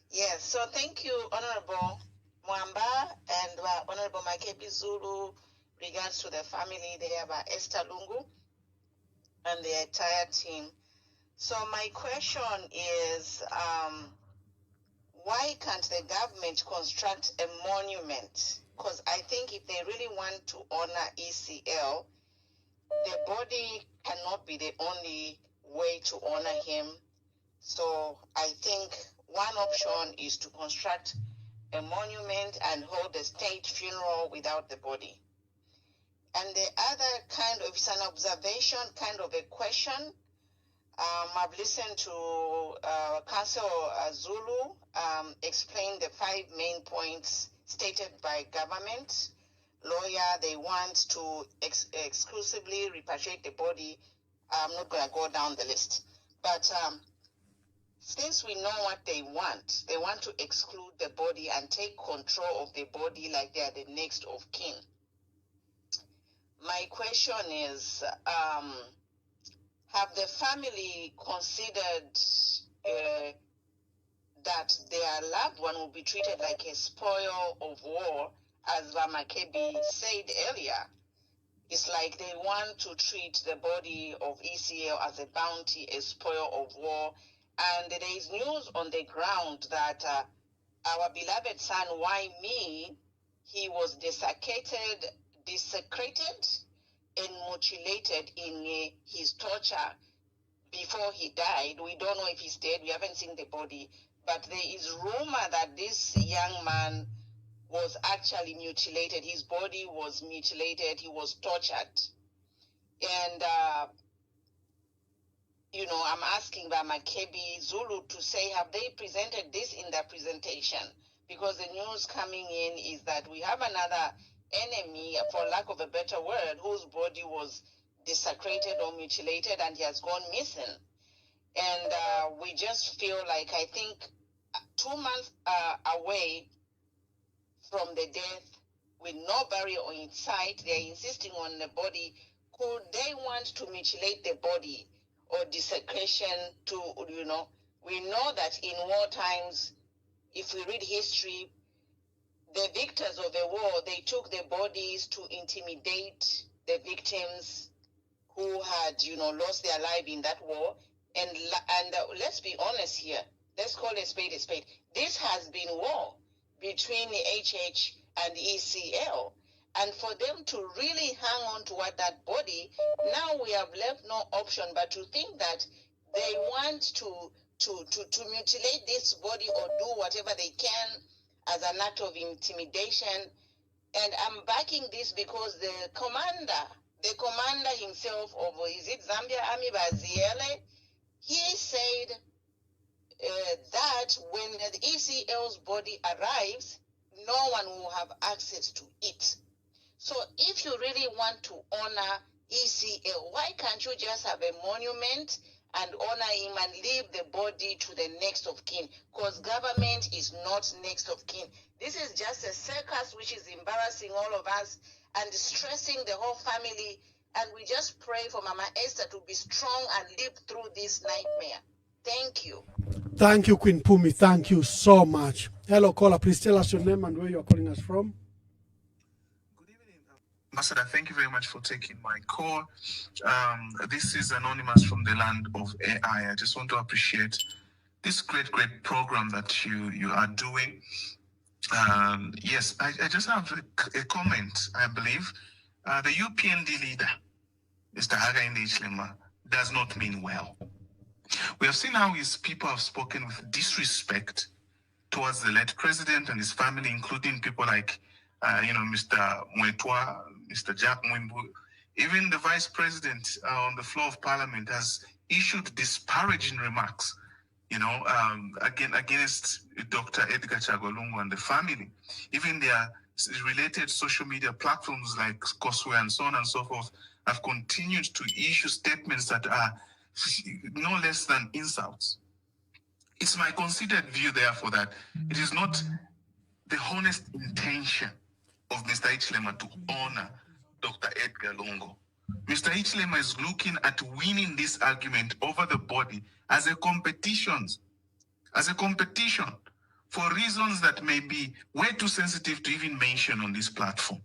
Yes, so thank you, Honorable Mwamba and Honorable Makebi Zulu, regards to the family there by Esther Lungu and the entire team. So my question is, why can't the government construct a monument? Because I think if they really want to honor ECL, the body cannot be the only way to honor him. So I think one option is to construct a monument and hold a state funeral without the body. And the other kind of, it's an observation, kind of a question. I've listened to Council Zulu explain the 5 main points stated by government. Lawyer, they want to exclusively repatriate the body. I'm not going to go down the list. But since we know what they want to exclude the body and take control of the body like they are the next of kin. My question is, have the family considered that their loved one will be treated like a spoil of war, as Makebi said earlier? It's like they want to treat the body of ECL as a bounty, a spoil of war. And there is news on the ground that our beloved son, Why Me, he was desecrated and mutilated in his torture before he died. We don't know if he's dead. We haven't seen the body. But there is rumor that this young man was actually mutilated. His body was mutilated. He was tortured. And, I'm asking Makebi Zulu to say, have they presented this in their presentation? Because the news coming in is that we have another enemy, for lack of a better word, whose body was desecrated or mutilated and he has gone missing. And we just feel like, I think 2 months away from the death, with no burial in sight, they're insisting on the body. Could they want to mutilate the body or desecration to, we know that in war times, if we read history, the victors of the war, they took the bodies to intimidate the victims who had, lost their life in that war. And let's be honest here. Let's call a spade a spade. This has been war between the HH and the ECL. And for them to really hang on to that body, now we have left no option but to think that they want to mutilate this body or do whatever they can as an act of intimidation. And I'm backing this because the commander himself of, is it Zambia Army Baziele, he said that when the ECL's body arrives, no one will have access to it. So if you really want to honor ECL, why can't you just have a monument and honor him and leave the body to the next of kin? Because government is not next of kin. This is just a circus which is embarrassing all of us and stressing the whole family. And we just pray for Mama Esther to be strong and live through this nightmare. Thank you. Thank you, Queen Pumi. Thank you so much. Hello, caller. Please tell us your name and where you're calling us from. Ambassador, thank you very much for taking my call. This is Anonymous from the land of AI. I just want to appreciate this great program that you are doing. Yes, I just have a comment, I believe. The UPND leader, Mr. Hakainde Hichilema, does not mean well. We have seen how his people have spoken with disrespect towards the late president and his family, including people like, Mr. Mwetwa, Mr. Jack Mwimbu. Even the vice president on the floor of parliament has issued disparaging remarks, against Dr. Edgar Chagolungu and the family. Even their related social media platforms like Koswe and so on and so forth have continued to issue statements that are no less than insults. It's my considered view, therefore, that it is not the honest intention of Mr. Hichilema to honor Dr. Edgar Lungu. Mr. Hichilema is looking at winning this argument over the body as a competition for reasons that may be way too sensitive to even mention on this platform,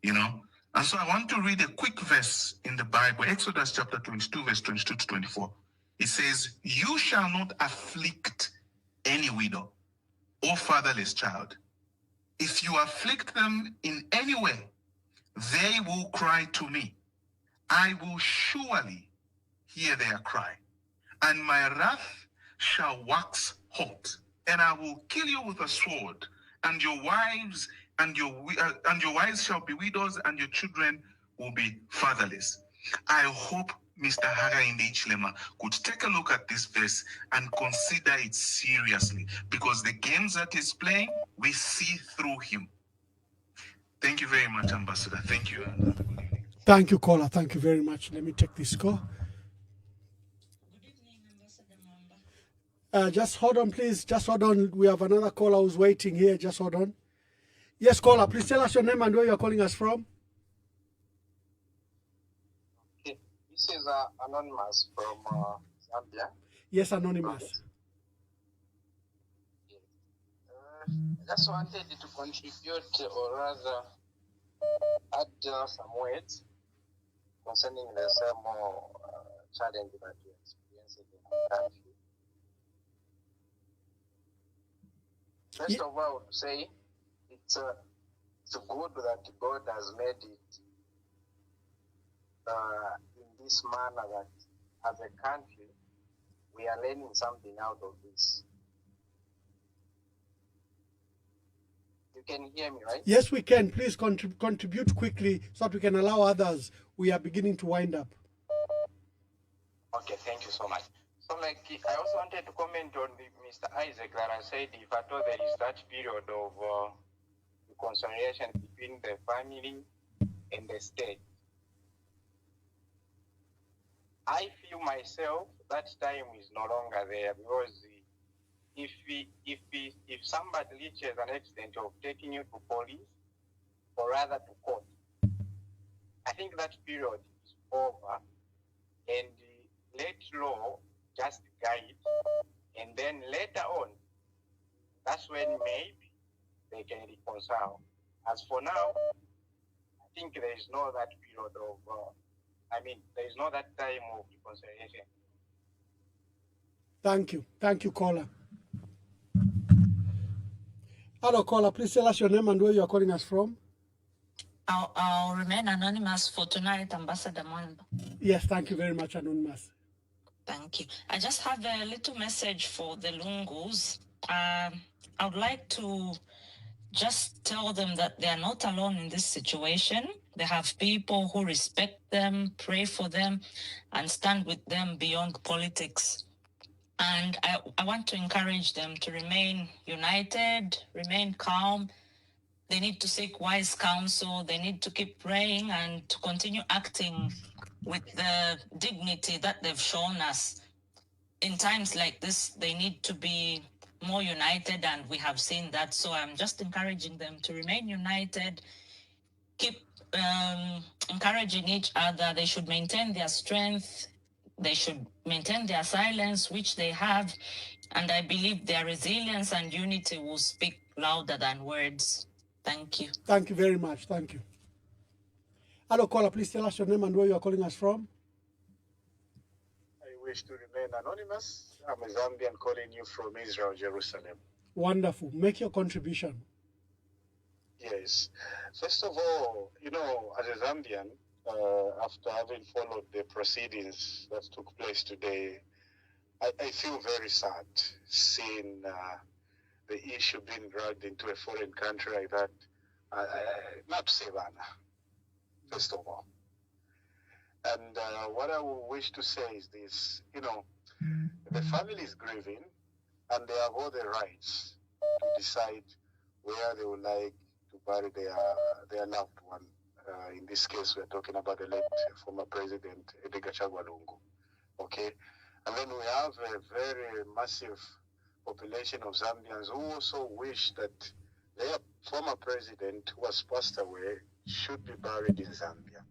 And so I want to read a quick verse in the Bible, Exodus chapter 22, verse 22 to 24. It says, "You shall not afflict any widow or fatherless child. If you afflict them in any way, they will cry to me. I will surely hear their cry, and my wrath shall wax hot, and I will kill you with a sword, and your wives shall be widows, and your children will be fatherless." I hope Mr. Hakainde Hichilema could take a look at this verse and consider it seriously, because the games that he's playing, we see through him. Thank you very much, Ambassador. Thank you. Thank you, caller. Thank you very much. Let me take this call. Just hold on, please. Just hold on. We have another caller who's waiting here. Just hold on. Yes, caller. Please tell us your name and where you're calling us from. Okay. This is Anonymous from Zambia. Yes, Anonymous. I just wanted to contribute, or rather add some words concerning the same challenge that we experience in the country. First of all, I would say it's good that God has made it in this manner, that as a country we are learning something out of this. You can hear me, right? Yes, we can. Please contribute quickly so that we can allow others. We are beginning to wind up. Okay, thank you so much. So, I also wanted to comment on Mr. Isaac that I said, if at all there is that period of reconciliation between the family and the state. I feel myself that time is no longer there, because if somebody reaches an extent of taking you to police or rather to court, I think that period is over, and let law just guide, and then later on, that's when maybe they can reconcile. As for now, I think there is no that period of, there is no that time of reconciliation. Thank you. Thank you, caller. Hello, caller. Please tell us your name and where you are calling us from. I'll remain anonymous for tonight, Ambassador Mwamba. Yes, thank you very much, Anonymous. Thank you. I just have a little message for the Lungus. I would like to just tell them that they are not alone in this situation. They have people who respect them, pray for them, and stand with them beyond politics. And I want to encourage them to remain united, remain calm. They need to seek wise counsel. They need to keep praying and to continue acting with the dignity that they've shown us. In times like this, they need to be more united, and we have seen that. So I'm just encouraging them to remain united, keep encouraging each other. They should maintain their strength. They should maintain their silence, which they have. And I believe their resilience and unity will speak louder than words. Thank you. Thank you very much. Thank you. Hello, caller. Please tell us your name and where you are calling us from. I wish to remain anonymous. I'm a Zambian calling you from Israel, Jerusalem. Wonderful. Make your contribution. Yes. First of all, as a Zambian, after having followed the proceedings that took place today, I feel very sad seeing the issue being dragged into a foreign country like that. Not Savannah, first of all. And what I would wish to say is this, the family is grieving, and they have all the rights to decide where they would like to bury their loved one. In this case, we're talking about the late former president, Edgar Chagwa Lungu. Okay? And then we have a very massive population of Zambians who also wish that their former president, who has passed away, should be buried in Zambia.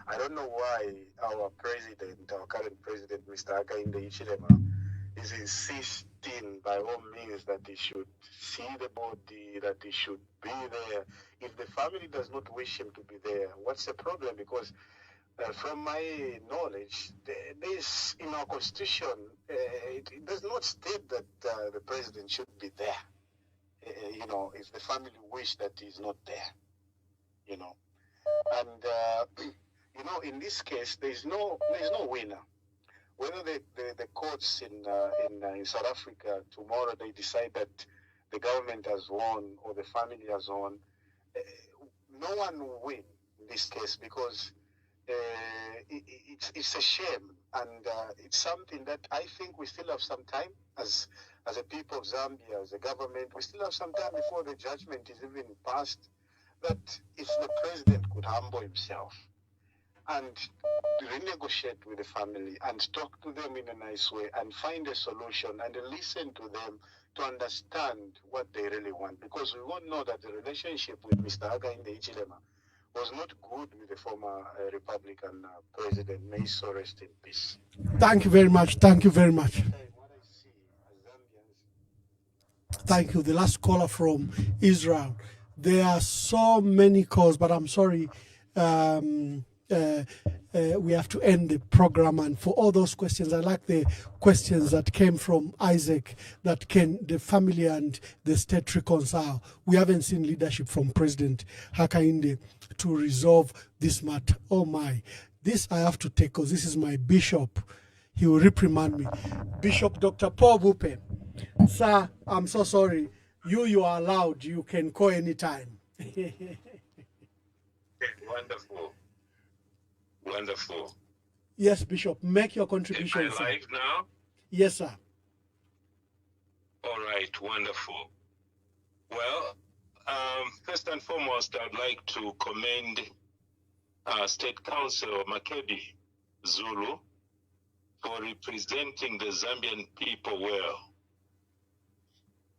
I don't know why our current president, Mr. Hakainde Hichilema, is insisting by all means that he should see the body, that he should be there. If the family does not wish him to be there, what's the problem? Because from my knowledge, this in our constitution, it does not state that the president should be there. If the family wish that he's not there, and in this case, there's no winner. Whether the courts in South Africa tomorrow they decide that the government has won or the family has won, no one will win in this case, because it's a shame, and it's something that I think we still have some time as a people of Zambia, as a government. We still have some time before the judgment is even passed. That if the president could humble himself and renegotiate with the family and talk to them in a nice way and find a solution and listen to them to understand what they really want. Because we all know that the relationship with Mr. Hakainde Hichilema was not good with the former Republican president. May he so rest in peace. Thank you very much. Thank you very much. Thank you. The last caller from Israel. There are so many calls, but I'm sorry. We have to end the program, and for all those questions, I like the questions that came from Isaac, that can the family and the state reconcile. We haven't seen leadership from President Hakainde to resolve this matter. Oh my, this I have to take, because this is my bishop. He will reprimand me. Bishop Dr. Paul Bupe. Sir, I'm so sorry. You are allowed. You can call anytime. Wonderful. Wonderful. Yes, Bishop, make your contribution. Am I live now? Yes, sir. All right, wonderful. Well, first and foremost, I'd like to commend State Counsel Makebi Zulu for representing the Zambian people well.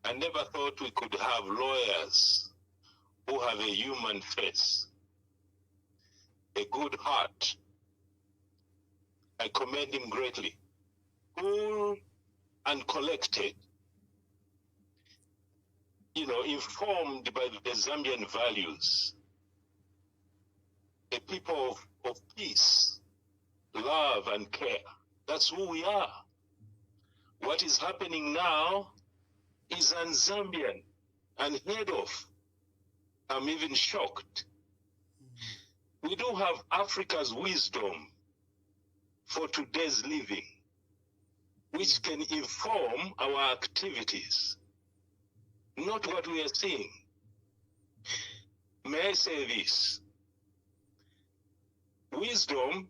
I never thought we could have lawyers who have a human face, a good heart. I commend him greatly. Cool and collected, informed by the Zambian values, a people of peace, love, and care. That's who we are. What is happening now is un-Zambian, unheard of. I'm even shocked. We do have Africa's wisdom for today's living, which can inform our activities, not what we are seeing. May I say this? Wisdom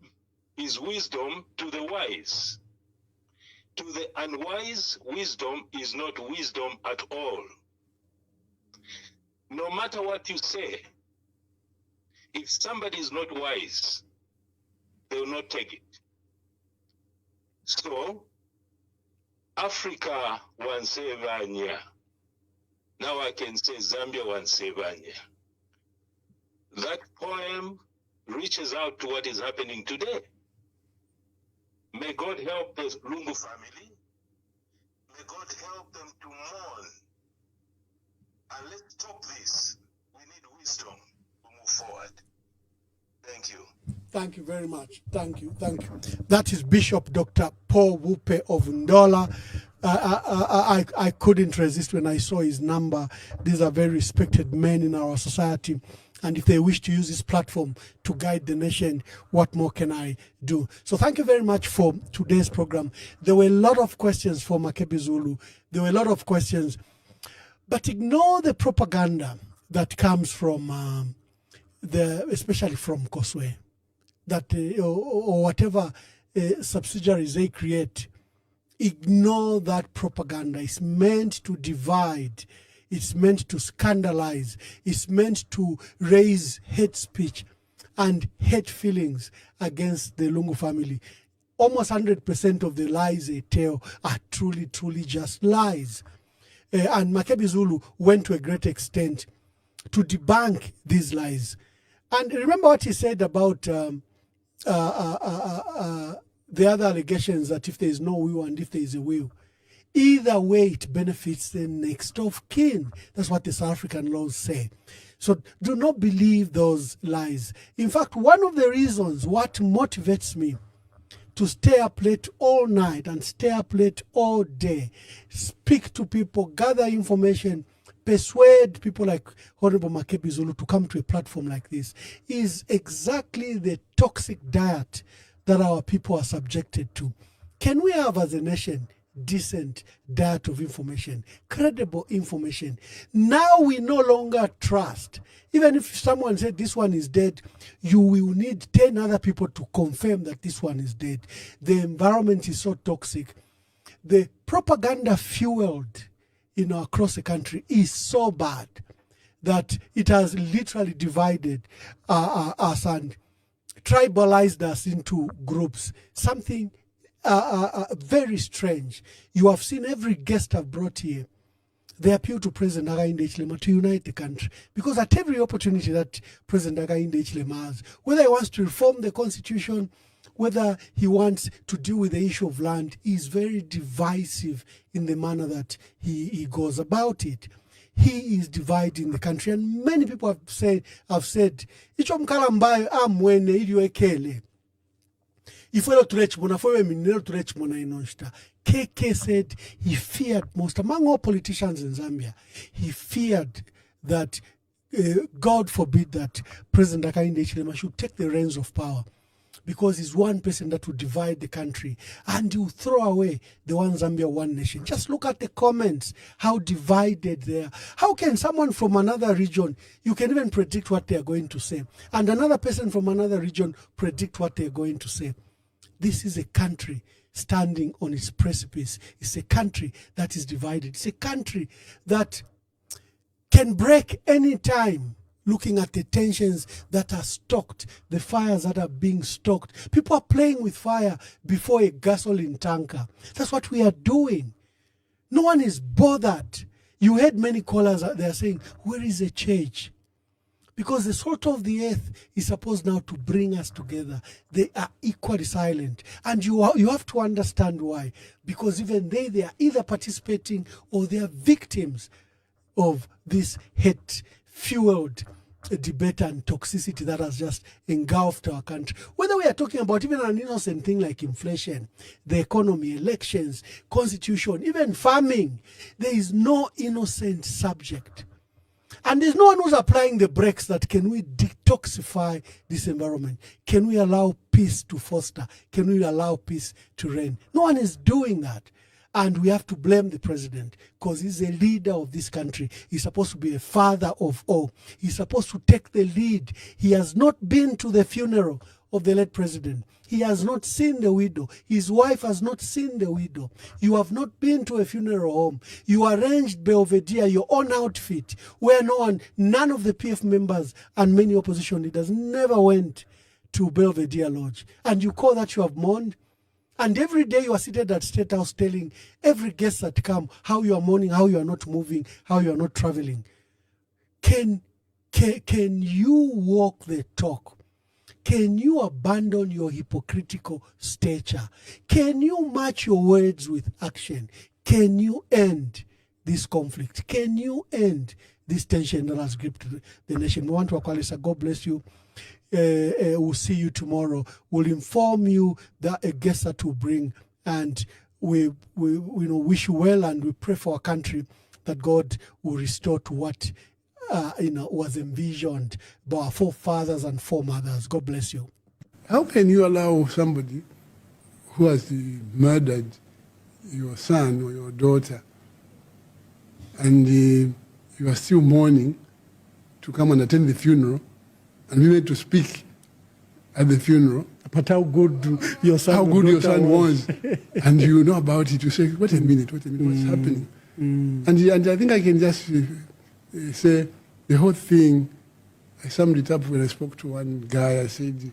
is wisdom to the wise. To the unwise, wisdom is not wisdom at all. No matter what you say, if somebody is not wise, they will not take it. So, Africa wansevanya. Now I can say Zambia wansevanya. That poem reaches out to what is happening today. May God help the Lungu family. May God help them to mourn. And let's stop this. We need wisdom to move forward. Thank you. Thank you very much. Thank you. Thank you. That is Bishop Dr. Paul Wupe of Ndola. I couldn't resist when I saw his number. These are very respected men in our society. And if they wish to use this platform to guide the nation, what more can I do? So thank you very much for today's program. There were a lot of questions for Makebi Zulu. There were a lot of questions. But ignore the propaganda that comes from especially from Koswe, that or whatever subsidiaries they create. Ignore that propaganda. It's meant to divide. It's meant to scandalize. It's meant to raise hate speech and hate feelings against the Lungu family. Almost 100% of the lies they tell are truly, truly just lies. And Makebi Zulu went to a great extent to debunk these lies. And remember what he said about the other allegations, that if there is no will and if there is a will, either way it benefits the next of kin. That's what the South African laws say. So do not believe those lies. In fact, one of the reasons what motivates me to stay up late all night and stay up late all day, speak to people, gather information, persuade people like Honorable Makebi Zulu to come to a platform like this, is exactly the toxic diet that our people are subjected to. Can we have, as a nation, decent diet of information, credible information? Now we no longer trust. Even if someone said this one is dead, you will need 10 other people to confirm that this one is dead. The environment is so toxic. The propaganda fueled across the country is so bad that it has literally divided us and tribalized us into groups. Something very strange. You have seen every guest I've brought here, they appeal to President Hakainde Hichilema to unite the country, because at every opportunity that President Hakainde Hichilema has, whether he wants to reform the constitution, whether he wants to deal with the issue of land, is very divisive in the manner that he goes about it. He is dividing the country, and many people have said, icho mkala mbayo amwene ili wekele. KK said he feared most, among all politicians in Zambia, he feared that, God forbid, that President Hakainde Hichilema should take the reins of power, because he's one person that will divide the country and you throw away the one Zambia, one nation. Just look at the comments, how divided they are. How can someone from another region, you can even predict what they are going to say, and another person from another region predict what they are going to say? This is a country standing on its precipice. It's a country that is divided. It's a country that can break any time looking at the tensions that are stoked, the fires that are being stoked. People are playing with fire before a gasoline tanker. That's what we are doing. No one is bothered. You heard many callers out there saying, where is the church? Because the salt of the earth is supposed now to bring us together. They are equally silent. And you have to understand why. Because even they are either participating or they are victims of this hate-fueled debate and toxicity that has just engulfed our country. Whether we are talking about even an innocent thing like inflation, the economy, elections, constitution, even farming, there is no innocent subject. And there's no one who's applying the brakes that can we detoxify this environment? Can we allow peace to foster? Can we allow peace to reign? No one is doing that. And we have to blame the president because he's a leader of this country. He's supposed to be a father of all. He's supposed to take the lead. He has not been to the funeral of the late president. He has not seen the widow. His wife has not seen the widow. You have not been to a funeral home. You arranged Belvedere, your own outfit, where none of the PF members and many opposition leaders never went to Belvedere Lodge. And you call that you have mourned? And every day you are seated at State House telling every guest that come how you are mourning, how you are not moving, how you are not traveling. Can you walk the talk? Can you abandon your hypocritical stature? Can you match your words with action? Can you end this conflict? Can you end this tension that has gripped the nation? We want to Akwalisa, God bless you. We'll see you tomorrow. We'll inform you that a guest that will bring, and we wish you well, and we pray for our country that God will restore to what was envisioned by our forefathers and foremothers. God bless you. How can you allow somebody who has murdered your son or your daughter, and you are still mourning, to come and attend the funeral, and we went to speak at the funeral? But how good your son was. And you know about it. You say, wait a minute, what's happening? And I think I can just say the whole thing. I summed it up when I spoke to one guy. I said,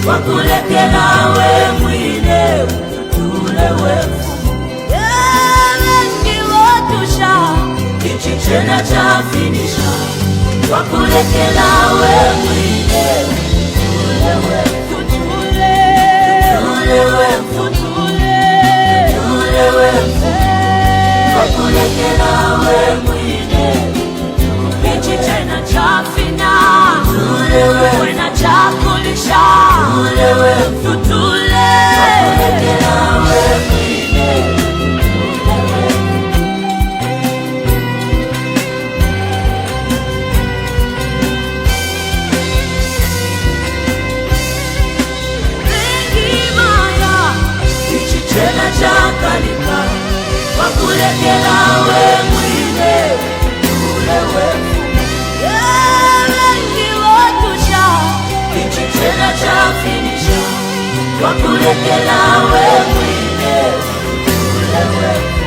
wakulekela we mwine ututule wefu wengi wotusha ichichena cha finisha wakulekela we mwine ututule wefu tutule wefu tutule wefu wakulekela we mwine ichichena cha fina wena chakulisha tutule wakulekela we mwine ichichena cha kalika wakulekela we mwine tutule wefu wengi wotusha ichichena cha finisha wakulekela we mwine tutule wefu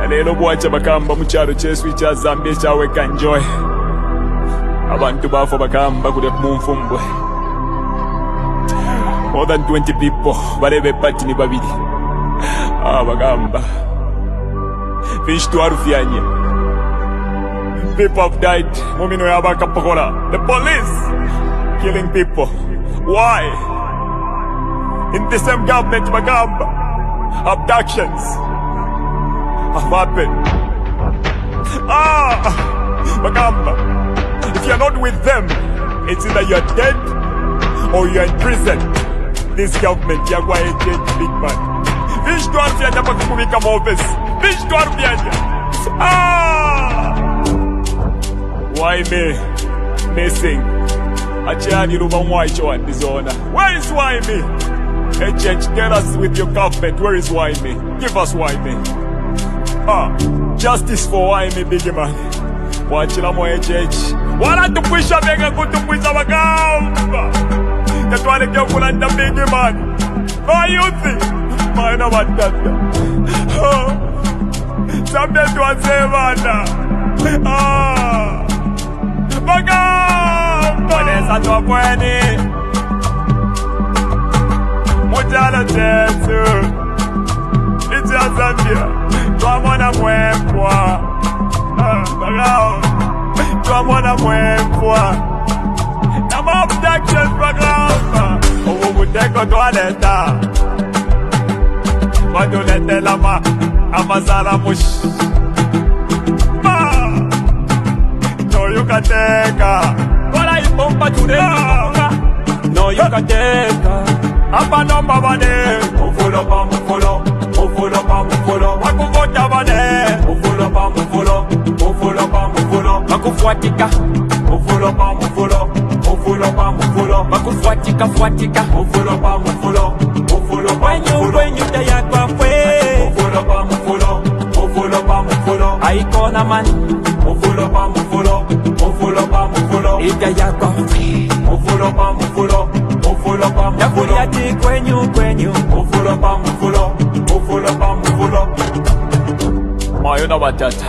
Lelo bwacha bakamba mucharo chesu cha Zambia chawe kanjoy abantu bafo bakamba kule mumfumbwe more than 20 people barebe pati ni babiri bagamba fish to arufyanya people have died mumino yabaka pokola the police killing people why in the same government bagamba abductions have happened. Makamba, if you're not with them, it's either you're dead or you're in prison. This government, you're going to change big man. Fish to Arfianya Pakumika office. Fish to Arfianya. Why me? Missing. Achani Rubamwaicho and Dizona. Where is why me? HH, get us with your government. Where is why me? Give us why me. Justice for why me big man. Wachila mo HH. Wala tupwisha bega kutupwisha magamba. Yatwale kia kulanda big man. Youth. Maena watata. Sabia tuwasevana. Magamba. Wanesa tuwapweni. Mujala jesu. It's ya Zambia. Tuamona mwempwa bagao tuamona mwempwa na abductions bagao ubuteko toaleta wadulete lama amazala mush no yukateka wala ipompa tureka no yukateka apa nomba bade mufulo pa mufulo mufulo pa mufulo wakuvota bade mufulo pa mufulo mufulo pa mufulo wakufuatika mufulo pa mufulo mufulo pa mufulo wakufuatika fuatika mufulo pa mufulo mufulo pa mufulo wenyu taya kwa fwe mufulo pa mufulo mufulo pa mufulo aikona mani mufulo pa mufulo mufulo pa mufulo itaya kwa fwe mufulo pa mufulo mufulo pa mufulo yakuliati kwenyu mufulo pa mufulo mufulo pa mufulo mayona batata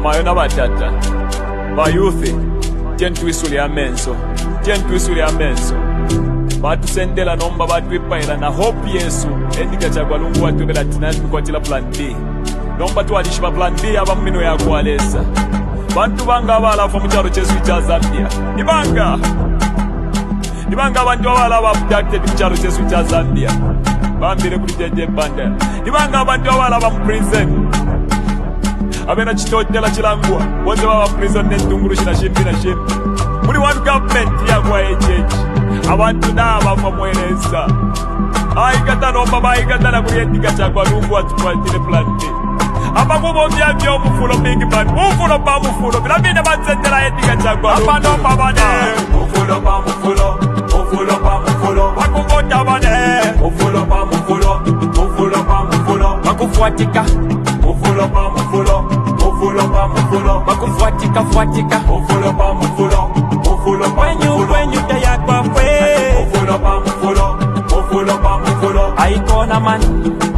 mayona batata bayuthi tentwisuli amenso batusendela nomba batwipaila na hope yesu endika chagwa lungu watubela tinani tukwatila plan B nomba tuwalishima plan B aba mumino yakuwalesa bantu banga abalafa mucharo chesu cha Zambia Nibanga abantu abala abducted mucharo chesu cha Zambia bambire kuli jeje banda nibanga abantu abala mu prison abena chitotela chilangwa bonze baba prison netunguru shina shimbi muri one government ya kwa abantu naba famweleza aikata nomba baikata na kuyetika chakwa lungu atukwatile plan B abakubo byabyo mufulo big man mufulo pa mufulo bilabine batsendela yetika chakwa apa nomba bane mufulo pa mufulo mufulo pa mufulo bakuvota bane mufulo pa mufulo mufulo pa mufulo bakufuatika mufulo pa mufulo mufulo pa mufulo bakufuatika mufulo pa mufulo mufulo pa mufulo taya kwa fwe mufulo pa mufulo man.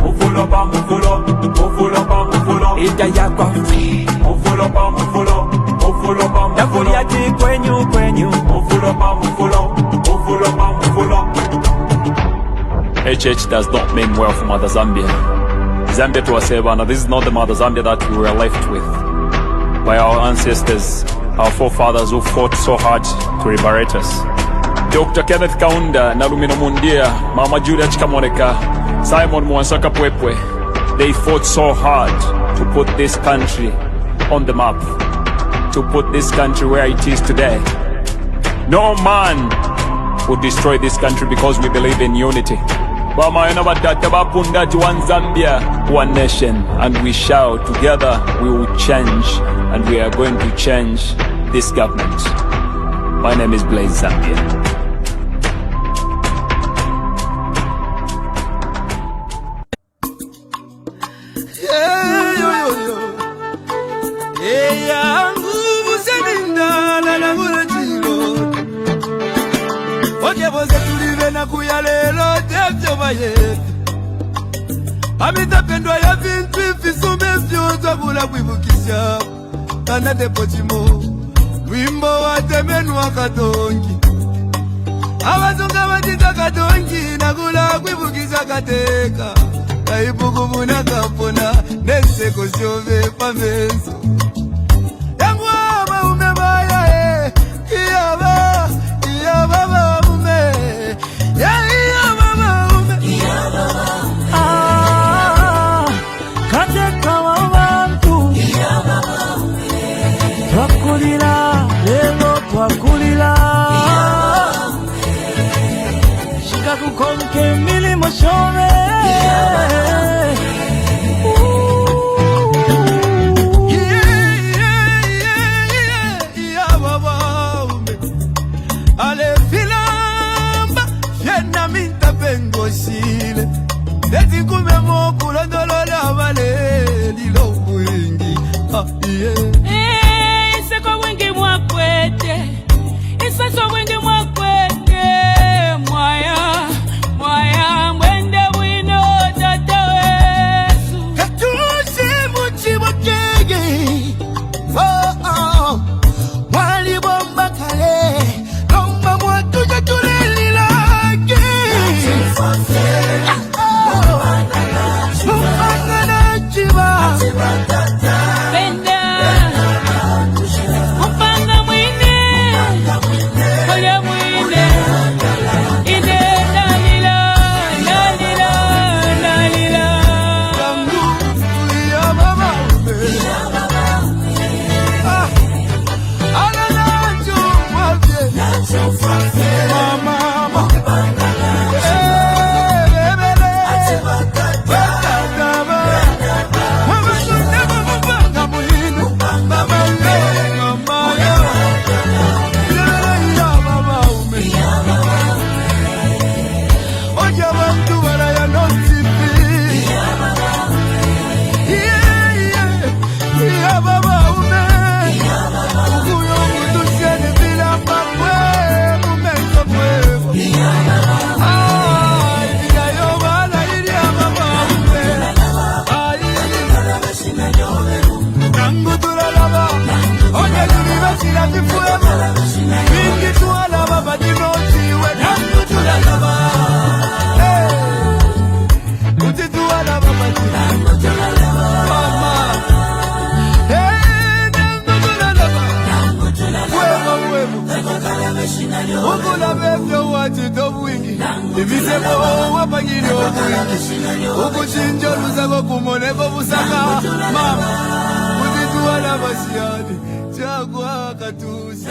Mufulo pa mufulo, mufulo pa mufulo. Ita yakwa, mufulo pa mufulo, mufulo pa mufulo. Yakuli ati kwenyu kwenyu, mufulo pa mufulo, mufulo pa mufulo. HH does not mean well for Mother Zambia. Zambia to Asebana, this is not the Mother Zambia that we were left with by our ancestors, our forefathers who fought so hard to liberate us. Dr. Kenneth Kaunda, Nalumino Mundia, Mama Julia Chikamoneka, Simon Mwansaka Pwepwe, they fought so hard to put this country on the map, to put this country where it is today. No man would destroy this country because we believe in unity. One Zambia, one nation, and we shall together we will change, and we are going to change this government. My name is Blaze Zambia. Amita pendwa ya vintu ifisume vyonza bula kwibukisha Kana depochimo Wimbo wa temenu wa katongi Abazunga watita katongi Nagula kwibukisha kateka Kaibuku muna kapona Neseko siove pamenso Yangu ama umebaya Iyaba Iyaba ume Iyaba ume Iyaba Twakulila, lelo twakulila Shika kukonke mili moshove Ale filamba, fiena minta pengo sile Deti kume moku londolo la vale Lilo mwingi, Iseko wengi mwakwete Isaso wengi mwakwete Mwaya, mwaya Mwende wino tata wesu Katusi muchi wakege Wali bomba kale Lomba mwatuja tuleli lake Mupangana chiba Ukula bebyo wachito bwingi Ibisebo wapangiri obwingi Ukuchinjo lusako kumoneko busaka Mama, utituwa na basiani Chagwa katuse